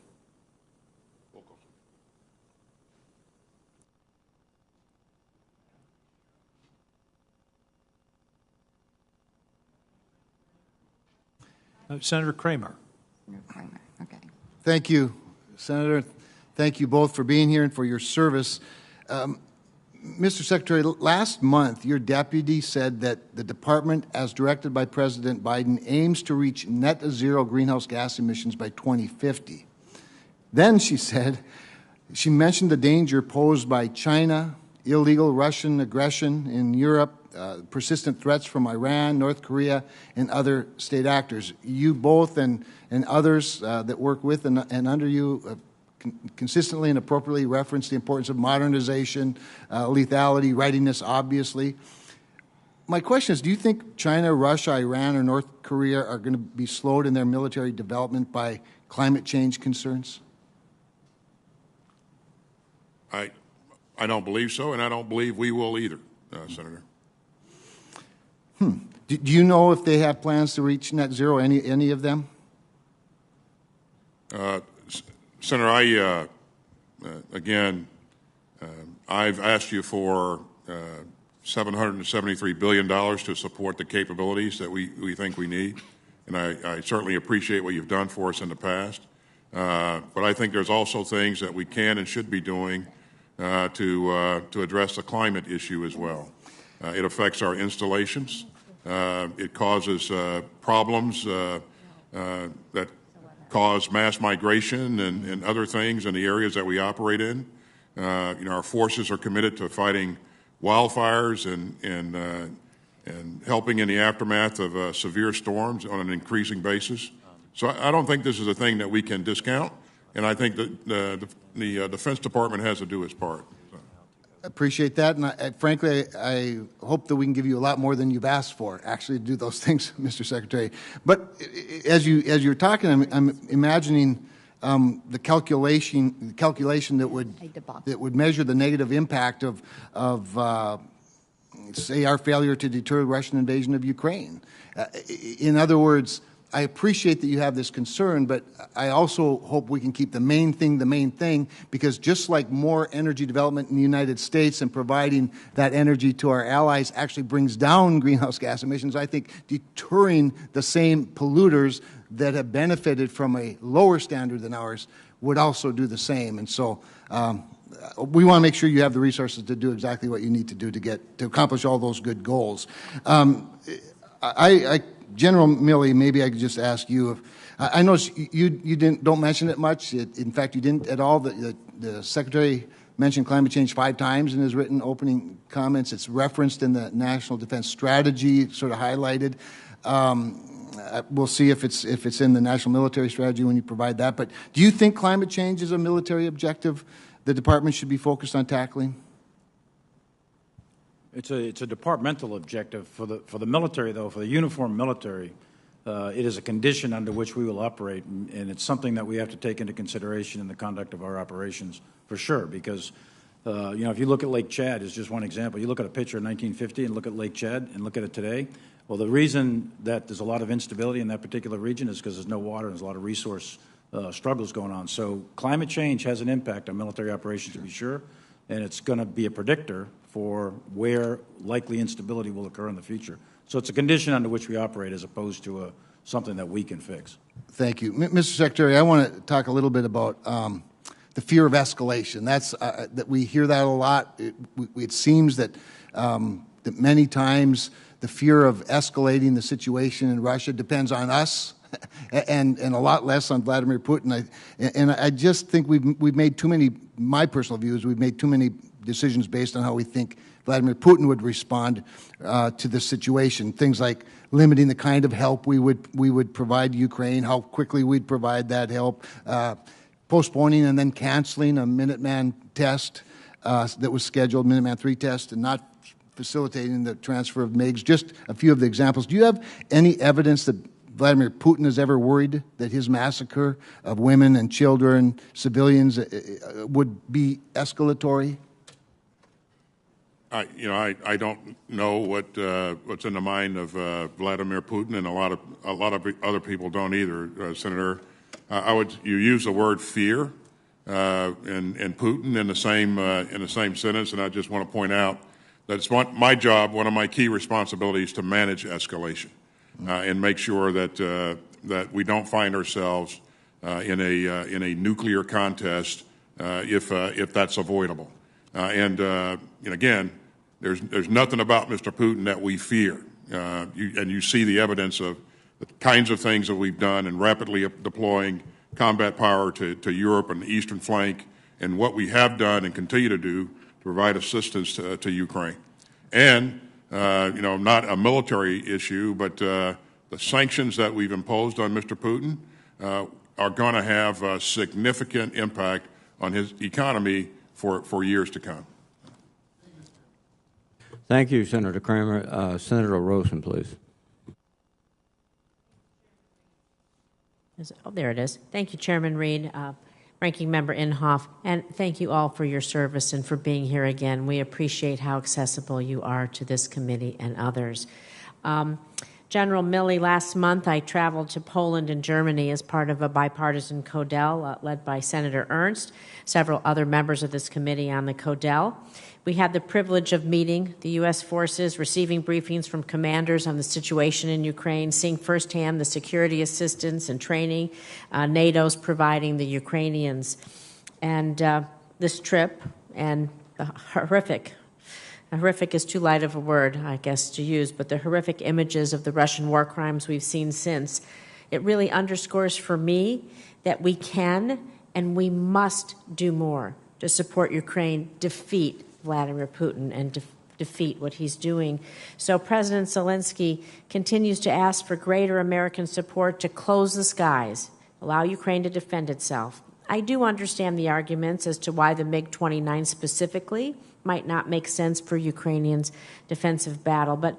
Senator Kramer. Okay. Thank you, Senator. Thank you both for being here and for your service. Mr. Secretary, last month your deputy said that the department, as directed by President Biden, aims to reach net zero greenhouse gas emissions by 2050. Then she mentioned the danger posed by China, illegal Russian aggression in Europe, persistent threats from Iran, North Korea, and other state actors. You both and others that work with and under you consistently and appropriately reference the importance of modernization, lethality, readiness, obviously. My question is, do you think China, Russia, Iran, or North Korea are going to be slowed in their military development by climate change concerns? I don't believe so, and I don't believe we will either, Senator. Do you know if they have plans to reach net zero, any of them? Senator, I've asked you for $773 billion to support the capabilities that we think we need, and I certainly appreciate what you've done for us in the past. But I think there's also things that we can and should be doing to address the climate issue as well. It affects our installations. It causes problems that cause mass migration and other things in the areas that we operate in. Our forces are committed to fighting wildfires and helping in the aftermath of severe storms on an increasing basis. So I don't think this is a thing that we can discount, and I think that the Defense Department has to do its part. Appreciate that, and frankly, I hope that we can give you a lot more than you've asked for, actually, to do those things, Mr. Secretary. But as you're talking, I'm imagining the calculation that would measure the negative impact of say, our failure to deter Russian invasion of Ukraine. In other words, I appreciate that you have this concern, but I also hope we can keep the main thing, because just like more energy development in the United States and providing that energy to our allies actually brings down greenhouse gas emissions, I think deterring the same polluters that have benefited from a lower standard than ours would also do the same. And so we want to make sure you have the resources to do exactly what you need to do to accomplish all those good goals. General Milley, maybe I could just ask you if I know you don't mention it much. In fact, you didn't at all. The Secretary mentioned climate change 5 times in his written opening comments. It's referenced in the National Defense Strategy, sort of highlighted. We'll see if it's in the National Military Strategy when you provide that. But do you think climate change is a military objective the department should be focused on tackling? It's a departmental objective. For the military, though, for the uniformed military, it is a condition under which we will operate, and it's something that we have to take into consideration in the conduct of our operations, for sure, because, if you look at Lake Chad, as just one example, you look at a picture of 1950 and look at Lake Chad and look at it today, well, the reason that there's a lot of instability in that particular region is because there's no water and there's a lot of resource struggles going on. So climate change has an impact on military operations, to be sure, and it's going to be a predictor for where likely instability will occur in the future. So it's a condition under which we operate as opposed to something that we can fix. Thank you. Mr. Secretary, I want to talk a little bit about the fear of escalation. That we hear that a lot. It seems that many times the fear of escalating the situation in Russia depends on us and a lot less on Vladimir Putin. I just think we've made too many, my personal view is we've made too many decisions based on how we think Vladimir Putin would respond to this situation. Things like limiting the kind of help we would provide Ukraine, how quickly we'd provide that help, postponing and then canceling a Minuteman test that was scheduled, Minuteman III test, and not facilitating the transfer of MiGs. Just a few of the examples. Do you have any evidence that Vladimir Putin is ever worried that his massacre of women and children, civilians, would be escalatory? I don't know what's in the mind of Vladimir Putin, and a lot of other people don't either, Senator. You use the word fear and Putin in the same sentence, and I just want to point out that it's my job. One of my key responsibilities to manage escalation and make sure that that we don't find ourselves in a nuclear contest if that's avoidable. And again, there's nothing about Mr. Putin that we fear. And you see the evidence of the kinds of things that we've done in rapidly deploying combat power to Europe and the eastern flank, and what we have done and continue to do to provide assistance to Ukraine. And, not a military issue, but the sanctions that we've imposed on Mr. Putin are going to have a significant impact on his economy for years to come. Thank you, Senator Kramer. Senator Rosen, please. Oh, there it is. Thank you, Chairman Reed, Ranking Member Inhofe, and thank you all for your service and for being here again. We appreciate how accessible you are to this committee and others. General Milley, last month I traveled to Poland and Germany as part of a bipartisan CODEL led by Senator Ernst, several other members of this committee on the CODEL. We had the privilege of meeting the U.S. forces, receiving briefings from commanders on the situation in Ukraine, seeing firsthand the security assistance and training NATO's providing the Ukrainians. And this trip and the horrific is too light of a word, I guess, to use, but the horrific images of the Russian war crimes we've seen since, it really underscores for me that we can and we must do more to support Ukraine defeat Vladimir Putin and defeat what he's doing. So President Zelensky continues to ask for greater American support to close the skies, allow Ukraine to defend itself. I do understand the arguments as to why the MiG-29 specifically might not make sense for Ukrainians' defensive battle, but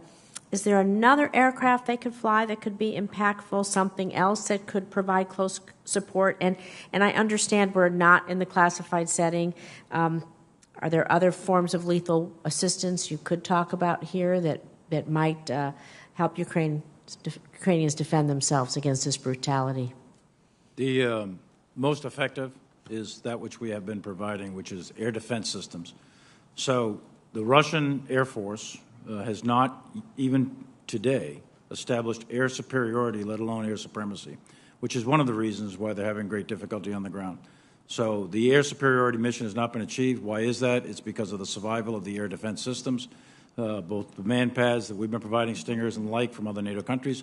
is there another aircraft they could fly that could be impactful, something else that could provide close support? And I understand we're not in the classified setting. Are there other forms of lethal assistance you could talk about here that might help Ukrainians defend themselves against this brutality? The most effective is that which we have been providing, which is air defense systems. So the Russian Air Force has not, even today, established air superiority, let alone air supremacy, which is one of the reasons why they're having great difficulty on the ground. So the air superiority mission has not been achieved. Why is that? It's because of the survival of the air defense systems, both the man pads that we've been providing, Stingers and the like from other NATO countries,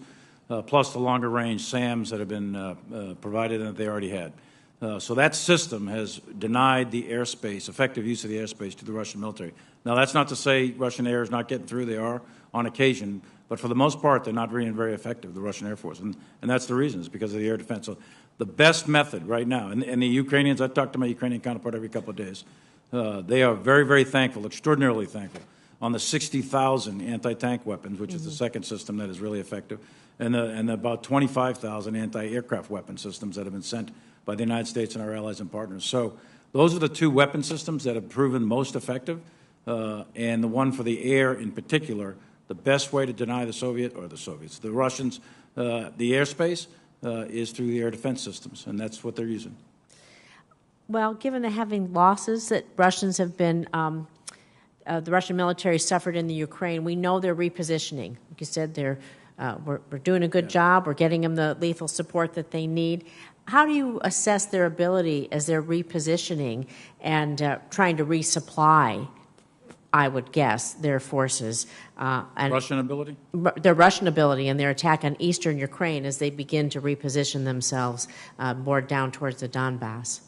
plus the longer range SAMs that have been provided and that they already had. So that system has denied the airspace, effective use of the airspace to the Russian military. Now, that's not to say Russian air is not getting through. They are on occasion. But for the most part, they're not being very effective, the Russian Air Force. And that's the reason. It's because of the air defense. So the best method right now, and the Ukrainians, I talk to my Ukrainian counterpart every couple of days, they are very, very thankful, extraordinarily thankful, on the 60,000 anti-tank weapons, which is the second system that is really effective, and about 25,000 anti-aircraft weapon systems that have been sent by the United States and our allies and partners. So those are the two weapon systems that have proven most effective, and the one for the air in particular, the best way to deny the Russians, the airspace is through the air defense systems, and that's what they're using. Well, given the having losses that Russians have been, the Russian military suffered in the Ukraine, we know they're repositioning. Like you said, we're doing a good job. We're getting them the lethal support that they need. How do you assess their ability as they're repositioning and trying to resupply, I would guess, their forces? And Russian ability? Their Russian ability and their attack on eastern Ukraine as they begin to reposition themselves more down towards the Donbass.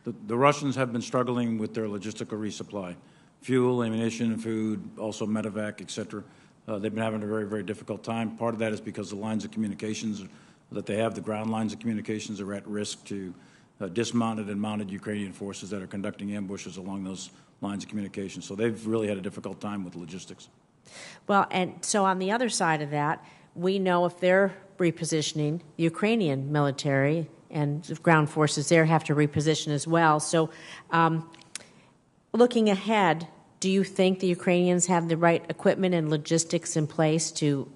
The Russians have been struggling with their logistical resupply. Fuel, ammunition, food, also medevac, et cetera. They've been having a very, very difficult time. Part of that is because the lines of communications that they have, the ground lines of communications, are at risk to dismounted and mounted Ukrainian forces that are conducting ambushes along those lines of communication. So they've really had a difficult time with logistics. Well, and so on the other side of that, we know if they're repositioning, the Ukrainian military and ground forces there have to reposition as well. So looking ahead, do you think the Ukrainians have the right equipment and logistics in place to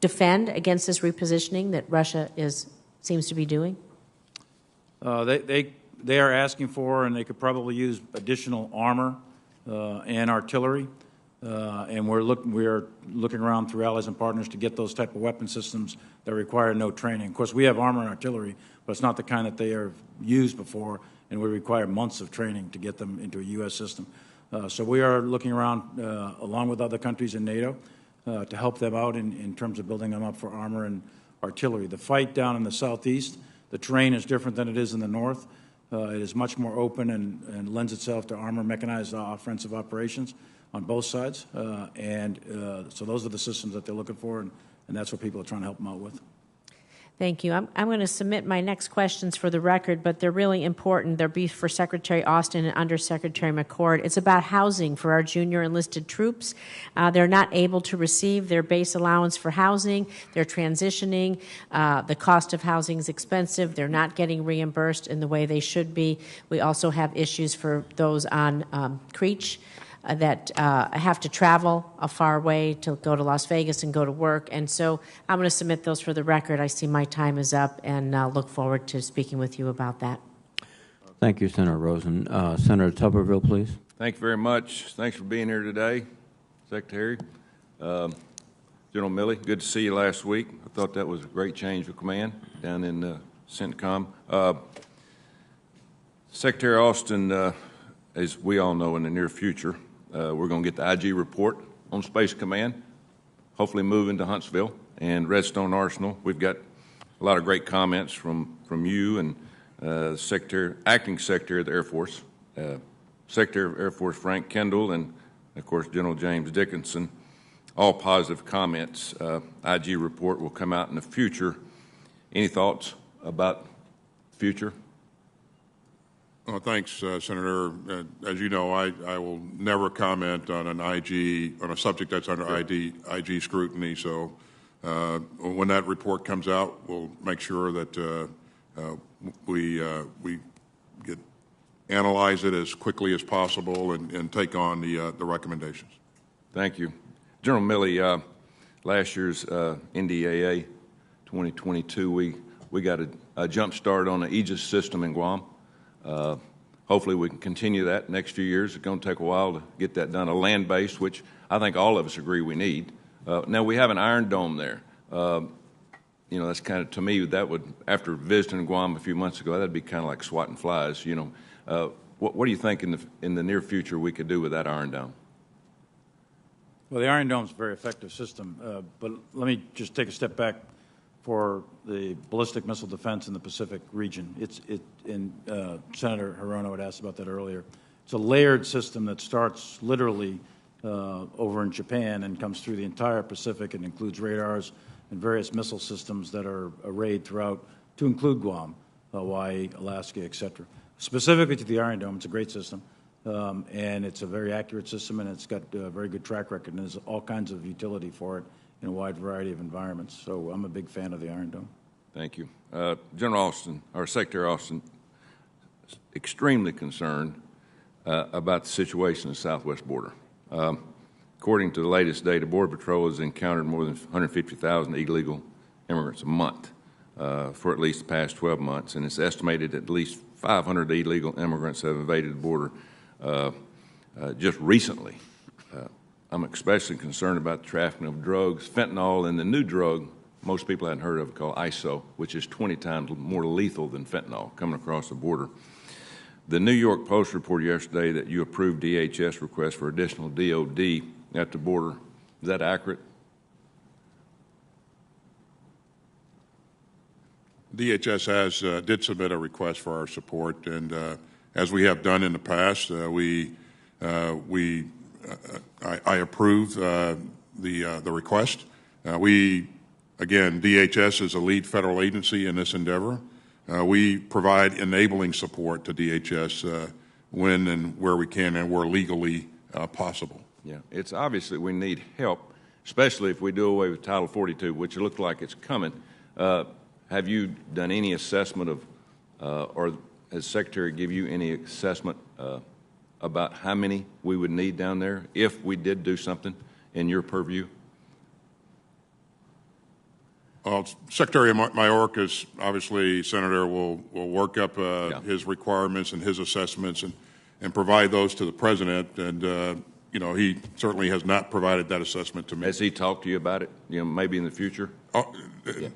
defend against this repositioning that Russia seems to be doing? They are asking for, and they could probably use additional armor and artillery. and we are looking around through allies and partners to get those type of weapon systems that require no training. Of course, we have armor and artillery, but it's not the kind that they have used before, and we require months of training to get them into a U.S. system. So we are looking around, along with other countries in NATO, to help them out in terms of building them up for armor and artillery. The fight down in the southeast, the terrain is different than it is in the north. It is much more open and lends itself to armor mechanized offensive operations on both sides. So those are the systems that they're looking for, and that's what people are trying to help them out with. Thank you. I'm going to submit my next questions for the record, but they're really important. They're both for Secretary Austin and Undersecretary McCord. It's about housing for our junior enlisted troops. They're not able to receive their base allowance for housing. They're transitioning. The cost of housing is expensive. They're not getting reimbursed in the way they should be. We also have issues for those on Creech that have to travel a far way to go to Las Vegas and go to work. And so I'm going to submit those for the record. I see my time is up, and look forward to speaking with you about that. Thank you, Senator Rosen. Senator Tuberville, please. Thank you very much. Thanks for being here today, Secretary. General Milley, good to see you last week. I thought that was a great change of command down in CENTCOM. Secretary Austin, as we all know, in the near future, we're going to get the IG report on Space Command, hopefully move into Huntsville and Redstone Arsenal. We've got a lot of great comments from you and Acting Secretary of the Air Force, Secretary of Air Force Frank Kendall, and, of course, General James Dickinson. All positive comments. IG report will come out in the future. Any thoughts about the future? Well, thanks, Senator. As you know, I will never comment on a subject that's under IG scrutiny. So when that report comes out, we'll make sure that we analyze it as quickly as possible and take on the recommendations. Thank you. General Milley, last year's NDAA 2022, we got a jump start on the Aegis system in Guam. Hopefully we can continue that next few years. It's going to take a while to get that done, a land base, which I think all of us agree we need. Now, we have an Iron Dome there. That's kind of, to me, that would, after visiting Guam a few months ago, that'd be kind of like swatting flies. What do you think in the near future we could do with that Iron Dome? Well, the Iron Dome is a very effective system, but let me just take a step back for the ballistic missile defense in the Pacific region. Senator Hirono had asked about that earlier. It's a layered system that starts literally over in Japan and comes through the entire Pacific and includes radars and various missile systems that are arrayed throughout, to include Guam, Hawaii, Alaska, et cetera. Specifically to the Iron Dome, it's a great system, and it's a very accurate system, and it's got a very good track record, and there's all kinds of utility for it in a wide variety of environments. So I'm a big fan of the Iron Dome. Thank you. General Austin, or Secretary Austin, extremely concerned about the situation on the southwest border. According to the latest data, Border Patrol has encountered more than 150,000 illegal immigrants a month for at least the past 12 months, and it's estimated at least 500 illegal immigrants have evaded the border just recently. I'm especially concerned about the trafficking of drugs, fentanyl, and the new drug most people hadn't heard of called ISO, which is 20 times more lethal than fentanyl coming across the border. The New York Post reported yesterday that you approved DHS requests for additional DOD at the border. Is that accurate? DHS did submit a request for our support, and as we have done in the past, I approve the request. Again, DHS is a lead federal agency in this endeavor. We provide enabling support to DHS when and where we can and where legally possible. Yeah, it's obviously we need help, especially if we do away with Title 42, which it looks like it's coming. Have you done any assessment of, or has the Secretary give you any assessment about how many we would need down there if we did do something in your purview? Well, Secretary Mayorkas, obviously, Senator, will work up his requirements and his assessments and provide those to the President. And, he certainly has not provided that assessment to me. Has he talked to you about it, maybe in the future?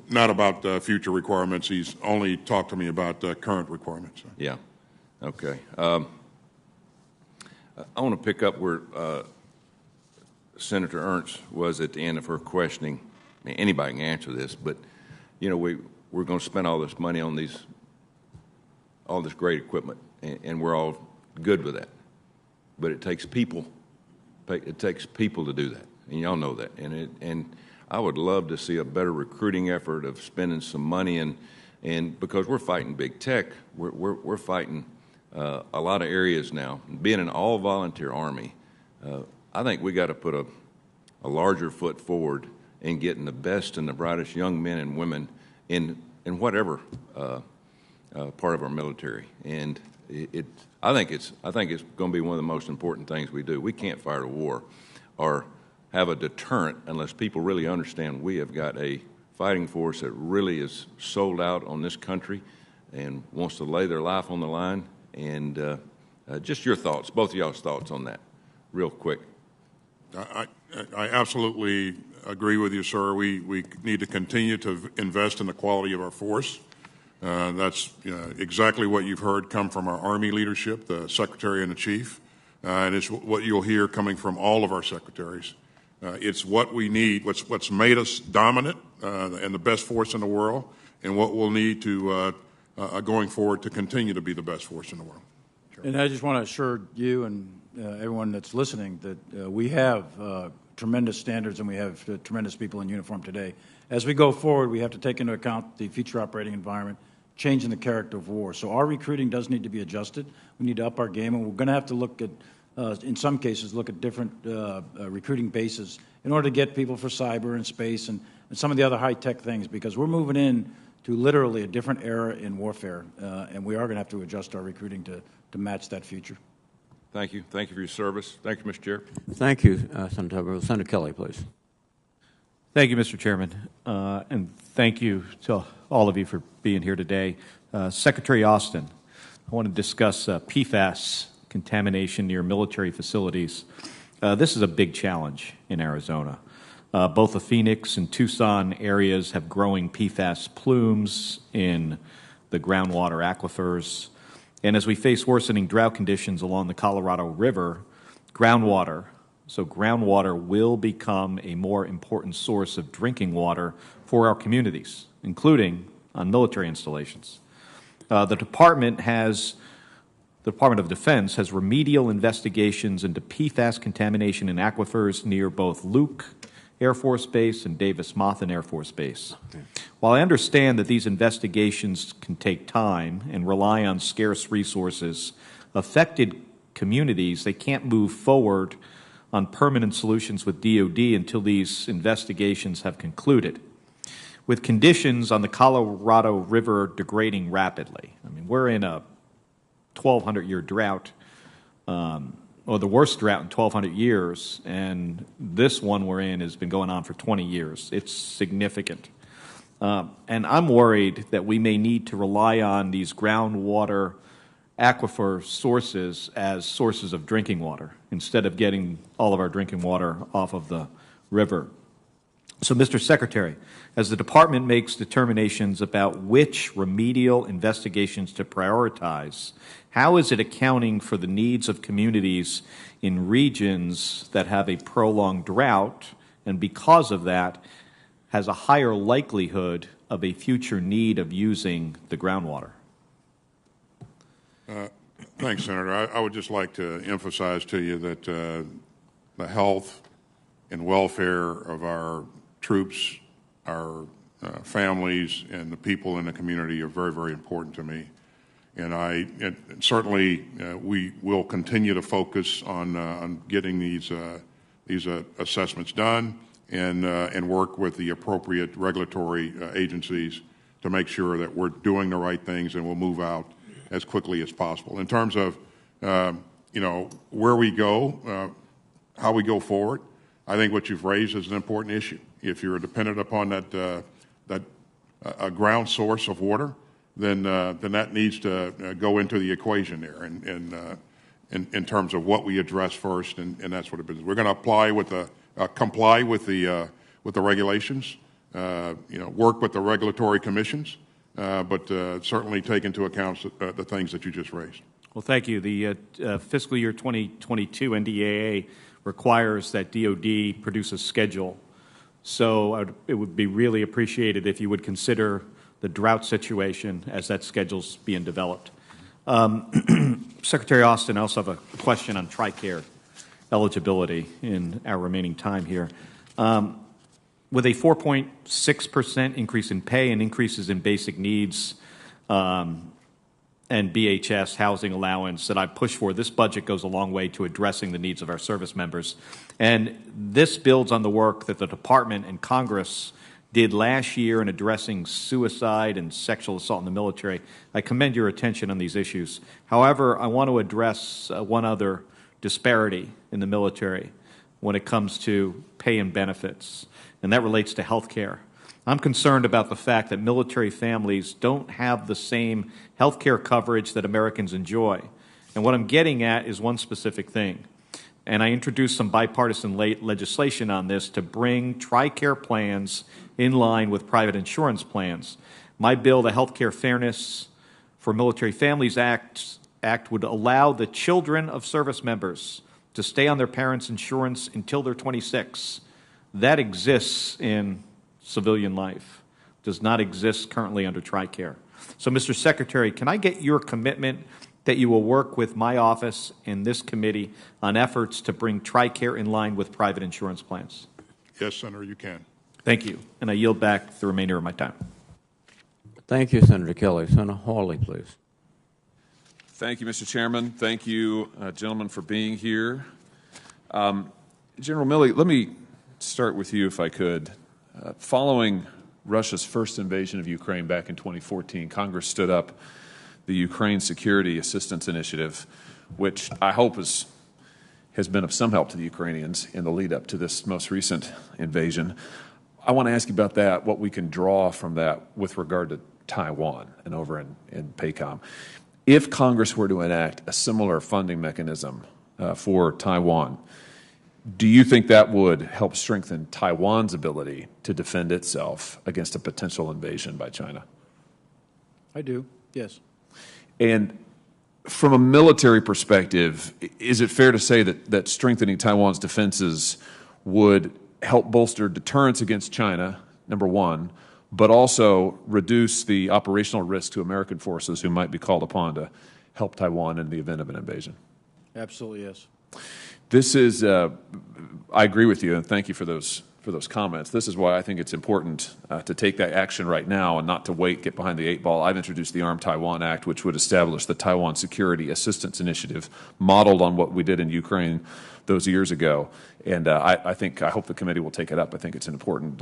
Not about future requirements. He's only talked to me about current requirements. Yeah. Okay. I want to pick up where Senator Ernst was at the end of her questioning. I mean, anybody can answer this, but we're going to spend all this money on all this great equipment, and we're all good with that. But it takes people. It takes people to do that, and y'all know that. And I would love to see a better recruiting effort of spending some money, and because we're fighting big tech, we're fighting a lot of areas now. Being an all-volunteer Army, I think we got to put a larger foot forward in getting the best and the brightest young men and women in whatever part of our military. And I think it's going to be one of the most important things we do. We can't fight a war or have a deterrent unless people really understand we have got a fighting force that really is sold out on this country and wants to lay their life on the line. And just your thoughts, both of y'all's thoughts on that, real quick. I absolutely agree with you, sir. We need to continue to invest in the quality of our force. That's exactly what you've heard come from our Army leadership, the Secretary and the Chief, and it's what you'll hear coming from all of our secretaries. It's what we need, what's made us dominant and the best force in the world, and what we'll need to going forward to continue to be the best force in the world. Sure. And I just want to assure you and everyone that's listening that we have tremendous standards and we have tremendous people in uniform today. As we go forward, we have to take into account the future operating environment, changing the character of war. So our recruiting does need to be adjusted. We need to up our game, and we're going to have to look at, in some cases, look at different recruiting bases in order to get people for cyber and space and some of the other high-tech things, because we're moving in to literally a different era in warfare, and we are going to have to adjust our recruiting to match that future. Thank you. Thank you for your service. Thank you, Mr. Chair. Thank you, Senator. Senator Kelly, please. Thank you, Mr. Chairman, and thank you to all of you for being here today. Secretary Austin, I want to discuss PFAS contamination near military facilities. This is a big challenge in Arizona. Both the Phoenix and Tucson areas have growing PFAS plumes in the groundwater aquifers. And as we face worsening drought conditions along the Colorado River, groundwater will become a more important source of drinking water for our communities, including on military installations. The Department of Defense has remedial investigations into PFAS contamination in aquifers near both Luke Air Force Base and Davis-Monthan Air Force Base. Okay. While I understand that these investigations can take time and rely on scarce resources, affected communities, they can't move forward on permanent solutions with DOD until these investigations have concluded. With conditions on the Colorado River degrading rapidly, I mean, we're in a 1,200-year drought, or the worst drought in 1,200 years, and this one we're in has been going on for 20 years. It's significant. And I'm worried that we may need to rely on these groundwater aquifer sources as sources of drinking water instead of getting all of our drinking water off of the river. So, Mr. Secretary, as the Department makes determinations about which remedial investigations to prioritize, how is it accounting for the needs of communities in regions that have a prolonged drought and because of that has a higher likelihood of a future need of using the groundwater? Thanks, Senator. I would just like to emphasize to you that the health and welfare of our troops, our families, and the people in the community are very, very important to me. And certainly we will continue to focus on getting these assessments done and work with the appropriate regulatory agencies to make sure that we're doing the right things and we'll move out as quickly as possible. In terms of where we go, how we go forward, I think what you've raised is an important issue. If you're dependent upon that ground source of water, then that needs to go into the equation there. And in terms of what we address first, and that's what it is. We're going to apply with the comply with the regulations, work with the regulatory commissions, but certainly take into account the things that you just raised. Well, thank you. The fiscal year 2022 NDAA requires that DOD produce a schedule. So it would be really appreciated if you would consider the drought situation as that schedule's being developed. Secretary Austin, I also have a question on TRICARE eligibility in our remaining time here. With a 4.6% increase in pay and increases in basic needs and BHS housing allowance that I push for, this budget goes a long way to addressing the needs of our service members. And this builds on the work that the Department and Congress did last year in addressing suicide and sexual assault in the military. I commend your attention on these issues. However, I want to address one other disparity in the military when it comes to pay and benefits, and that relates to health care. I'm concerned about the fact that military families don't have the same health care coverage that Americans enjoy. And what I'm getting at is one specific thing. And I introduced some bipartisan legislation on this to bring TRICARE plans in line with private insurance plans. My bill, the Health Care Fairness for Military Families Act, would allow the children of service members to stay on their parents' insurance until they're 26. That exists in civilian life, does not exist currently under TRICARE. So, Mr. Secretary, can I get your commitment that you will work with my office and this committee on efforts to bring TRICARE in line with private insurance plans? Yes, Senator, you can. Thank you. And I yield back the remainder of my time. Thank you, Senator Kelly. Senator Hawley, please. Thank you, Mr. Chairman. Thank you, gentlemen, for being here. General Milley, let me start with you, if I could. Following Russia's first invasion of Ukraine back in 2014, Congress stood up the Ukraine Security Assistance Initiative, which I hope has been of some help to the Ukrainians in the lead up to this most recent invasion. I want to ask you about that, what we can draw from that with regard to Taiwan and over in PACOM. If Congress were to enact a similar funding mechanism for Taiwan, do you think that would help strengthen Taiwan's ability to defend itself against a potential invasion by China? I do, yes. And from a military perspective, is it fair to say that strengthening Taiwan's defenses would help bolster deterrence against China, number one, but also reduce the operational risk to American forces who might be called upon to help Taiwan in the event of an invasion? Absolutely, yes. This is, I agree with you, and thank you for those comments. This is why I think it's important to take that action right now and not to wait, get behind the 8 ball. I've introduced the Armed Taiwan Act, which would establish the Taiwan Security Assistance Initiative, modeled on what we did in Ukraine those years ago. And I hope the committee will take it up. I think it's an important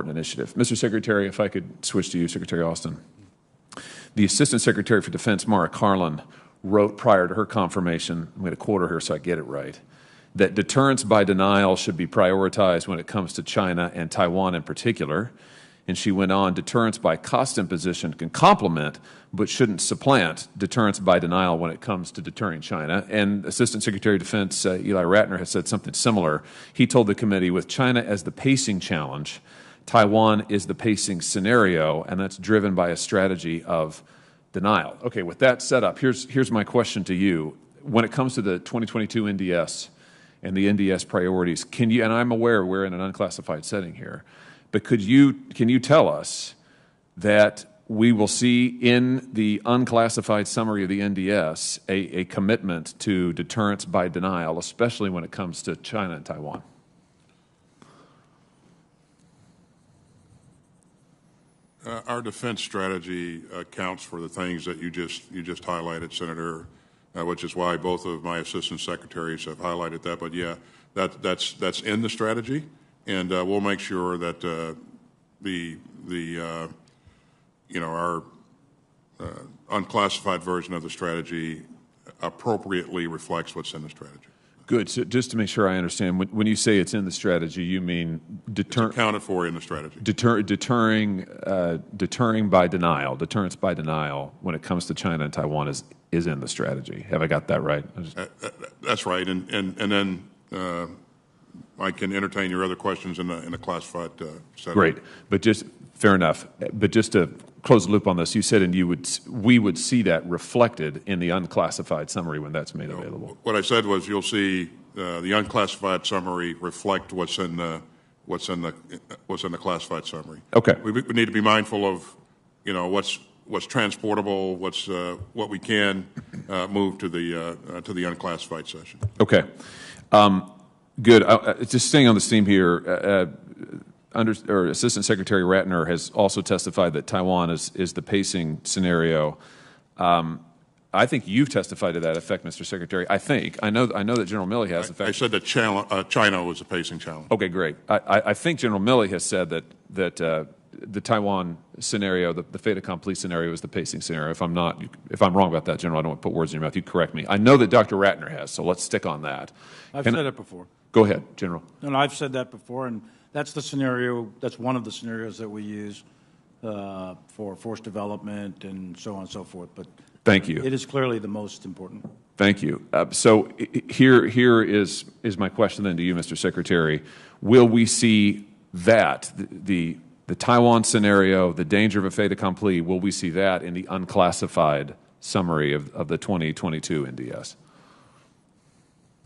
initiative. Mr. Secretary, if I could switch to you, Secretary Austin. The Assistant Secretary for Defense, Mara Karlan, wrote prior to her confirmation, I'm going to quote her here so I get it right, that deterrence by denial should be prioritized when it comes to China and Taiwan in particular. And she went on, deterrence by cost imposition can complement but shouldn't supplant deterrence by denial when it comes to deterring China. And Assistant Secretary of Defense Eli Ratner has said something similar. He told the committee, with China as the pacing challenge, Taiwan is the pacing scenario, and that's driven by a strategy of denial. Okay, with that set up, here's my question to you. When it comes to the 2022 NDS and the NDS priorities, can you, and I'm aware we're in an unclassified setting here, but can you tell us that we will see in the unclassified summary of the NDS a commitment to deterrence by denial, especially when it comes to China and Taiwan? Our defense strategy accounts for the things that you just highlighted, Senator, which is why both of my assistant secretaries have highlighted that. But yeah, that's in the strategy, and we'll make sure that our unclassified version of the strategy appropriately reflects what's in the strategy. Good. So just to make sure I understand, when you say it's in the strategy, you mean It's accounted for in the strategy. deterring by denial, deterrence by denial when it comes to China and Taiwan is in the strategy. Have I got that right? That's right. And then I can entertain your other questions in the classified setting. Great. But just fair enough. But just to close the loop on this, you said we would see that reflected in the unclassified summary when that's made available. What I said was you'll see the unclassified summary reflect what's in the classified summary. Okay. We need to be mindful of what's transportable, what we can move to the unclassified session. Okay. Good. Just staying on this theme here, Assistant Secretary Ratner has also testified that Taiwan is the pacing scenario. I think you've testified to that effect, Mr. Secretary. I know that General Milley has. I said that China was a pacing challenge. Okay, great. I think General Milley has said that the Taiwan scenario, the fait accompli scenario, is the pacing scenario. If I'm wrong about that, General, I don't want to put words in your mouth. You correct me. I know that Dr. Ratner has, so let's stick on that. I've said it before. Go ahead, General. No, I've said that before, and that's the scenario. That's one of the scenarios that we use for force development and so on and so forth. But thank you. It is clearly the most important. Thank you. So here is my question then to you, Mr. Secretary. Will we see that the Taiwan scenario, the danger of a fait accompli, will we see that in the unclassified summary of the 2022 NDS?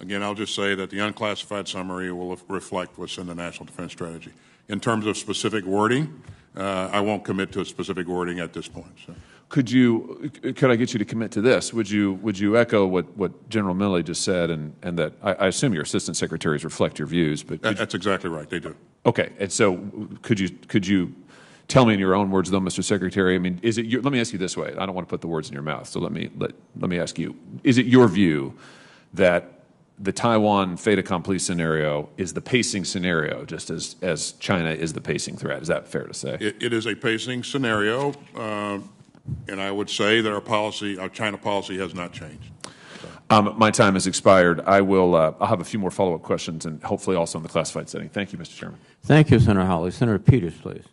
Again, I'll just say that the unclassified summary will reflect what's in the National Defense Strategy. In terms of specific wording, I won't commit to a specific wording at this point. So. Could I get you to commit to this? Would you echo what General Milley just said, and that I assume your assistant secretaries reflect your views, but that's exactly right. They do. Okay, and so could you tell me in your own words, though, Mr. Secretary? I mean, let me ask you this way. I don't want to put the words in your mouth, so let me ask you: is it your view that the Taiwan fait accompli scenario is the pacing scenario, just as China is the pacing threat? Is that fair to say? It is a pacing scenario, and I would say that our China policy has not changed. My time has expired. I'll have a few more follow-up questions, and hopefully also in the classified setting. Thank you, Mr. Chairman. Thank you, Senator Hawley. Senator Peters, please.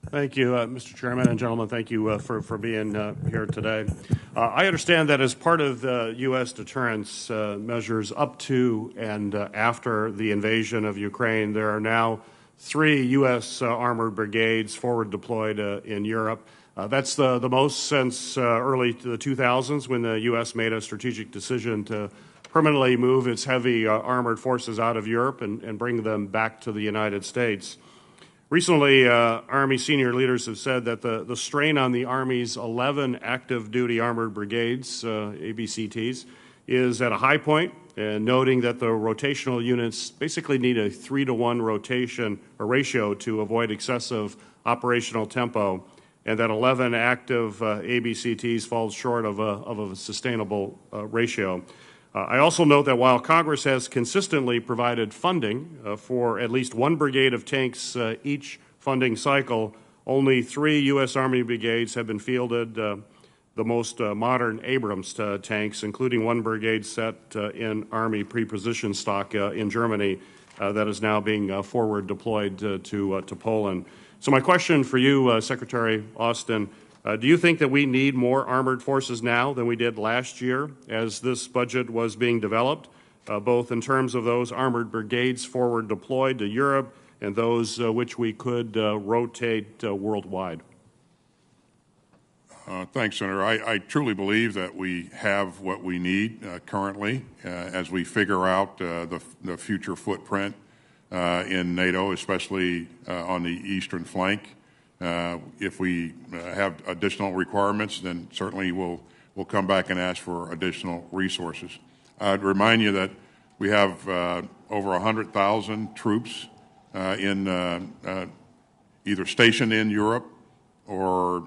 Thank you, Mr. Chairman and gentlemen. Thank you for being here today. I understand that as part of the U.S. deterrence measures up to and after the invasion of Ukraine, there are now 3 U.S. armored brigades forward deployed in Europe. That's the most since early the 2000s, when the U.S. made a strategic decision to permanently move its heavy armored forces out of Europe and bring them back to the United States. Recently, Army senior leaders have said that the strain on the Army's 11 active duty armored brigades, ABCTs, is at a high point, and noting that the rotational units basically need a 3-to-1 rotation or ratio to avoid excessive operational tempo, and that 11 active ABCTs falls short of a sustainable ratio. I also note that while Congress has consistently provided funding for at least 1 brigade of tanks each funding cycle, only 3 U.S. Army brigades have been fielded, the most modern Abrams tanks, including 1 brigade set in Army pre-position stock in Germany that is now being forward deployed to Poland. So my question for you, Secretary Austin, do you think that we need more armored forces now than we did last year as this budget was being developed, both in terms of those armored brigades forward deployed to Europe and those which we could rotate worldwide? Thanks, Senator. I truly believe that we have what we need currently as we figure out the future footprint in NATO, especially on the eastern flank. If we have additional requirements, then certainly we'll come back and ask for additional resources. I'd remind you that we have over 100,000 troops in either stationed in Europe or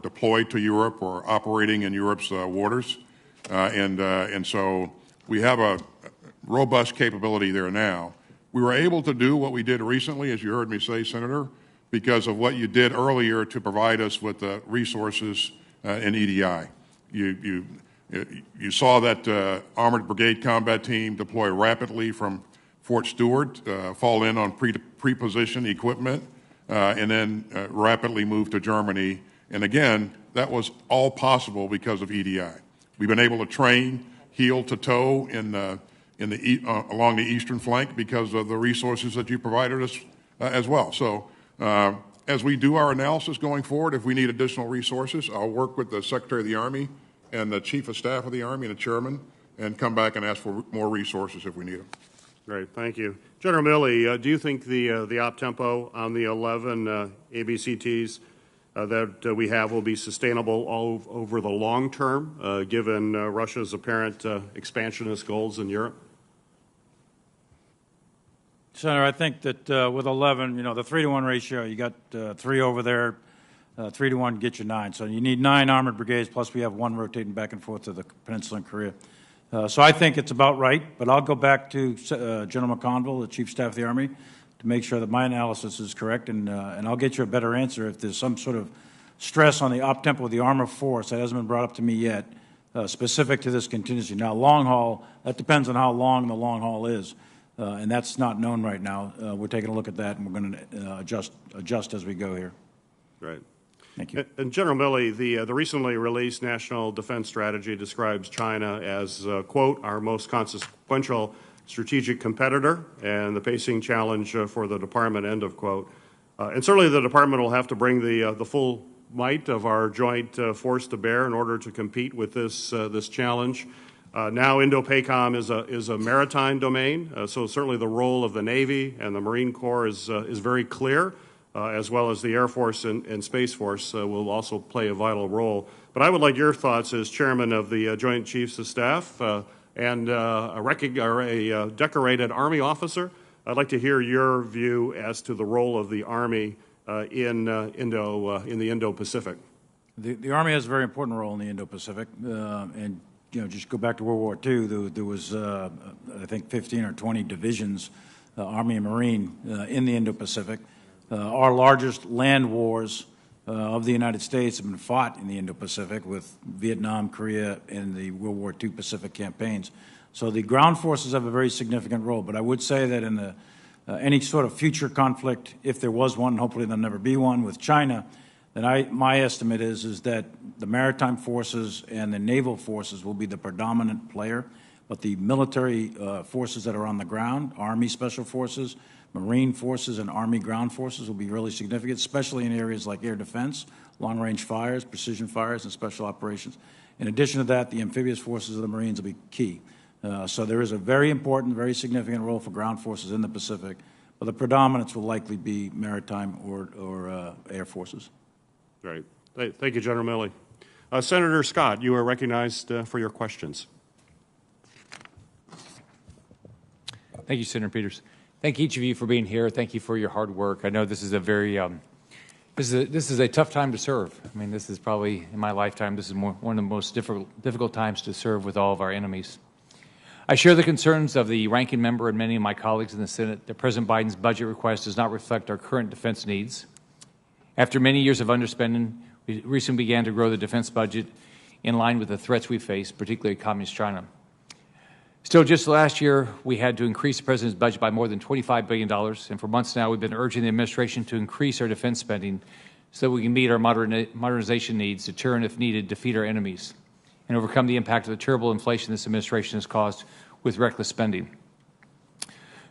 deployed to Europe or operating in Europe's waters, and so we have a robust capability there now. We were able to do what we did recently, as you heard me say, Senator, because of what you did earlier to provide us with the resources in EDI. You saw that Armored Brigade Combat Team deploy rapidly from Fort Stewart, fall in on pre-positioned equipment, and then rapidly move to Germany. And again, that was all possible because of EDI. We've been able to train heel to toe along the eastern flank because of the resources that you provided us as well. So as we do our analysis going forward, if we need additional resources, I'll work with the Secretary of the Army and the Chief of Staff of the Army and the Chairman and come back and ask for more resources if we need them. Great, thank you. General Milley, do you think the op tempo on the 11 ABCTs that we have will be sustainable all over the long term, given Russia's apparent expansionist goals in Europe? Senator, I think that with 11, the 3-to-1 ratio, you got 3 over there, 3-to-1 gets you 9. So you need 9 armored brigades, plus we have 1 rotating back and forth to the peninsula and Korea. So I think it's about right, but I'll go back to General McConville, the Chief of Staff of the Army, to make sure that my analysis is correct, and I'll get you a better answer if there's some sort of stress on the op tempo of the armor force that hasn't been brought up to me yet, specific to this contingency. Now, long haul, that depends on how long the long haul is, and that's not known right now. We're taking a look at that, and we're going to adjust as we go here. Right. Thank you. And General Milley, the recently released National Defense Strategy describes China as, quote, our most consequential strategic competitor and the pacing challenge for the department, end of quote. And certainly the department will have to bring the full might of our joint force to bear in order to compete with this challenge. Now Indo-PACOM is a maritime domain, so certainly the role of the Navy and the Marine Corps is very clear. As well as the Air Force and Space Force will also play a vital role. But I would like your thoughts as chairman of the Joint Chiefs of Staff and a decorated Army officer. I'd like to hear your view as to the role of the Army in the Indo-Pacific. The Army has a very important role in the Indo-Pacific, and just go back to World War II. There was I think 15 or 20 divisions, Army and Marine, in the Indo-Pacific. Our largest land wars of the United States have been fought in the Indo-Pacific with Vietnam, Korea, and the World War II Pacific campaigns. So the ground forces have a very significant role. But I would say that in any sort of future conflict, if there was one, hopefully there'll never be one, with China, then my estimate is that the maritime forces and the naval forces will be the predominant player. But the military forces that are on the ground, Army Special Forces, Marine forces, and Army ground forces will be really significant, especially in areas like air defense, long-range fires, precision fires, and special operations. In addition to that, the amphibious forces of the Marines will be key. So there is a very important, very significant role for ground forces in the Pacific, but the predominance will likely be maritime or air forces. Great. Thank you, General Milley. Senator Scott, you are recognized for your questions. Thank you, Senator Peters. Thank each of you for being here. Thank you for your hard work. I know this is a very this is a tough time to serve. I mean, this is probably in my lifetime. This is one of the most difficult times to serve with all of our enemies. I share the concerns of the ranking member and many of my colleagues in the Senate that President Biden's budget request does not reflect our current defense needs. After many years of underspending, we recently began to grow the defense budget in line with the threats we face, particularly Communist China. Still, just last year, we had to increase the President's budget by more than $25 billion, and for months now, we've been urging the administration to increase our defense spending so that we can meet our modernization needs, deter and, if needed, defeat our enemies, and overcome the impact of the terrible inflation this administration has caused with reckless spending.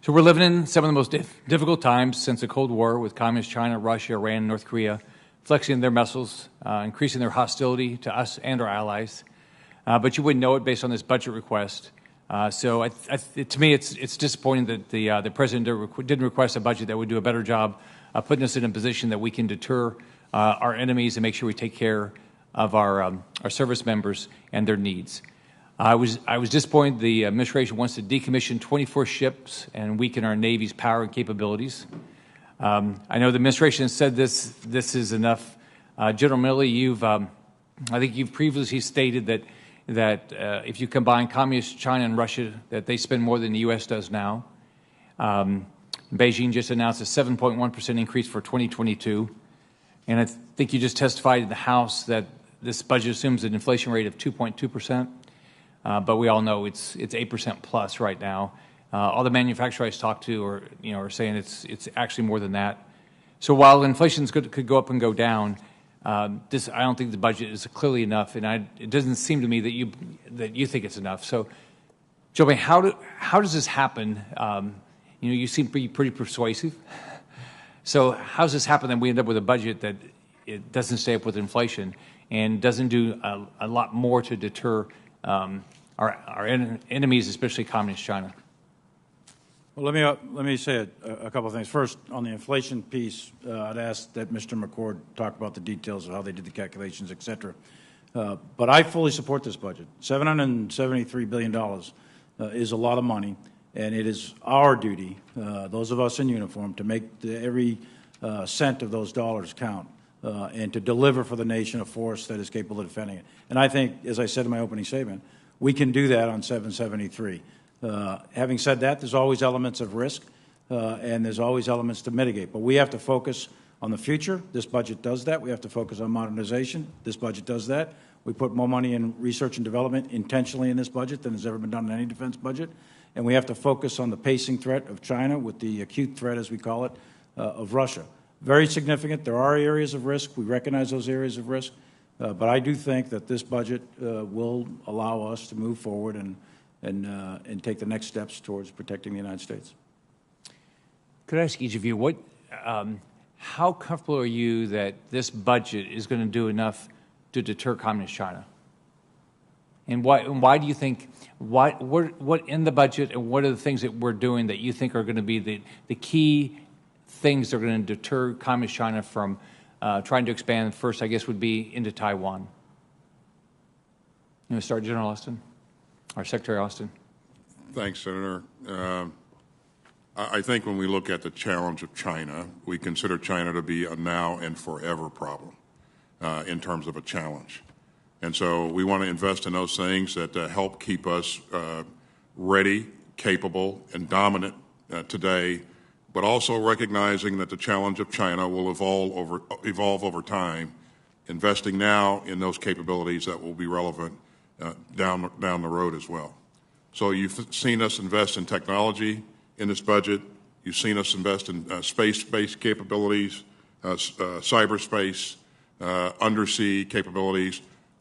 So we're living in some of the most difficult times since the Cold War, with Communist China, Russia, Iran, and North Korea flexing their muscles, increasing their hostility to us and our allies. But you wouldn't know it based on this budget request. So to me, it's disappointing that the President didn't request a budget that would do a better job of putting us in a position that we can deter our enemies and make sure we take care of our service members and their needs. I was disappointed the administration wants to decommission 24 ships and weaken our Navy's power and capabilities. I know the administration has said this is enough. General Milley, I think you've previously stated that if you combine Communist China and Russia, that they spend more than the U.S. does now. Beijing just announced a 7.1% increase for 2022. And I think you just testified in the House that this budget assumes an inflation rate of 2.2%. but we all know it's 8% plus right now. All the manufacturers I talk to are saying it's actually more than that. So while inflation could go up and go down, I don't think the budget is clearly enough, and it doesn't seem to me that you think it's enough. So, Joe, how does this happen? You seem to be pretty persuasive. So how does this happen that we end up with a budget that it doesn't stay up with inflation and doesn't do a lot more to deter our enemies, especially Communist China? Well, let me say a couple of things. First, on the inflation piece, I'd ask that Mr. McCord talk about the details of how they did the calculations, et cetera. But I fully support this budget. $773 billion is a lot of money, and it is our duty, those of us in uniform, to make every cent of those dollars count and to deliver for the nation a force that is capable of defending it. And I think, as I said in my opening statement, we can do that on 773. Having said that, there's always elements of risk, and there's always elements to mitigate. But we have to focus on the future. This budget does that. We have to focus on modernization. This budget does that. We put more money in research and development intentionally in this budget than has ever been done in any defense budget. And we have to focus on the pacing threat of China with the acute threat, as we call it, of Russia. Very significant. There are areas of risk. We recognize those areas of risk. But I do think that this budget will allow us to move forward and take the next steps towards protecting the United States. Could I ask each of you, how comfortable are you that this budget is going to do enough to deter Communist China? And why do you think, what in the budget and what are the things that we're doing that you think are going to be the key things that are going to deter Communist China from trying to expand? First, I guess, would be into Taiwan. You want to start, General Austin? Or Secretary Austin? Thanks, Senator. I think when we look at the challenge of China, we consider China to be a now and forever problem in terms of a challenge. And so we want to invest in those things that help keep us ready, capable, and dominant today, but also recognizing that the challenge of China will evolve over time, investing now in those capabilities that will be relevant down the road as well. So you've seen us invest in technology in this budget. You've seen us invest in space-based capabilities, cyberspace, undersea capabilities.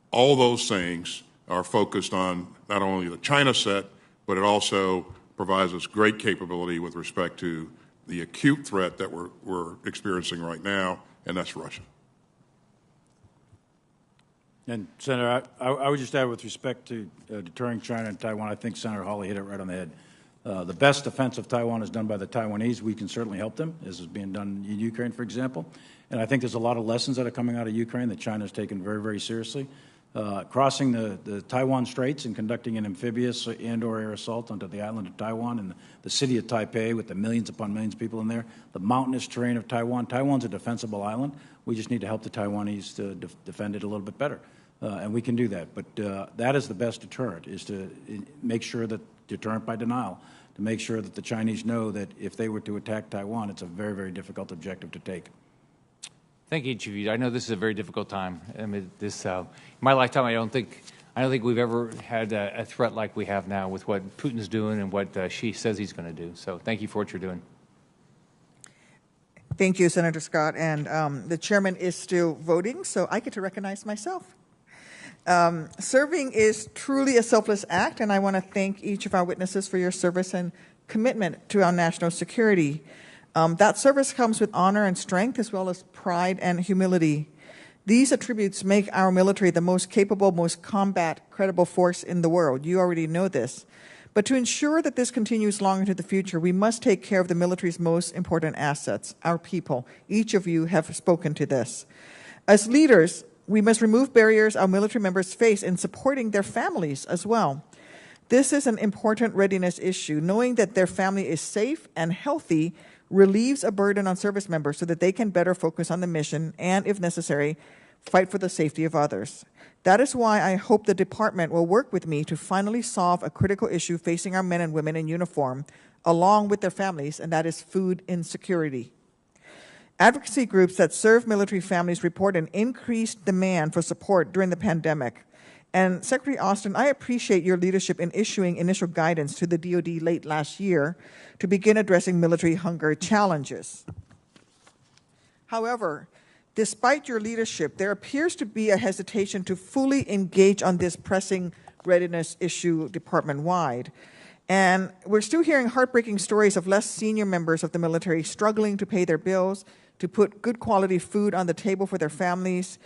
All those things are focused on not only the China set, but it also provides us great capability with respect to the acute threat that we're experiencing right now, and that's Russia. And, Senator, I would just add with respect to deterring China and Taiwan, I think Senator Hawley hit it right on the head. The best defense of Taiwan is done by the Taiwanese. We can certainly help them, as is being done in Ukraine, for example. And I think there's a lot of lessons that are coming out of Ukraine that China has taken very, very seriously. Crossing the Taiwan Straits and conducting an amphibious and/or air assault onto the island of Taiwan and the city of Taipei with the millions upon millions of people in there, the mountainous terrain of Taiwan. Taiwan's a defensible island. We just need to help the Taiwanese to defend it a little bit better. And we can do that. But that is the best deterrent, is to make sure that, deterrent by denial, to make sure that the Chinese know that if they were to attack Taiwan, it's a very, very difficult objective to take. Thank each of you. I know this is a very difficult time. I mean, in my lifetime, I don't think we've ever had a threat like we have now with what Putin's doing and what Xi says he's going to do. So thank you for what you're doing. Thank you, Senator Scott. And the chairman is still voting, so I get to recognize myself. Serving is truly a selfless act, and I want to thank each of our witnesses for your service and commitment to our national security. That service comes with honor and strength, as well as pride and humility. These attributes make our military the most capable, most combat-credible force in the world. You already know this. But to ensure that this continues long into the future, we must take care of the military's most important assets, our people. Each of you have spoken to this. As leaders, we must remove barriers our military members face in supporting their families as well. This is an important readiness issue. Knowing that their family is safe and healthy relieves a burden on service members so that they can better focus on the mission and, if necessary, fight for the safety of others. That is why I hope the department will work with me to finally solve a critical issue facing our men and women in uniform, along with their families, and that is food insecurity. Advocacy groups that serve military families report an increased demand for support during the pandemic, And Secretary Austin, I appreciate your leadership in issuing initial guidance to the DOD late last year to begin addressing military hunger challenges. However, despite your leadership, there appears to be a hesitation to fully engage on this pressing readiness issue department-wide. And we're still hearing heartbreaking stories of less senior members of the military struggling to pay their bills, to put good quality food on the table for their families.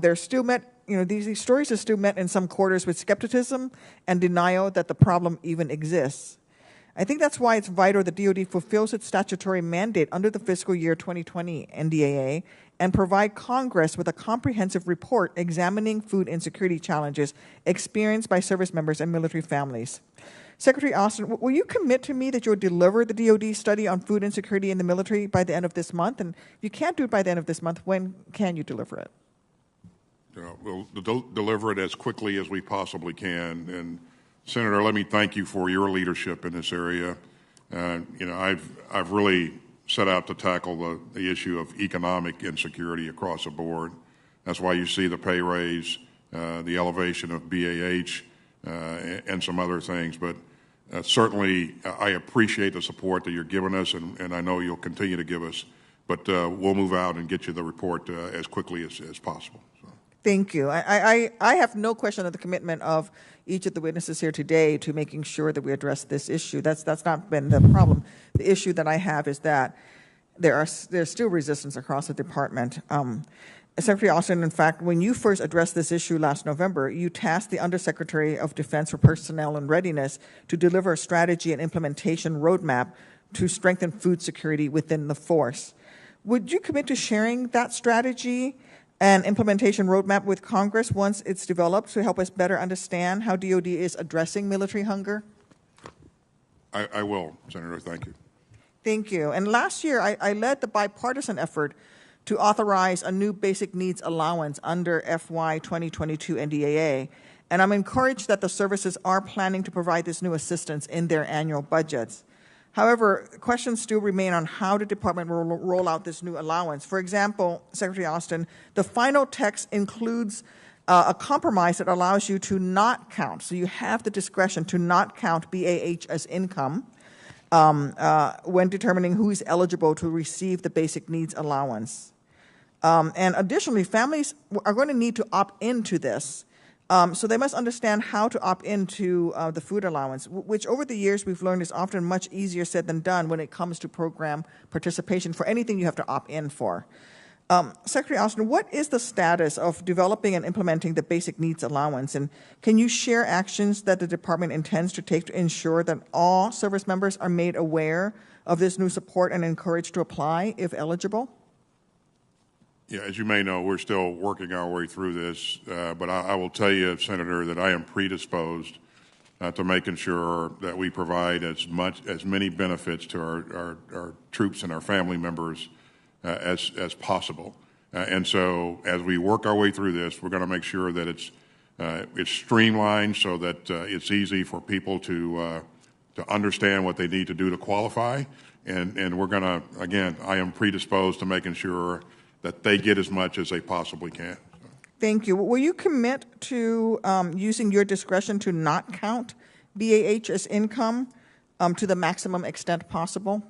They're still met, these stories are still met in some quarters with skepticism and denial that the problem even exists. I think that's why it's vital the DOD fulfills its statutory mandate under the fiscal year 2020 NDAA and provide Congress with a comprehensive report examining food insecurity challenges experienced by service members and military families. Secretary Austin, will you commit to me that you'll deliver the DOD study on food insecurity in the military by the end of this month? And if you can't do it by the end of this month, when can you deliver it? We'll deliver it as quickly as we possibly can. And Senator, let me thank you for your leadership in this area. I've really set out to tackle the issue of economic insecurity across the board. That's why you see the pay raise, the elevation of BAH, and some other things. But certainly, I appreciate the support that you're giving us, and I know you'll continue to give us. But we'll move out and get you the report as quickly as possible. So. Thank you. I have no question of the commitment of each of the witnesses here today to making sure that we address this issue. That's not been the problem. The issue that I have is that there's still resistance across the department. Secretary Austin, in fact, when you first addressed this issue last November, you tasked the Undersecretary of Defense for Personnel and Readiness to deliver a strategy and implementation roadmap to strengthen food security within the force. Would you commit to sharing that strategy and implementation roadmap with Congress once it's developed to help us better understand how DOD is addressing military hunger? I will, Senator. Thank you. Thank you. And last year, I led the bipartisan effort to authorize a new basic needs allowance under FY 2022 NDAA. And I'm encouraged that the services are planning to provide this new assistance in their annual budgets. However, questions still remain on how the department will roll out this new allowance. For example, Secretary Austin, the final text includes a compromise that allows you to not count. So you have the discretion to not count BAH as income when determining who is eligible to receive the basic needs allowance. And additionally, families are going to need to opt into this. So they must understand how to opt into the food allowance, which over the years we've learned is often much easier said than done when it comes to program participation for anything you have to opt in for. Secretary Austin, what is the status of developing and implementing the basic needs allowance? And can you share actions that the department intends to take to ensure that all service members are made aware of this new support and encouraged to apply if eligible? Yeah, as you may know, we're still working our way through this, but I will tell you, Senator, that I am predisposed to making sure that we provide as many benefits to our troops and our family members as possible. And so, as we work our way through this, we're going to make sure that it's streamlined so that it's easy for people to understand what they need to do to qualify. And we're going to, again, I am predisposed to making sure that they get as much as they possibly can. Thank you. Will you commit to using your discretion to not count BAH as income to the maximum extent possible?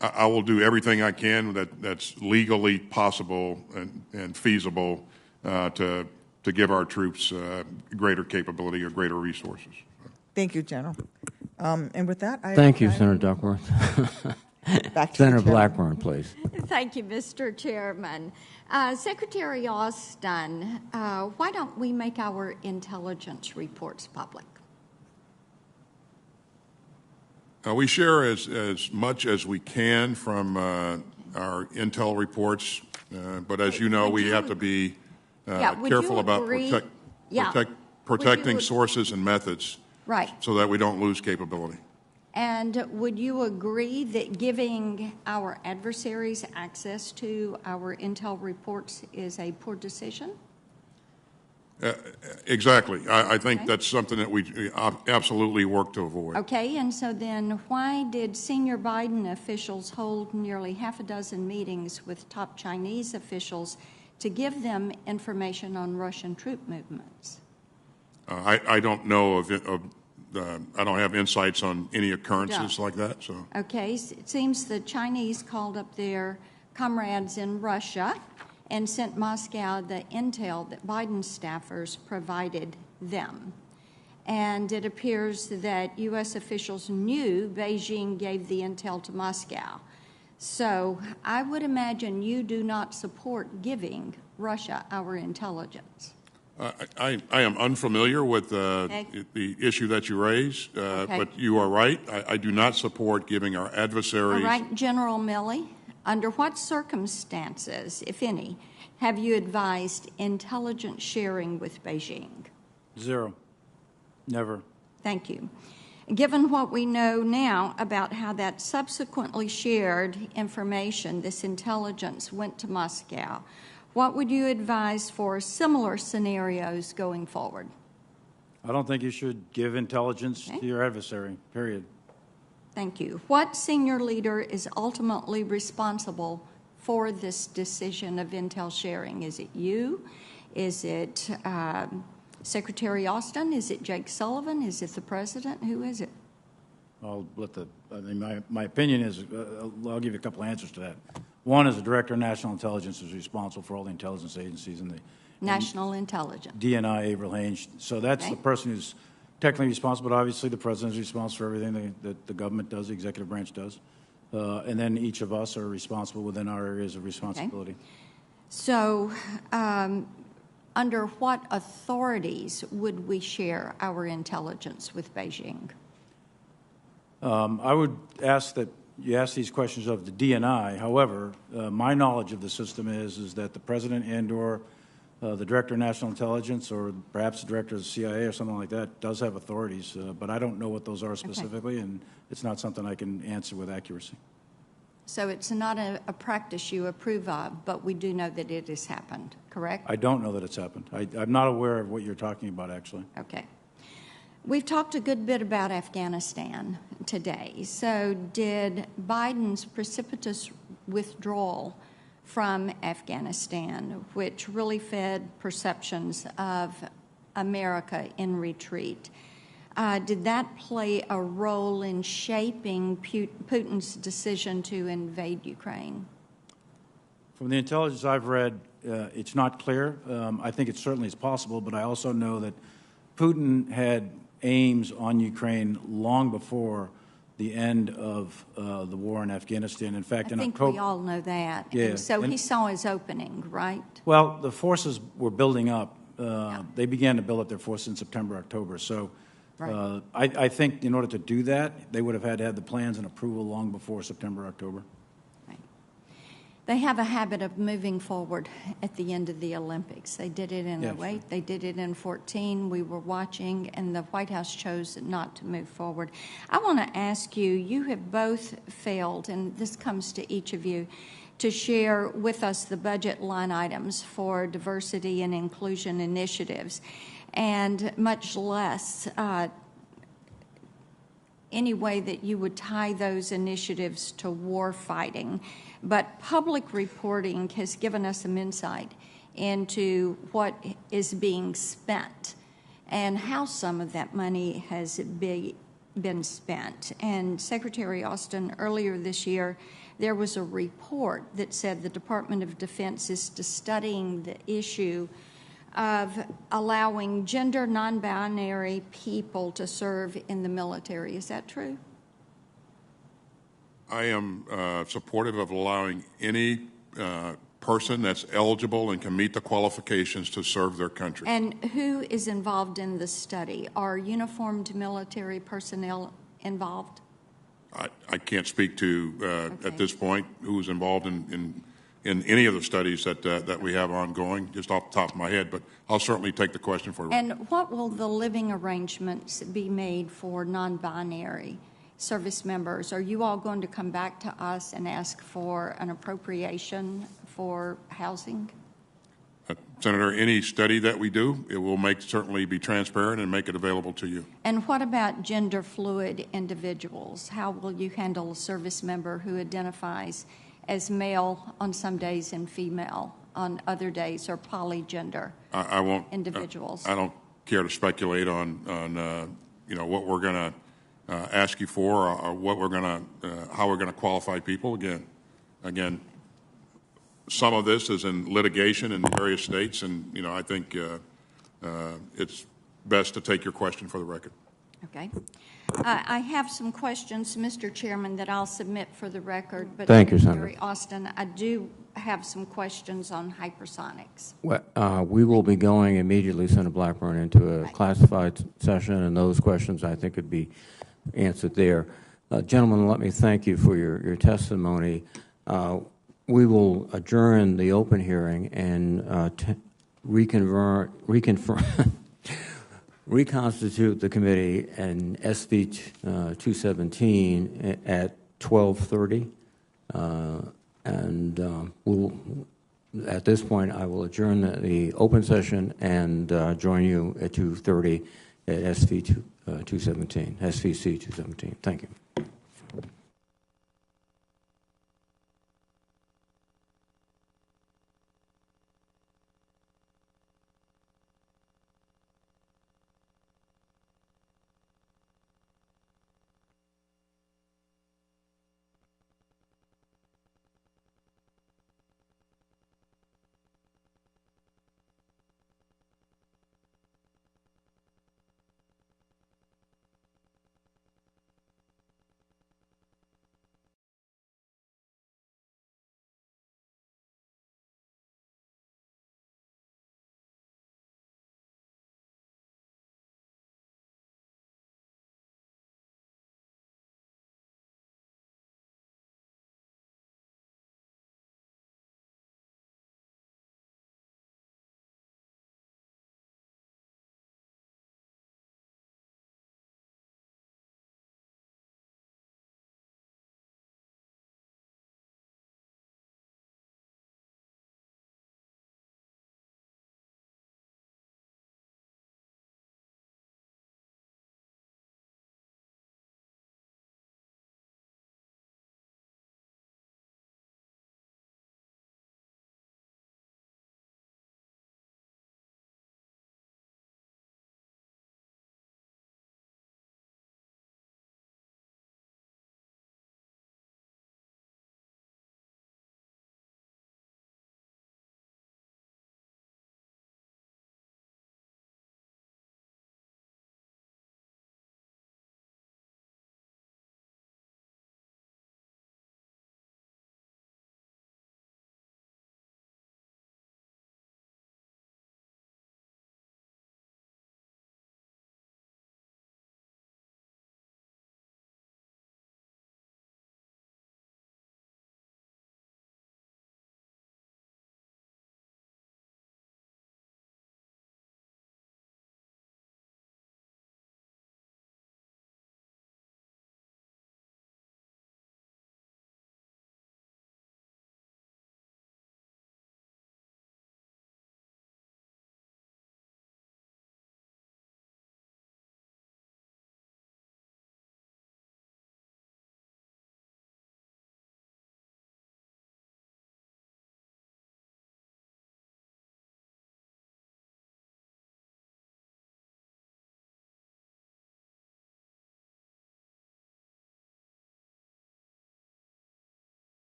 I will do everything I can that's legally possible and feasible to give our troops greater capability or greater resources. Thank you, General. And with that, Thank you, Senator Duckworth. Back to Senator the Blackburn, please. Thank you, Mr. Chairman. Secretary Austin, why don't we make our intelligence reports public? We share as much as we can from our intel reports, but as you know, we have to be careful about protecting sources and methods, right, so that we don't lose capability. And would you agree that giving our adversaries access to our intel reports is a poor decision? Exactly. I think that's something that we absolutely work to avoid. Okay, and so then why did senior Biden officials hold nearly half a dozen meetings with top Chinese officials to give them information on Russian troop movements? I don't know I don't have insights on any occurrences like that. So Okay, it seems the Chinese called up their comrades in Russia and sent Moscow the intel that Biden staffers provided them. And it appears that U.S. officials knew Beijing gave the intel to Moscow. So I would imagine you do not support giving Russia our intelligence. I am unfamiliar with the issue that you raise, but you are right. I do not support giving our adversaries. All right, General Milley, under what circumstances, if any, have you advised intelligence sharing with Beijing? Zero. Never. Thank you. Given what we know now about how that subsequently shared information, this intelligence went to Moscow, what would you advise for similar scenarios going forward? I don't think you should give intelligence to your adversary, period. Thank you. What senior leader is ultimately responsible for this decision of intel sharing? Is it you? Is it Secretary Austin? Is it Jake Sullivan? Is it the president? Who is it? My opinion is, I'll give you a couple of answers to that. One is the Director of National Intelligence is responsible for all the intelligence agencies and the National Intelligence. DNI, Avril Haines. So that's the person who's technically responsible, but obviously the president is responsible for everything that the government does, the executive branch does. And then each of us are responsible within our areas of responsibility. Okay. So under what authorities would we share our intelligence with Beijing? I would ask that you ask these questions of the DNI. However, my knowledge of the system is that the president and/or the director of national intelligence, or perhaps the director of the CIA or something like that, does have authorities. But I don't know what those are specifically, and it's not something I can answer with accuracy. So it's not a practice you approve of, but we do know that it has happened, correct? I don't know that it's happened. I'm not aware of what you're talking about, actually. Okay. We've talked a good bit about Afghanistan today. So did Biden's precipitous withdrawal from Afghanistan, which really fed perceptions of America in retreat, did that play a role in shaping Putin's decision to invade Ukraine? From the intelligence I've read, it's not clear. I think it certainly is possible, but I also know that Putin had aims on Ukraine long before the end of the war in Afghanistan. In fact, in October, we all know that. Yeah, and so he saw his opening, right? Well, the forces were building up. They began to build up their forces in September, October. So right. I think in order to do that, they would have had to have the plans and approval long before September, October. They have a habit of moving forward at the end of the Olympics. They did it in 08, they did it in 14. We were watching, and the White House chose not to move forward. I want to ask you, you have both failed, and this comes to each of you, to share with us the budget line items for diversity and inclusion initiatives, and much less any way that you would tie those initiatives to war fighting. But public reporting has given us some insight into what is being spent and how some of that money has been spent. And Secretary Austin, earlier this year, there was a report that said the Department of Defense is studying the issue of allowing gender non-binary people to serve in the military. Is that true? I am supportive of allowing any person that's eligible and can meet the qualifications to serve their country. And who is involved in the study? Are uniformed military personnel involved? I can't speak to at this point who's involved in any of the studies that we have ongoing, just off the top of my head, but I'll certainly take the question for you. And what will the living arrangements be made for non-binary service members? Are you all going to come back to us and ask for an appropriation for housing? Senator, any study that we do, it will certainly be transparent and make it available to you. And what about gender fluid individuals? How will you handle a service member who identifies as male on some days and female on other days, or polygender I won't, individuals? I don't care to speculate on what we're going to ask you for, or what we're going to how we're going to qualify people. Again, some of this is in litigation in various states, and I think it's best to take your question for the record. Okay. I have some questions, Mr. Chairman, that I'll submit for the record. But Thank you, Secretary Senator. Austin, I do have some questions on hypersonics. Well, we will be going immediately, Senator Blackburn, into a classified session, and those questions I think could be answered there. Gentlemen, let me thank you for your testimony. We will adjourn the open hearing and reconstitute the committee in SV 217 at 12:30. At this point, I will adjourn the open session and join you at 2:30 at SVC 217. Thank you.